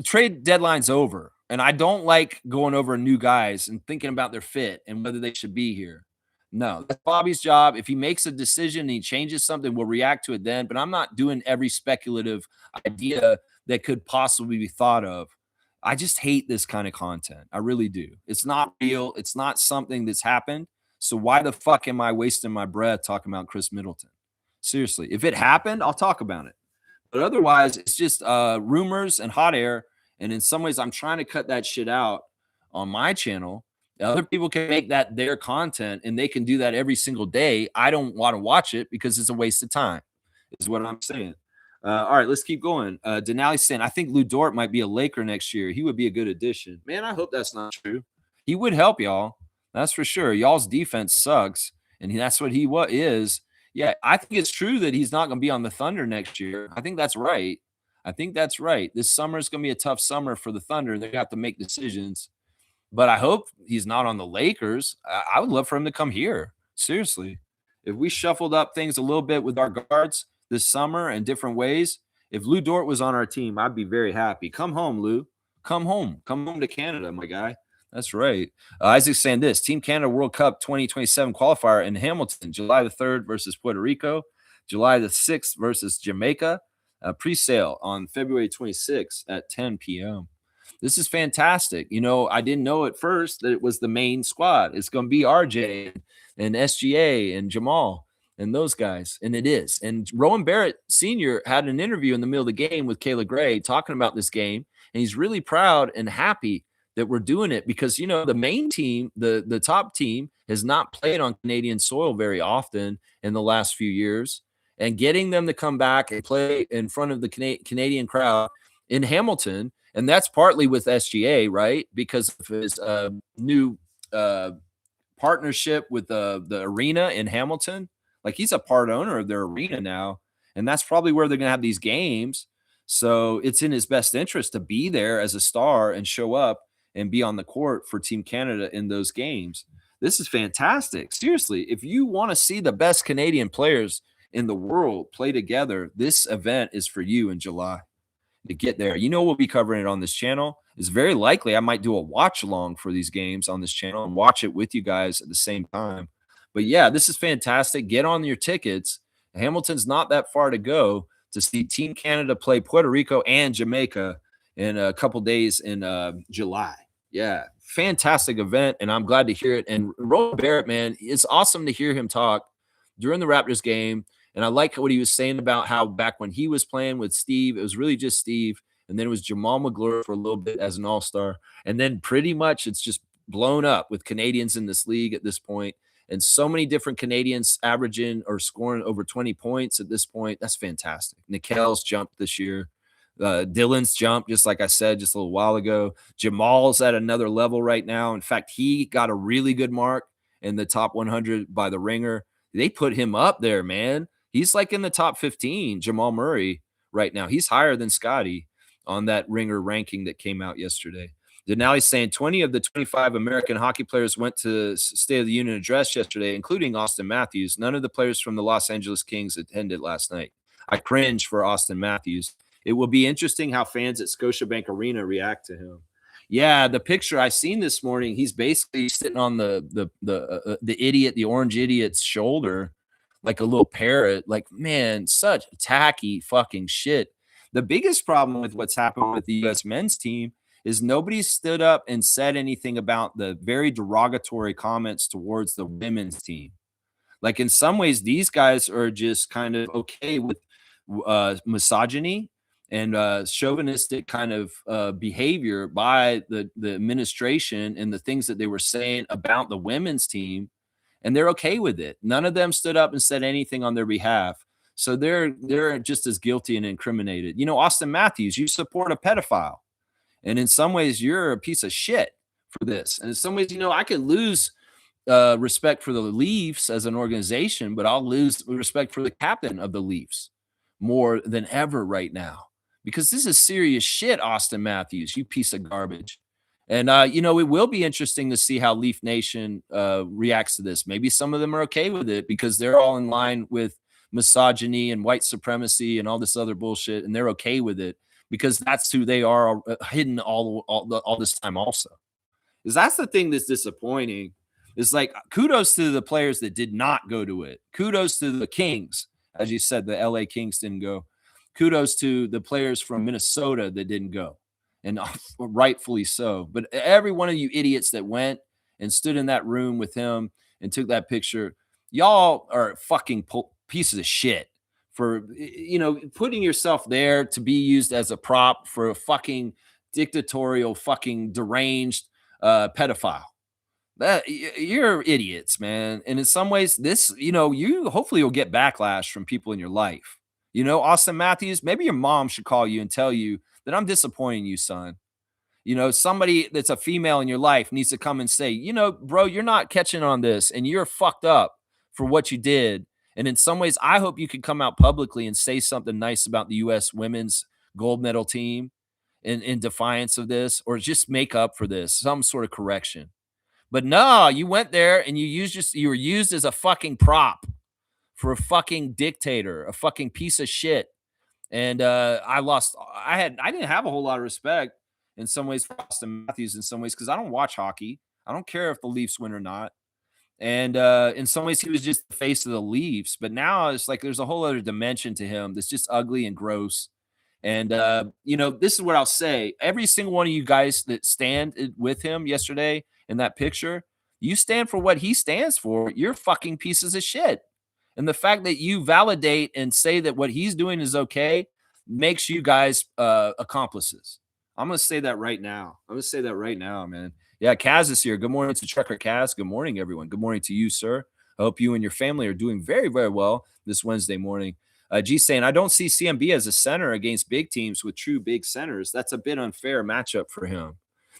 Trade deadline's over, and I don't like going over new guys and thinking about their fit and whether they should be here. No, that's Bobby's job. If he makes a decision and he changes something, we'll react to it then. But I'm not doing every speculative idea that could possibly be thought of. I just hate this kind of content. I really do. It's not real. It's not something that's happened. So why the fuck am I wasting my breath talking about Chris Middleton? Seriously, if it happened, I'll talk about it. But otherwise, it's just rumors and hot air. And in some ways, I'm trying to cut that shit out on my channel. Other people can make that their content and they can do that every single day. I don't want to watch it because it's a waste of time, is what I'm saying. All right, let's keep going. Denali saying, I think Lou Dort might be a Laker next year. He would be a good addition. Man, I hope that's not true. He would help y'all. That's for sure. Y'all's defense sucks, and that's what he is. Yeah, I think it's true that he's not going to be on the Thunder next year. I think that's right. I think that's right. This summer is going to be a tough summer for the Thunder. They're going to have to make decisions. But I hope he's not on the Lakers. I would love for him to come here. Seriously. If we shuffled up things a little bit with our guards this summer in different ways, if Lou Dort was on our team, I'd be very happy. Come home, Lou. Come home. Come home to Canada, my guy. That's right. Isaac's saying this Team Canada World Cup 2027 qualifier in Hamilton, July the 3rd versus Puerto Rico, July the 6th versus Jamaica, pre-sale on February 26th at 10 p.m. This is fantastic. You know, I didn't know at first that it was the main squad. It's going to be RJ and SGA and Jamal and those guys, and it is. And Rowan Barrett Sr. had an interview in the middle of the game with Kayla Gray talking about this game, and he's really proud and happy that we're doing it because, you know, the main team, the top team, has not played on Canadian soil very often in the last few years. And getting them to come back and play in front of the Canadian crowd in Hamilton, and that's partly with SGA, right? Because of his new partnership with the arena in Hamilton. Like, he's a part owner of their arena now, and that's probably where they're going to have these games. So it's in his best interest to be there as a star and show up and be on the court for Team Canada in those games. This is fantastic. Seriously, if you want to see the best Canadian players in the world play together, this event is for you in July to get there. You know, we'll be covering it on this channel. It's very likely I might do a watch along for these games on this channel and watch it with you guys at the same time. But yeah, this is fantastic. Get on your tickets. Hamilton's not that far to go to see Team Canada play Puerto Rico and Jamaica in a couple days in July. Yeah, fantastic event, and I'm glad to hear it. And Rowan Barrett, man, it's awesome to hear him talk during the Raptors game. And I like what he was saying about how back when he was playing with Steve, it was really just Steve. And then it was Jamal McGlure for a little bit as an all-star. And then pretty much it's just blown up with Canadians in this league at this point. And so many different Canadians averaging or scoring over 20 points at this point. That's fantastic. Nikel's jumped this year. Dylan's jumped, just like I said just a little while ago. Jamal's at another level right now. In fact, he got a really good mark in the top 100 by the Ringer. They put him up there, man. He's like in the top 15, Jamal Murray right now. He's higher than Scotty on that Ringer ranking that came out yesterday. Denali's saying 20 of the 25 American hockey players went to State of the Union address yesterday, including Austin Matthews. None of the players from the Los Angeles Kings attended last night. I cringe for Austin Matthews. It will be interesting how fans at Scotiabank Arena react to him. Yeah, the picture I seen this morning, he's basically sitting on the idiot, the orange idiot's shoulder, like a little parrot. Like, man, such tacky fucking shit. The biggest problem with what's happened with the U.S. men's team is nobody stood up and said anything about the very derogatory comments towards the women's team. Like, in some ways, these guys are just kind of okay with misogyny and chauvinistic kind of behavior by the administration and the things that they were saying about the women's team, and they're okay with it. None of them stood up and said anything on their behalf. So they're just as guilty and incriminated. You know, Austin Matthews, you support a pedophile. And in some ways, you're a piece of shit for this. And in some ways, you know, I could lose respect for the Leafs as an organization, but I'll lose respect for the captain of the Leafs more than ever right now. Because this is serious shit, Austin Matthews, you piece of garbage. And, you know, it will be interesting to see how Leaf Nation reacts to this. Maybe some of them are okay with it because they're all in line with misogyny and white supremacy and all this other bullshit, and they're okay with it because that's who they are hidden all this time also. Because that's the thing that's disappointing. It's like, kudos to the players that did not go to it. Kudos to the Kings. As you said, the LA Kings didn't go. Kudos to the players from Minnesota that didn't go. and rightfully so. But every one of you idiots that went and stood in that room with him and took that picture, y'all are fucking pieces of shit for putting yourself there to be used as a prop for a fucking dictatorial, fucking deranged pedophile. That you're idiots, man. And in some ways, this, you hopefully you'll get backlash from people in your life. Austin Matthews, maybe your mom should call you and tell you that I'm disappointing you, son. Somebody that's a female in your life needs to come and say, bro, you're not catching on this and you're fucked up for what you did. And in some ways, I hope you can come out publicly and say something nice about the U.S. women's gold medal team in defiance of this, or just make up for this, some sort of correction. But no, you went there and you were used as a fucking prop for a fucking dictator, a fucking piece of shit. And I didn't have a whole lot of respect in some ways for Austin Matthews in some ways, because I don't watch hockey. I don't care if the Leafs win or not. And in some ways, he was just the face of the Leafs. But now it's like there's a whole other dimension to him that's just ugly and gross. And, this is what I'll say. Every single one of you guys that stand with him yesterday in that picture, you stand for what he stands for. You're fucking pieces of shit. And the fact that you validate and say that what he's doing is okay makes you guys accomplices. I'm going to say that right now. Man. Yeah, Kaz is here. Good morning to Trucker Kaz. Good morning, everyone. Good morning to you, sir. I hope you and your family are doing very, very well this Wednesday morning. G saying, I don't see CMB as a center against big teams with true big centers. That's a bit unfair matchup for him.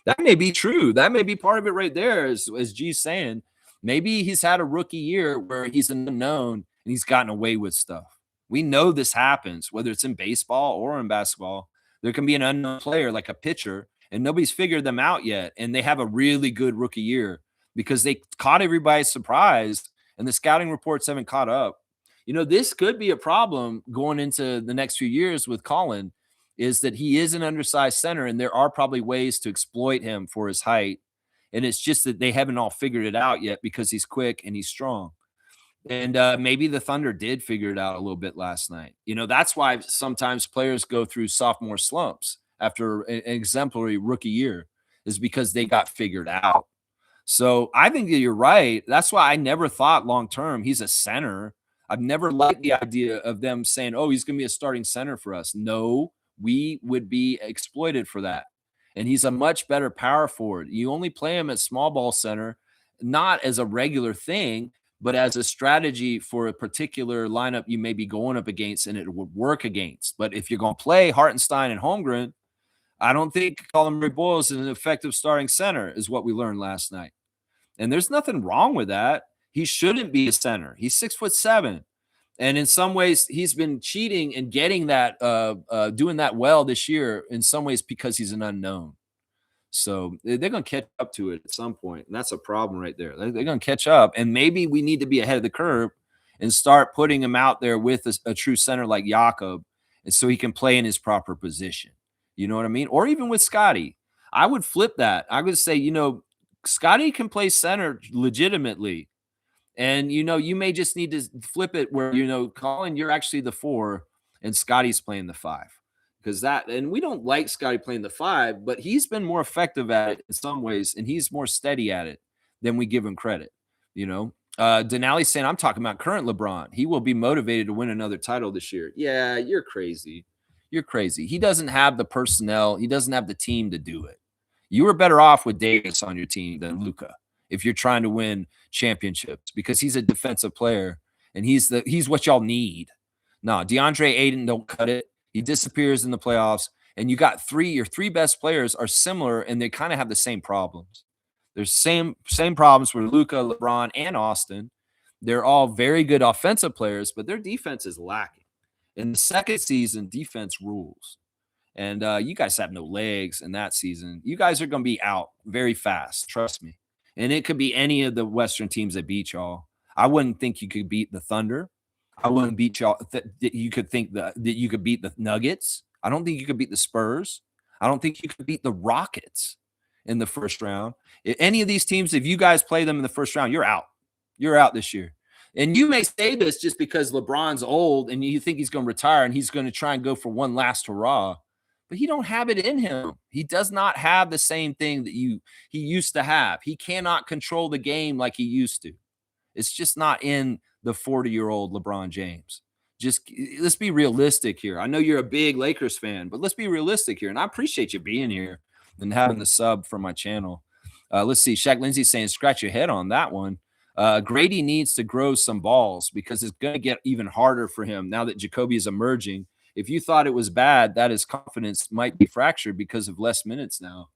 That may be true. That may be part of it right there, as G's saying. Maybe he's had a rookie year where he's an unknown and he's gotten away with stuff. We know this happens, whether it's in baseball or in basketball. There can be an unknown player like a pitcher, and nobody's figured them out yet. And they have a really good rookie year because they caught everybody surprised, and the scouting reports haven't caught up. This could be a problem going into the next few years with Colin, is that he is an undersized center, and there are probably ways to exploit him for his height. And it's just that they haven't all figured it out yet because he's quick and he's strong. And maybe the Thunder did figure it out a little bit last night. That's why sometimes players go through sophomore slumps after an exemplary rookie year, is because they got figured out. So I think that you're right. That's why I never thought long-term he's a center. I've never liked the idea of them saying, oh, he's going to be a starting center for us. No, we would be exploited for that. And he's a much better power forward. You only play him at small ball center, not as a regular thing, but as a strategy for a particular lineup you may be going up against and it would work against. But if you're going to play Hartenstein and Holmgren, I don't think Colin Murray-Boyles is an effective starting center, is what we learned last night. And there's nothing wrong with that. He shouldn't be a center. He's 6'7". And in some ways, he's been cheating and getting that, doing that well this year in some ways because he's an unknown. So they're going to catch up to it at some point. And that's a problem right there. They're going to catch up. And maybe we need to be ahead of the curve and start putting him out there with a true center like Jakob, and so he can play in his proper position. You know what I mean? Or even with Scotty. I would flip that. I would say, Scotty can play center legitimately. And, you may just need to flip it where, Colin, you're actually the 4 and Scotty's playing the 5. And we don't like Scotty playing the 5, but he's been more effective at it in some ways, and he's more steady at it than we give him credit. Denali's saying, I'm talking about current LeBron. He will be motivated to win another title this year. Yeah, you're crazy. You're crazy. He doesn't have the personnel. He doesn't have the team to do it. You were better off with Davis on your team than Luka if you're trying to win championships, because he's a defensive player and he's what y'all need. No, DeAndre Ayton don't cut it. He disappears in the playoffs, and you got your three best players are similar, and they kind of have the same problems. There's same problems with Luka, LeBron, and Austin. They're all very good offensive players, but their defense is lacking. In the second season, defense rules. And you guys have no legs in that season. You guys are going to be out very fast. Trust me. And it could be any of the Western teams that beat y'all. I wouldn't think you could beat the Thunder. I wouldn't beat y'all. You could think that you could beat the Nuggets. I don't think you could beat the Spurs. I don't think you could beat the Rockets in the first round. Any of these teams, if you guys play them in the first round, you're out. You're out this year. And you may say this just because LeBron's old and you think he's going to retire and he's going to try and go for one last hurrah. but he don't have it in him. He does not have the same thing that he used to have. He cannot control the game like he used to. It's just not in the 40-year-old LeBron James. Just let's be realistic here. I know you're a big Lakers fan, but let's be realistic here. And I appreciate you being here and having the sub for my channel. Let's see. Shaq Lindsay saying, scratch your head on that one. Grady needs to grow some balls because it's going to get even harder for him now that Jacoby is emerging. If you thought it was bad, that his confidence might be fractured because of less minutes now.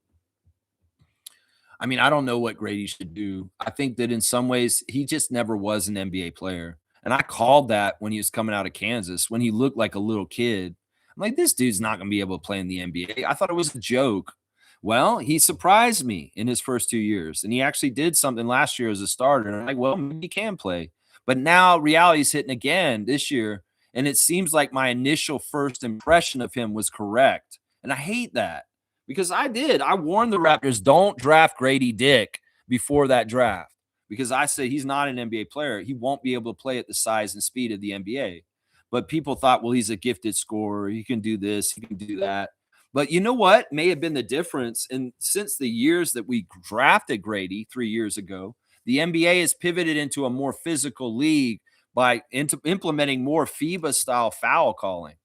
I mean, I don't know what Grady should do. I think that in some ways, he just never was an NBA player. And I called that when he was coming out of Kansas, when he looked like a little kid. I'm like, this dude's not going to be able to play in the NBA. I thought it was a joke. Well, he surprised me in his first 2 years, and he actually did something last year as a starter. And I'm like, well, maybe he can play. But now reality's hitting again this year, and it seems like my initial first impression of him was correct. And I hate that because I warned the Raptors, don't draft Grady Dick before that draft because I said he's not an NBA player. He won't be able to play at the size and speed of the NBA. But people thought, well, he's a gifted scorer. He can do this. He can do that. But you know what may have been the difference? And since the years that we drafted Grady 3 years ago, the NBA has pivoted into a more physical league by implementing more FIBA-style foul calling.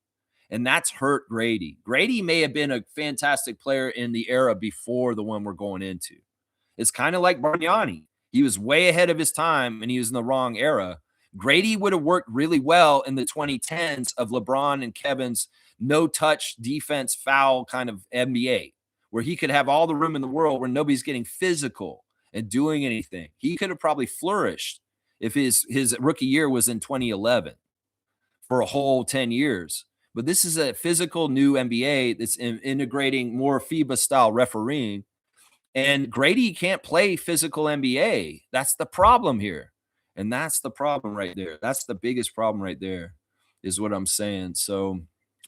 And that's hurt Grady. Grady may have been a fantastic player in the era before the one we're going into. It's kind of like Bargnani. He was way ahead of his time, and he was in the wrong era. Grady would have worked really well in the 2010s of LeBron and Kevin's no-touch defense foul kind of NBA, where he could have all the room in the world where nobody's getting physical and doing anything. He could have probably flourished if his rookie year was in 2011 for a whole 10 years. But this is a physical new NBA that's integrating more FIBA-style refereeing. And Grady can't play physical NBA. That's the problem here. And that's the problem right there. That's the biggest problem right there is what I'm saying. So,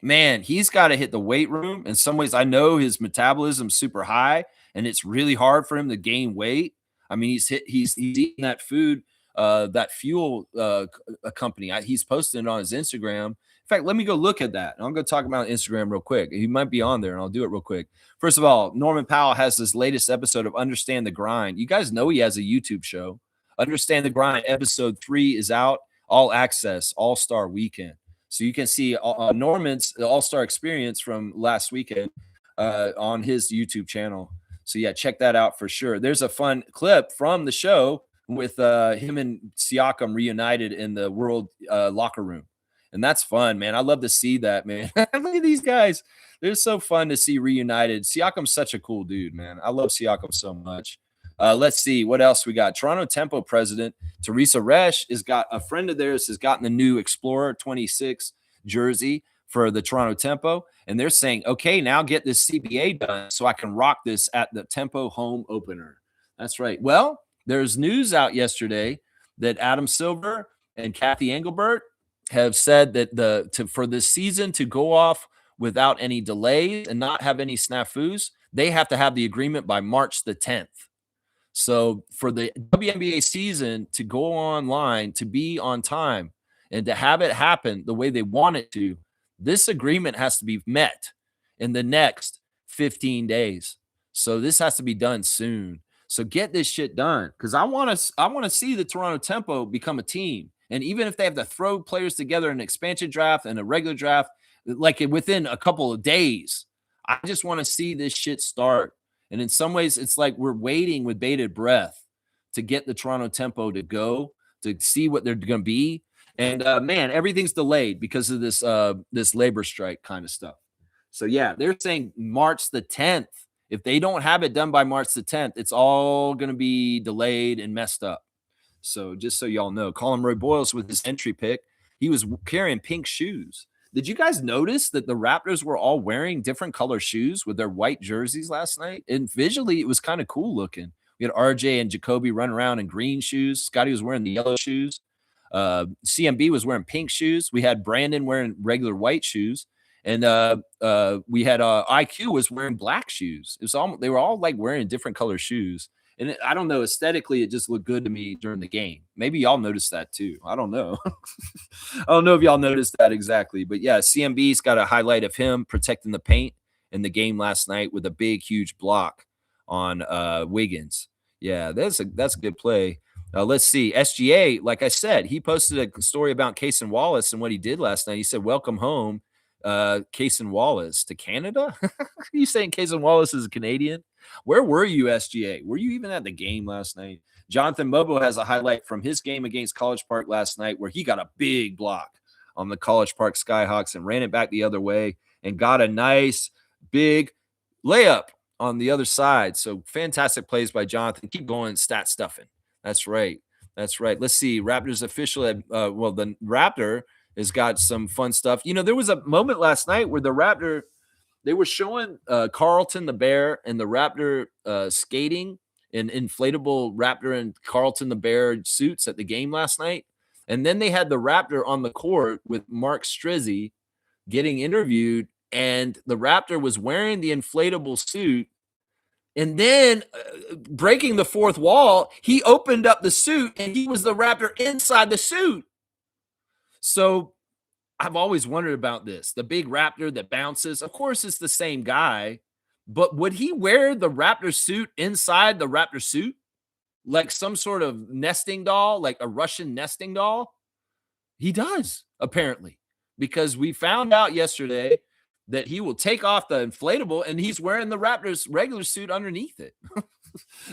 man, he's got to hit the weight room. In some ways, I know his metabolism's super high, and it's really hard for him to gain weight. I mean, he's eating that food, that fuel company. He's posting it on his Instagram. In fact, let me go look at that. I'm going to talk about Instagram real quick. He might be on there, and I'll do it real quick. First of all, Norman Powell has this latest episode of Understand the Grind. You guys know he has a YouTube show. Understand the Grind episode 3 is out, all access, All-Star Weekend. So you can see Norman's All-Star experience from last weekend on his YouTube channel. So yeah, check that out for sure. There's a fun clip from the show with him and Siakam reunited in the world locker room. And that's fun, man. I love to see that, man. Look at these guys. They're so fun to see reunited. Siakam's such a cool dude, man. I love Siakam so much. Let's see what else we got. Toronto Tempo president Teresa Resch has got a friend of theirs has gotten the new Explorer 26 jersey for the Toronto Tempo, and they're saying, okay, now get this CBA done so I can rock this at the Tempo home opener. That's right. Well, there's news out yesterday that Adam Silver and Kathy Engelbert have said that for this season to go off without any delays and not have any snafus, they have to have the agreement by March the 10th. So for the WNBA season to go online, to be on time, and to have it happen the way they want it to, this agreement has to be met in the next 15 days. So this has to be done soon. So get this shit done because I want to see the Toronto Tempo become a team. And even if they have to throw players together in an expansion draft and a regular draft, like within a couple of days, I just want to see this shit start. And in some ways, it's like we're waiting with bated breath to get the Toronto Tempo to go, to see what they're going to be. And, man, everything's delayed because of this labor strike kind of stuff. So, yeah, they're saying March the 10th. If they don't have it done by March the 10th, it's all going to be delayed and messed up. So just so y'all know, Murray-Boyles with his entry pick, he was carrying pink shoes. Did you guys notice that the Raptors were all wearing different color shoes with their white jerseys last night? And visually, it was kind of cool looking. We had RJ and Jacoby running around in green shoes. Scotty was wearing the yellow shoes. CMB was wearing pink shoes. We had Brandon wearing regular white shoes. And we had IQ was wearing black shoes. It was they were all like wearing different color shoes. And I don't know, aesthetically, it just looked good to me during the game. Maybe y'all noticed that too. I don't know. I don't know if y'all noticed that exactly. But yeah, CMB's got a highlight of him protecting the paint in the game last night with a big, huge block on Wiggins. Yeah, that's a good play. Let's see. SGA, like I said, he posted a story about Cason Wallace and what he did last night. He said, "Welcome home, Cason Wallace to Canada." You saying Cason Wallace is a Canadian? Where were you, SGA? Were you even at the game last night? Jonathan Mobo has a highlight from his game against College Park last night where he got a big block on the College Park Skyhawks and ran it back the other way and got a nice big layup on the other side. So fantastic plays by Jonathan. Keep going, stat stuffing. That's right. That's right. Let's see. Raptors official the Raptor has got some fun stuff. You know, there was a moment last night where the Raptor, they were showing Carlton the Bear and the Raptor skating in inflatable Raptor and Carlton the Bear suits at the game last night. And then they had the Raptor on the court with Mark Strizzy getting interviewed, and the Raptor was wearing the inflatable suit. And then breaking the fourth wall, he opened up the suit and he was the Raptor inside the suit. So I've always wondered about this. The big Raptor that bounces, of course, it's the same guy, but would he wear the Raptor suit inside the Raptor suit? Like some sort of nesting doll, like a Russian nesting doll? He does, apparently, because we found out yesterday that he will take off the inflatable and he's wearing the Raptors regular suit underneath it.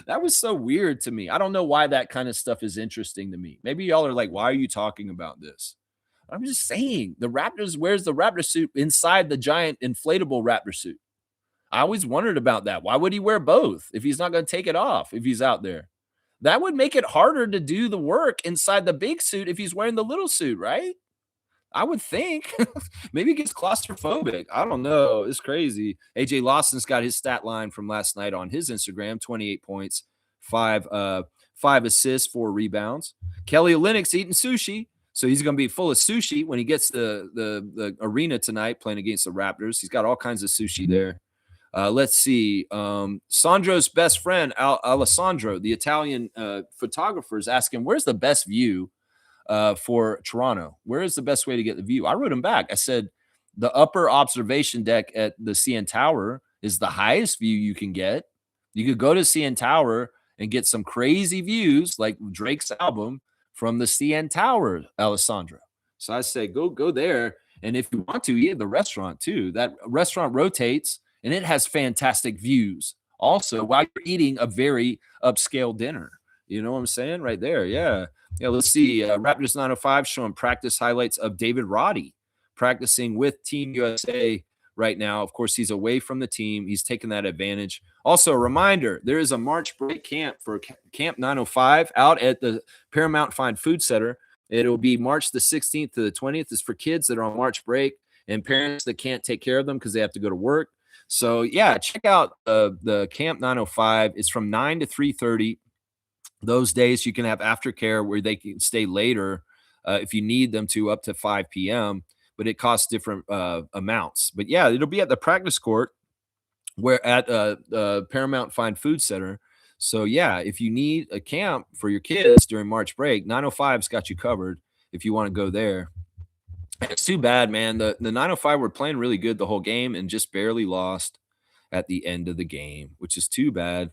That was so weird to me. I don't know why that kind of stuff is interesting to me. Maybe y'all are like, why are you talking about this? I'm just saying the Raptors wears the Raptor suit inside the giant inflatable Raptor suit. I always wondered about that. Why would he wear both if he's not going to take it off if he's out there? That would make it harder to do the work inside the big suit if he's wearing the little suit, right? I would think. Maybe he gets claustrophobic. I don't know. It's crazy. AJ Lawson's got his stat line from last night on his Instagram: 28 points, five assists, 4 rebounds. Kelly Olynyk's eating sushi, so he's going to be full of sushi when he gets the arena tonight playing against the Raptors. He's got all kinds of sushi there. Let's see. Sandro's best friend, Alessandro, the Italian photographer, is asking, where's the best view for Toronto? Where is the best way to get the view? I wrote him back. I said, the upper observation deck at the CN Tower is the highest view you can get. You could go to CN Tower and get some crazy views like Drake's album from the CN Tower, Alessandro. So I say, go there. And if you want to, eat at the restaurant too. That restaurant rotates and it has fantastic views also while you're eating a very upscale dinner. You know what I'm saying? Right there. Yeah. Yeah. Let's see. Raptors 905 showing practice highlights of David Roddy practicing with Team USA right now. Of course, he's away from the team. He's taking that advantage. Also, a reminder, there is a March break camp for Camp 905 out at the Paramount Fine Food Center. It'll be March the 16th to the 20th. It's for kids that are on March break and parents that can't take care of them because they have to go to work. So, yeah, check out the Camp 905. It's from 9 to 3:30. Those days you can have aftercare where they can stay later if you need them to, up to 5 p.m., but it costs different amounts. But, yeah, it'll be at the practice court where at Paramount Fine Food Center. So, yeah, if you need a camp for your kids during March break, 905's got you covered if you want to go there. It's too bad, man. The 905 were playing really good the whole game and just barely lost at the end of the game, which is too bad.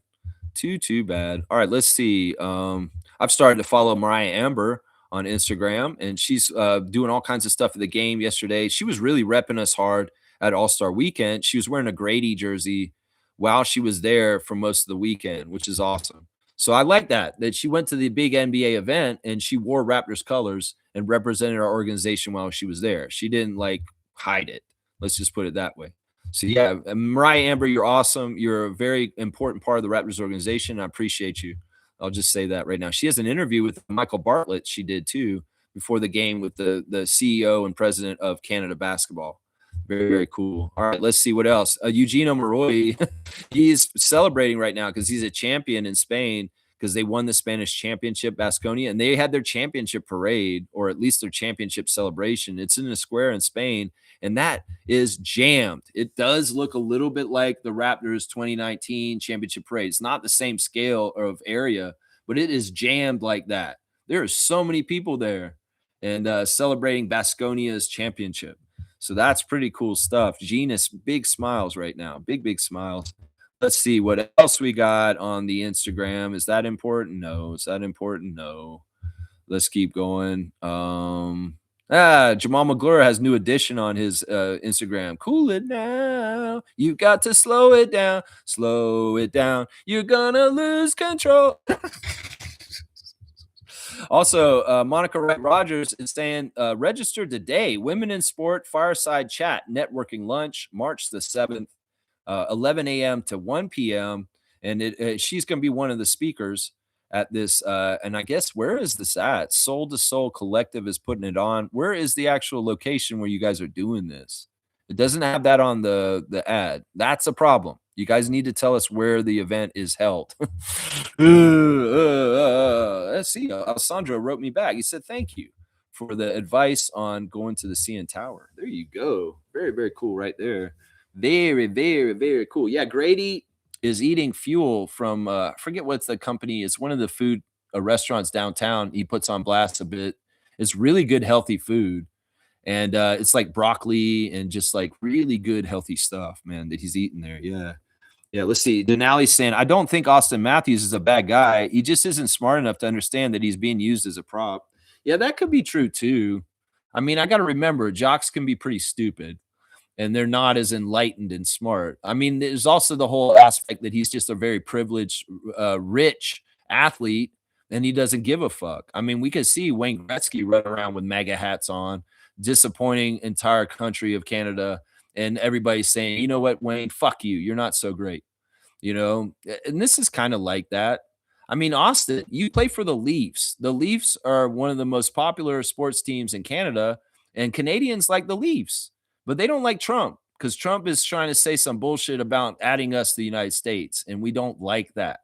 Too bad. All right, let's see. I've started to follow Mariah Amber on Instagram, and she's doing all kinds of stuff at the game yesterday. She was really repping us hard at All-Star Weekend. She was wearing a Grady jersey while she was there for most of the weekend, which is awesome. So I like that she went to the big NBA event and she wore Raptors colors and represented our organization while she was there. She didn't like hide it. Let's just put it that way. So, yeah, Mariah Amber, you're awesome. You're a very important part of the Raptors organization. I appreciate you. I'll just say that right now. She has an interview with Michael Bartlett. She did, too, before the game with the CEO and president of Canada Basketball. Very, very cool. All right, let's see what else. Eugenio Maroi, he's celebrating right now because he's a champion in Spain because they won the Spanish championship, Baskonia, and they had their championship parade, or at least their championship celebration. It's in a square in Spain, and that is jammed. It does look a little bit like the Raptors 2019 championship parade. It's not the same scale of area, but it is jammed like that. There are so many people there and celebrating Baskonia's championship. So that's pretty cool stuff. Genus, big smiles right now. Big, big smiles. Let's see what else we got on the Instagram. Is that important? No. Is that important? No. Let's keep going. Jamal McGlure has new addition on his Instagram. Cool it now. You got to slow it down. Slow it down. You're gonna lose control. Also, Monica Wright Rogers is saying, register today. Women in Sport Fireside Chat Networking Lunch, March the 7th, 11 a.m. to 1 p.m. And she's going to be one of the speakers at this. And I guess, where is this at? Soul to Soul Collective is putting it on. Where is the actual location where you guys are doing this? It doesn't have that on the ad. That's a problem. You guys need to tell us where the event is held. Let's see. Alessandro wrote me back. He said, thank you for the advice on going to the CN Tower. There you go. Very, very cool right there. Very, very, very cool. Yeah, Grady is eating fuel from, I forget what's the company. It's one of the food restaurants downtown. He puts on blast a bit. It's really good, healthy food. And it's like broccoli and just like really good, healthy stuff, man, that he's eating there. Yeah. Yeah, let's see. Denali's saying, I don't think Austin Matthews is a bad guy. He just isn't smart enough to understand that he's being used as a prop. Yeah, that could be true too. I mean, I got to remember, jocks can be pretty stupid and they're not as enlightened and smart. I mean, there's also the whole aspect that he's just a very privileged, rich athlete and he doesn't give a fuck. I mean, we could see Wayne Gretzky run around with MAGA hats on, disappointing entire country of Canada. And everybody's saying, you know what, Wayne, fuck you. You're not so great. You know, and this is kind of like that. I mean, Austin, you play for the Leafs. The Leafs are one of the most popular sports teams in Canada, and Canadians like the Leafs, but they don't like Trump because Trump is trying to say some bullshit about adding us to the United States, and we don't like that.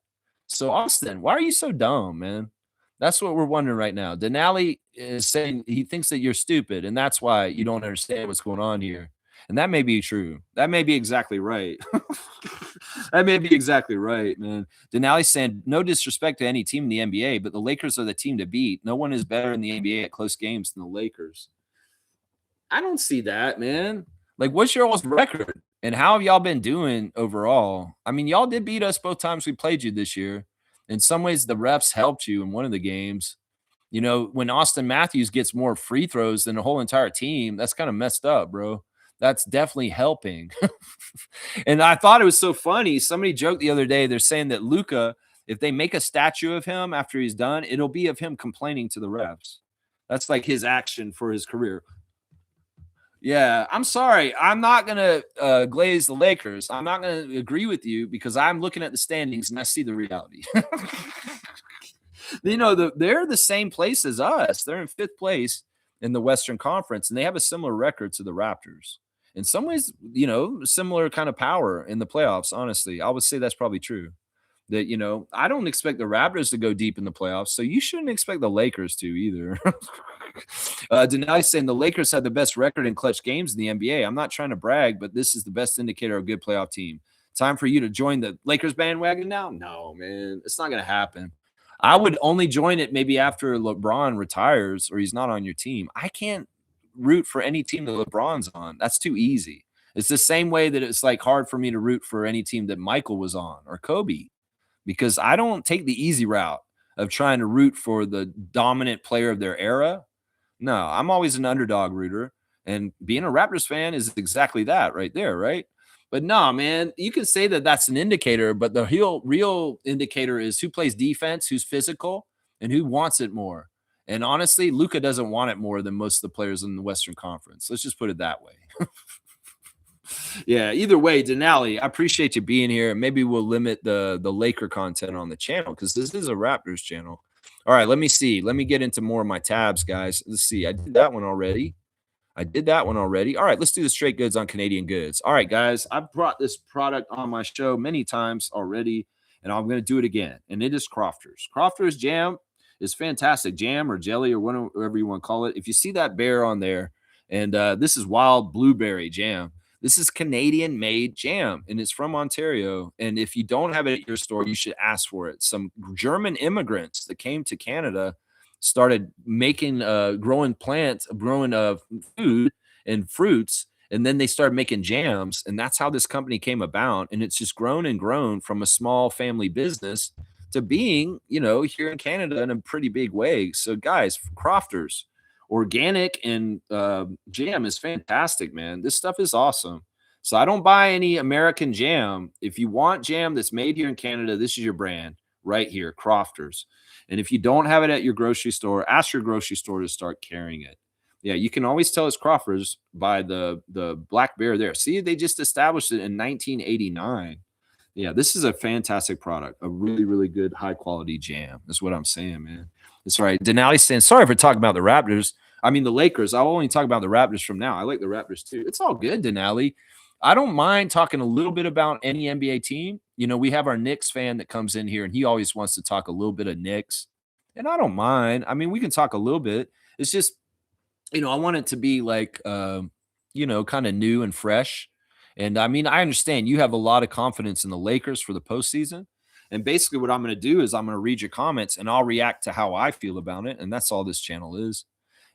So, Austin, why are you so dumb, man? That's what we're wondering right now. Denali is saying he thinks that you're stupid, and that's why you don't understand what's going on here. And that may be true. That may be exactly right. That may be exactly right, man. Denali's saying, no disrespect to any team in the NBA, but the Lakers are the team to beat. No one is better in the NBA at close games than the Lakers. I don't see that, man. Like, what's your all's record? And how have y'all been doing overall? I mean, y'all did beat us both times we played you this year. In some ways, the refs helped you in one of the games. You know, when Austin Matthews gets more free throws than the whole entire team, that's kind of messed up, bro. That's definitely helping. And I thought it was so funny. Somebody joked the other day, they're saying that Luka, if they make a statue of him after he's done, it'll be of him complaining to the refs. That's like his action for his career. Yeah, I'm sorry. I'm not going to glaze the Lakers. I'm not going to agree with you because I'm looking at the standings and I see the reality. You know, they're the same place as us. They're in 5th place in the Western Conference, and they have a similar record to the Raptors. In some ways, you know, similar kind of power in the playoffs, honestly. I would say that's probably true. That, you know, I don't expect the Raptors to go deep in the playoffs, so you shouldn't expect the Lakers to either. Denali's saying the Lakers have the best record in clutch games in the NBA. I'm not trying to brag, but this is the best indicator of a good playoff team. Time for you to join the Lakers bandwagon now? No, man. It's not going to happen. I would only join it maybe after LeBron retires or he's not on your team. I can't root for any team that LeBron's on. That's too easy. It's the same way that it's like hard for me to root for any team that Michael was on or Kobe, because I don't take the easy route of trying to root for the dominant player of their era. No, I'm always an underdog rooter. And being a Raptors fan is exactly that right there, right? But no, man, you can say that that's an indicator, but the real indicator is who plays defense, who's physical, and who wants it more. And honestly, Luka doesn't want it more than most of the players in the Western Conference. Let's just put it that way. Yeah, either way, Denali, I appreciate you being here. Maybe we'll limit the Laker content on the channel because this is a Raptors channel. All right, let me see. Let me get into more of my tabs, guys. Let's see. I did that one already. All right, let's do the straight goods on Canadian goods. All right, guys, I've brought this product on my show many times already, and I'm going to do it again, and it is Crofters. Crofters jam is fantastic. Jam or jelly or whatever you want to call it. If you see that bear on there, and this is wild blueberry jam. This is Canadian-made jam, and it's from Ontario. And if you don't have it at your store, you should ask for it. Some German immigrants that came to Canada started making growing food, and fruits. And then they started making jams. And that's how this company came about. And it's just grown and grown from a small family business to being, here in Canada in a pretty big way. So, guys, Crofters, organic and jam is fantastic, man. This stuff is awesome. So I don't buy any American jam. If you want jam that's made here in Canada, this is your brand right here, Crofters. And if you don't have it at your grocery store, ask your grocery store to start carrying it. Yeah, you can always tell it's Crofters by the black bear there. See, they just established it in 1989. Yeah, this is a fantastic product, a really, really good, high quality jam. That's what I'm saying, man. That's right. Denali's saying, sorry for talking about the Raptors. I mean, the Lakers. I'll only talk about the Raptors from now. I like the Raptors too. It's all good, Denali. I don't mind talking a little bit about any NBA team. We have our Knicks fan that comes in here and he always wants to talk a little bit of Knicks. And I don't mind. I mean, we can talk a little bit. It's just, I want it to be like, kind of new and fresh. And I mean, I understand you have a lot of confidence in the Lakers for the postseason. And basically, what I'm going to do is I'm going to read your comments and I'll react to how I feel about it. And that's all this channel is.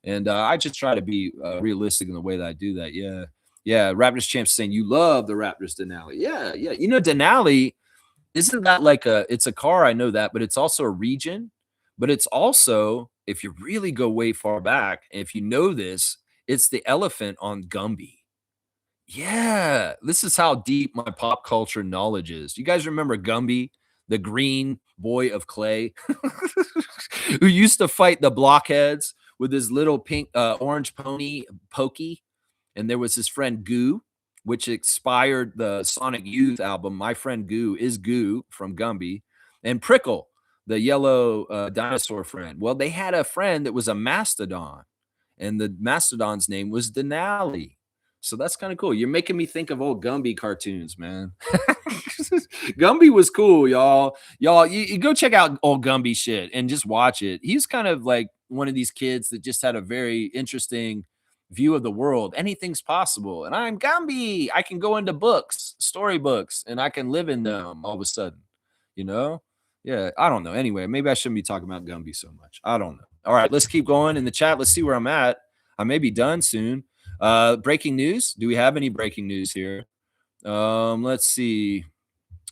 And I just try to be realistic in the way that I do that. Yeah. Yeah. Raptors champs saying you love the Raptors, Denali. Yeah. Yeah. Denali, isn't that like it's a car? I know that, but it's also a region. But it's also, if you really go way far back, and if you know this, it's the elephant on Gumby. Yeah, this is how deep my pop culture knowledge is. You guys remember Gumby, the green boy of clay, who used to fight the blockheads with his little pink, orange pony, Pokey? And there was his friend Goo, which inspired the Sonic Youth album. My friend Goo is Goo from Gumby, and Prickle, the yellow dinosaur friend. Well, they had a friend that was a mastodon, and the mastodon's name was Denali. So that's kind of cool. You're making me think of old Gumby cartoons, man. Gumby was cool, y'all. You go check out old Gumby shit and just watch it. He's kind of like one of these kids that just had a very interesting view of the world. Anything's possible. And I'm Gumby. I can go into books, storybooks, and I can live in them all of a sudden, Yeah, I don't know. Anyway, maybe I shouldn't be talking about Gumby so much. I don't know. All right, let's keep going in the chat. Let's see where I'm at. I may be done soon. Breaking news. Do we have any breaking news here? Let's see.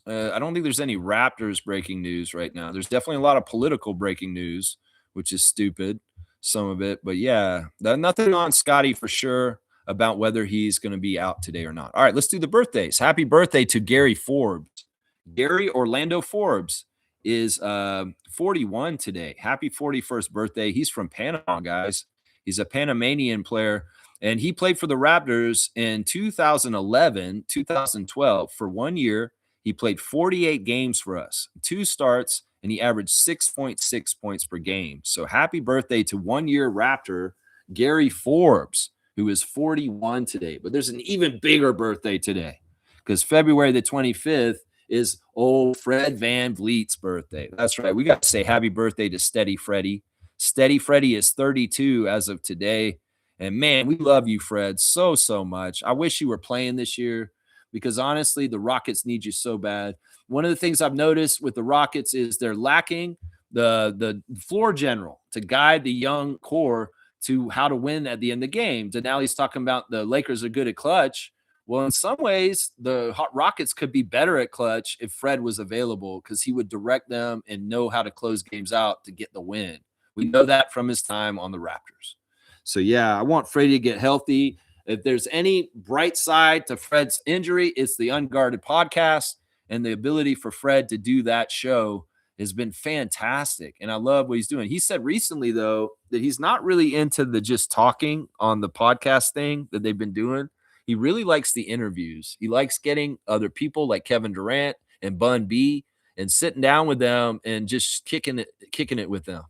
I don't think there's any Raptors breaking news right now. There's definitely a lot of political breaking news, which is stupid, some of it. But yeah, nothing on Scotty for sure about whether he's going to be out today or not. All right, let's do the birthdays. Happy birthday to Gary Forbes. Gary Orlando Forbes is 41 today. Happy 41st birthday. He's from Panama, guys. He's a Panamanian player. And he played for the Raptors in 2011, 2012 for 1 year. He played 48 games for us, 2 starts, and he averaged 6.6 points per game. So happy birthday to 1-year Raptor, Gary Forbes, who is 41 today. But there's an even bigger birthday today because February the 25th is old Fred VanVleet's birthday. That's right. We got to say happy birthday to Steady Freddie. Steady Freddie is 32 as of today. And man, we love you, Fred, so, so much. I wish you were playing this year because honestly, the Rockets need you so bad. One of the things I've noticed with the Rockets is they're lacking the floor general to guide the young core to how to win at the end of the game. Denali's talking about the Lakers are good at clutch. Well, in some ways, the Rockets could be better at clutch if Fred was available because he would direct them and know how to close games out to get the win. We know that from his time on the Raptors. So, yeah, I want Freddie to get healthy. If there's any bright side to Fred's injury, it's the Unguarded podcast, and the ability for Fred to do that show has been fantastic. And I love what he's doing. He said recently, though, that he's not really into the just talking on the podcast thing that they've been doing. He really likes the interviews. He likes getting other people like Kevin Durant and Bun B and sitting down with them and just kicking it with them.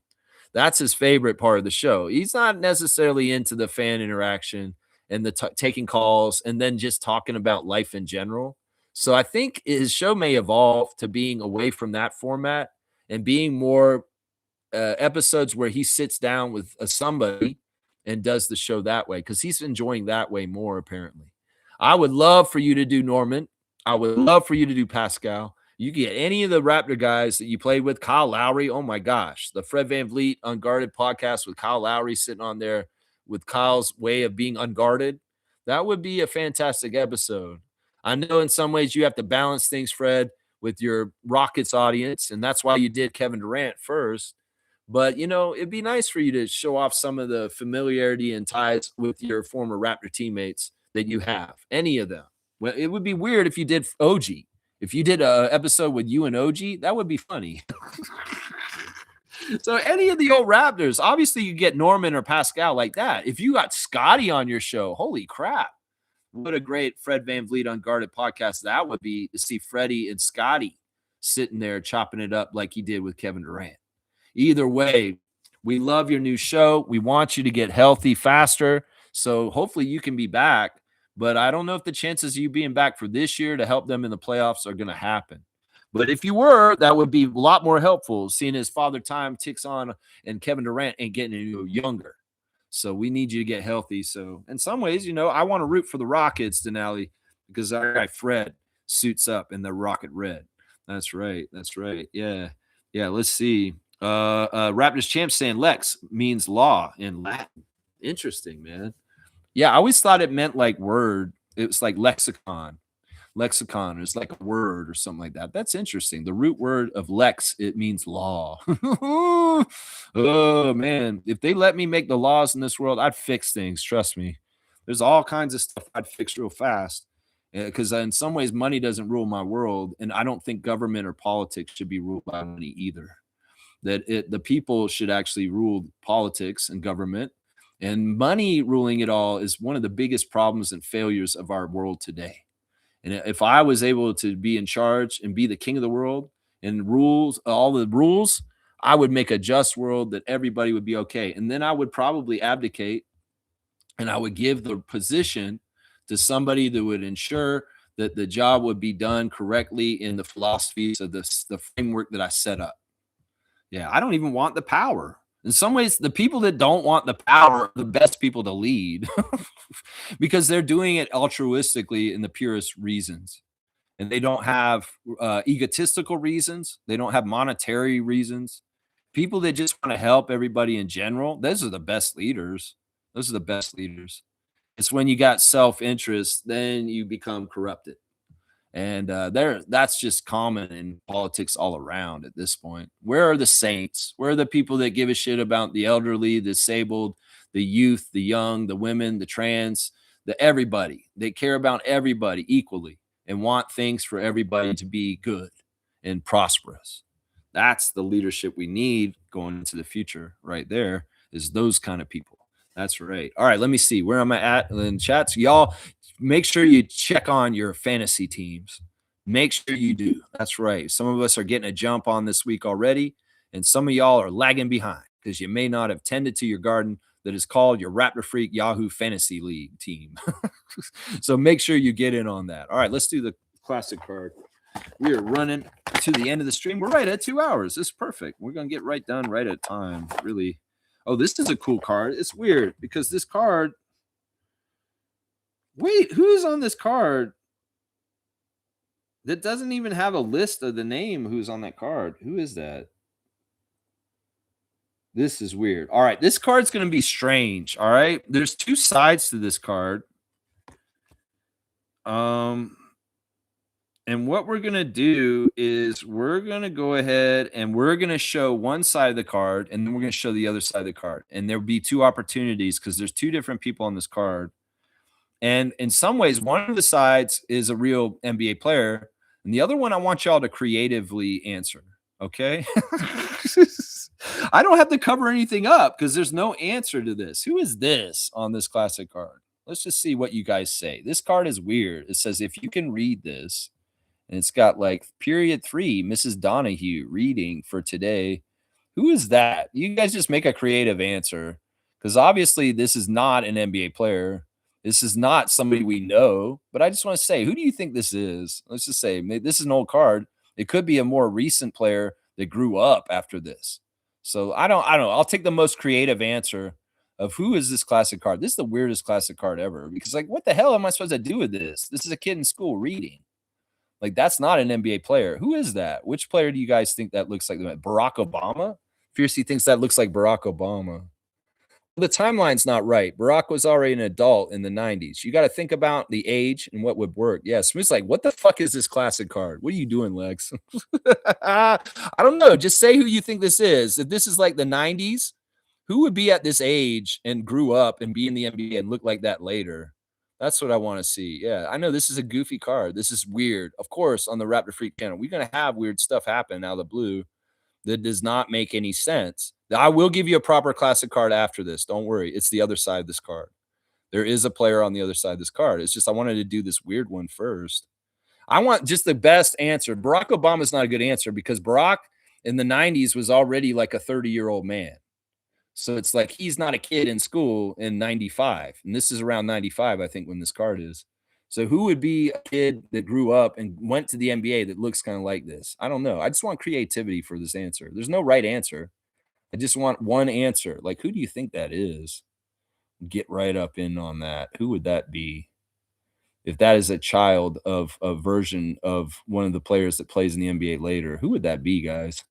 That's his favorite part of the show. He's not necessarily into the fan interaction and the taking calls and then just talking about life in general. So I think his show may evolve to being away from that format and being more episodes where he sits down with somebody and does the show that way because he's enjoying that way more, apparently. I would love for you to do Norman. I would love for you to do Pascal. You get any of the Raptor guys that you played with, Kyle Lowry. Oh, my gosh. The Fred VanVleet Unguarded podcast with Kyle Lowry sitting on there with Kyle's way of being unguarded. That would be a fantastic episode. I know in some ways you have to balance things, Fred, with your Rockets audience, and that's why you did Kevin Durant first. But it'd be nice for you to show off some of the familiarity and ties with your former Raptor teammates that you have, any of them. Well, it would be weird if you did OG. If you did a episode with you and OG, that would be funny. So any of the old Raptors, obviously you get Norman or Pascal like that. If you got Scotty on your show, holy crap. What a great Fred VanVleet Unguarded podcast that would be, to see Freddie and Scotty sitting there chopping it up like he did with Kevin Durant. Either way, we love your new show. We want you to get healthy faster. So hopefully you can be back. But I don't know if the chances of you being back for this year to help them in the playoffs are going to happen. But if you were, that would be a lot more helpful, seeing as Father Time ticks on and Kevin Durant ain't getting any younger. So we need you to get healthy. So in some ways, I want to root for the Rockets, Denali, because our guy Fred suits up in the Rocket Red. That's right. That's right. Yeah. Yeah. Let's see. Raptors champ saying Lex means law in Latin. Interesting, man. Yeah, I always thought it meant like word. It was like lexicon. Lexicon is like a word or something like that. That's interesting. The root word of lex, it means law. Oh man, if they let me make the laws in this world, I'd fix things. Trust me. There's all kinds of stuff I'd fix real fast. Because in some ways, money doesn't rule my world, and I don't think government or politics should be ruled by money either. The people should actually rule politics and government, and money ruling it all is one of the biggest problems and failures of our world today. And if I was able to be in charge and be the king of the world and all the rules, I would make a just world that everybody would be okay. And then I would probably abdicate and I would give the position to somebody that would ensure that the job would be done correctly in the philosophies of the framework that I set up. Yeah, I don't even want the power. In some ways, the people that don't want the power are the best people to lead because they're doing it altruistically in the purest reasons. And they don't have egotistical reasons. They don't have monetary reasons. People that just want to help everybody in general, those are the best leaders. Those are the best leaders. It's when you got self-interest, then you become corrupted. And that's just common in politics all around at this point. Where are the saints? Where are the people that give a shit about the elderly, the disabled, the youth, the young, the women, the trans, the everybody? They care about everybody equally and want things for everybody to be good and prosperous. That's the leadership we need going into the future right there, is those kind of people. That's right. All right, let me see. Where am I at in chats? Y'all, make sure you check on your fantasy teams. Make sure you do. That's right. Some of us are getting a jump on this week already, and some of y'all are lagging behind because you may not have tended to your garden that is called your Raptor Freak Yahoo Fantasy League team. So make sure you get in on that. All right, let's do the classic card. We are running to the end of the stream. We're right at 2 hours. This is perfect. We're going to get right done right at time. Really. Oh, this is a cool card. It's weird because this card. Wait, who's on this card that doesn't even have a list of the name who's on that card? Who is that? This is weird. All right, this card's going to be strange. All right, there's two sides to this card. And what we're going to do is we're going to go ahead and we're going to show one side of the card, and then we're going to show the other side of the card. And there'll be two opportunities because there's two different people on this card. And in some ways, one of the sides is a real NBA player, and the other one I want y'all to creatively answer, okay? I don't have to cover anything up because there's no answer to this. Who is this on this classic card? Let's just see what you guys say. This card is weird. It says, if you can read this, and it's got like period 3, Mrs. Donahue reading for today. Who is that? You guys just make a creative answer because obviously this is not an NBA player. This is not somebody we know, but I just want to say, who do you think this is? Let's just say this is an old card. It could be a more recent player that grew up after this. So I don't know. I'll take the most creative answer of who is this classic card. This is the weirdest classic card ever because like, what the hell am I supposed to do with this? This is a kid in school reading. Like, that's not an NBA player. Who is that? Which player do you guys think that looks like? Barack Obama? Fiercey thinks that looks like Barack Obama. the timeline's not right. Barack was already an adult in the 90s. You got to think about the age and what would work. Yeah, Smooth's like, what the fuck is this classic card? What are you doing, Lex? I don't know. Just say who you think this is. If this is like the 90s, who would be at this age and grew up and be in the NBA and look like that later? That's what I want to see. Yeah, I know this is a goofy card. This is weird. Of course, on the Raptor Freak channel, we're going to have weird stuff happen out of the blue that does not make any sense. I will give you a proper classic card after this. Don't worry. It's the other side of this card. There is a player on the other side of this card. It's just I wanted to do this weird one first. I want just the best answer. Barack Obama is not a good answer because Barack in the 90s was already like a 30-year-old man. So it's like he's not a kid in school in 95. And this is around 95, I think, when this card is. So who would be a kid that grew up and went to the NBA that looks kind of like this? I don't know. I just want creativity for this answer. There's no right answer. I just want one answer. Like, who do you think that is? Get right up in on that. Who would that be? If that is a child of a version of one of the players that plays in the NBA later, who would that be, guys?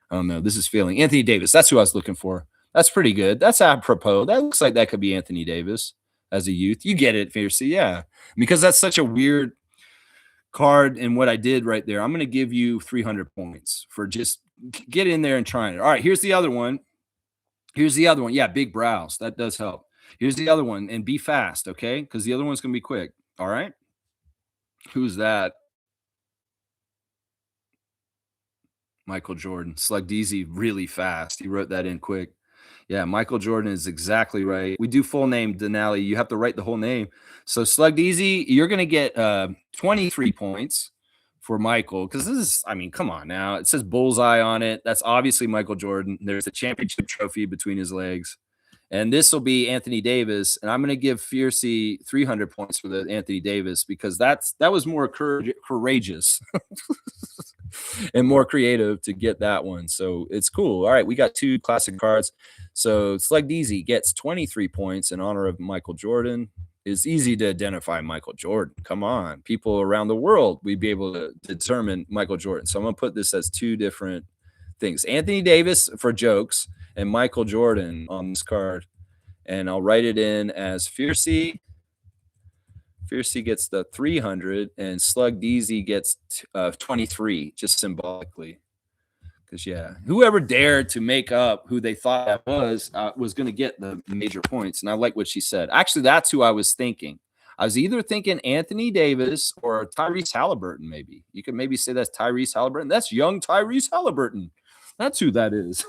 I don't know. This is feeling Anthony Davis. That's who I was looking for. That's pretty good. That's apropos. That looks like that could be Anthony Davis as a youth. You get it, Fiercey. Yeah. Because that's such a weird card and what I did right there. I'm going to give you 300 points for just get in there and trying it. All right. Here's the other one. Here's the other one. Yeah. Big brows. That does help. Here's the other one. And be fast. Okay. Because the other one's going to be quick. All right. Who's that? Michael Jordan. Slug DZ really fast. He wrote that in quick. Yeah, Michael Jordan is exactly right. We do full name, Denali. You have to write the whole name. So Slug DZ, you're going to get 23 points for Michael because this is, I mean, come on now. It says bullseye on it. That's obviously Michael Jordan. There's a championship trophy between his legs. And this will be Anthony Davis. And I'm going to give Fiercey 300 points for the Anthony Davis because that was more courageous and more creative to get that one. So it's cool. All right, we got two classic cards. So Slug DZ gets 23 points in honor of Michael Jordan. It's easy to identify Michael Jordan. Come on. People around the world, we'd be able to determine Michael Jordan. So I'm going to put this as two different things. Anthony Davis for jokes and Michael Jordan on this card. And I'll write it in as Fiercey. Fiercey gets the 300 and Slug DZ gets 23, just symbolically. Because, yeah, whoever dared to make up who they thought that was going to get the major points. And I like what she said. Actually, that's who I was thinking. I was either thinking Anthony Davis or Tyrese Halliburton, maybe. You could maybe say that's Tyrese Halliburton. That's young Tyrese Halliburton. That's who that is.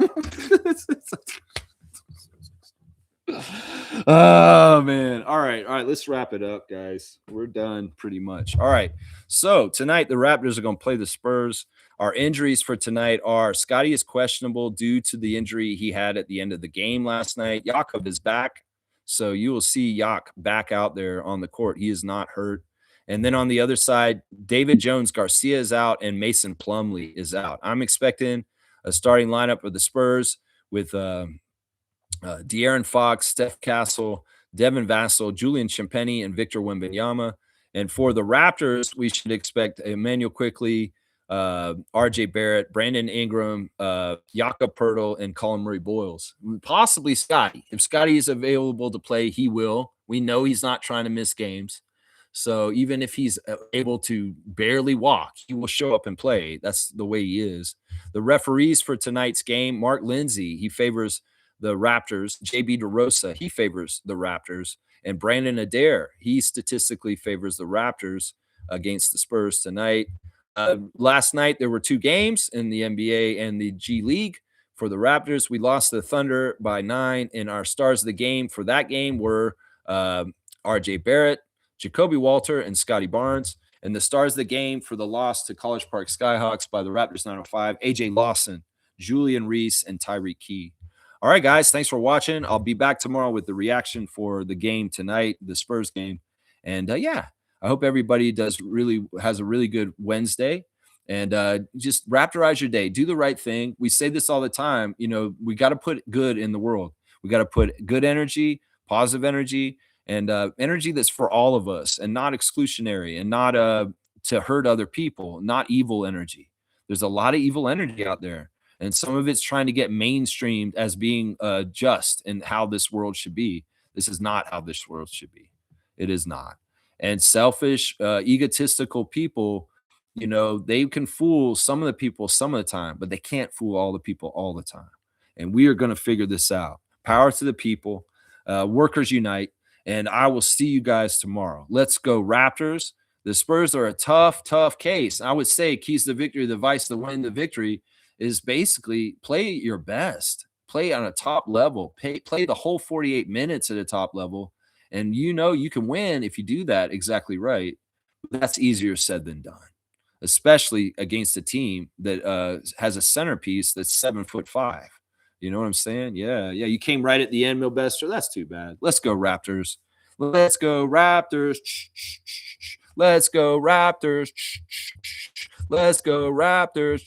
Oh, man. All right. Let's wrap it up, guys. We're done pretty much. All right. So tonight, the Raptors are going to play the Spurs. Our injuries for tonight are Scotty is questionable due to the injury he had at the end of the game last night. Jakob is back. So you will see Yak back out there on the court. He is not hurt. And then on the other side, David Jones Garcia is out and Mason Plumlee is out. I'm expecting a starting lineup of the Spurs with De'Aaron Fox, Steph Castle, Devin Vassell, Julian Champagny, and Victor Wembanyama. And for the Raptors, we should expect Emmanuel Quickley, RJ Barrett, Brandon Ingram, Jakob Poeltl, and Colin Murray-Boyles. Possibly Scotty. If Scotty is available to play, he will. We know he's not trying to miss games. So even if he's able to barely walk, he will show up and play. That's the way he is. The referees for tonight's game, Mark Lindsay, he favors the Raptors. JB DeRosa, he favors the Raptors. And Brandon Adair, he statistically favors the Raptors against the Spurs tonight. Last night, there were two games in the NBA and the G League. For the Raptors, we lost the Thunder by 9, and our stars of the game for that game were RJ Barrett, Jacoby Walter, and Scotty Barnes. And the stars of the game for the loss to College Park Skyhawks by the Raptors 905, AJ Lawson, Julian Reese, and Tyreek Key. All right, guys, thanks for watching. I'll be back tomorrow with the reaction for the game tonight, the Spurs game. And, yeah, I hope everybody has a really good Wednesday. And just Raptorize your day. Do the right thing. We say this all the time. You know, we got to put good in the world. We got to put good energy, positive energy, and energy that's for all of us and not exclusionary and not to hurt other people, not evil energy. There's a lot of evil energy out there. And some of it's trying to get mainstreamed as being just and how this world should be. This is not how this world should be. It is not. And selfish, egotistical people, they can fool some of the people some of the time, but they can't fool all the people all the time. And we are going to figure this out. Power to the people, workers unite, and I will see you guys tomorrow. Let's go, Raptors. The Spurs are a tough, tough case. I would say keys to victory, the vice to win the victory is basically play your best, play on a top level, play the whole 48 minutes at a top level. And you can win if you do that exactly right. That's easier said than done, especially against a team that has a centerpiece that's 7'5". You know what I'm saying? Yeah, yeah. You came right at the end, Milbester. That's too bad. Let's go, Raptors. Let's go, Raptors. Let's go, Raptors. Let's go, Raptors.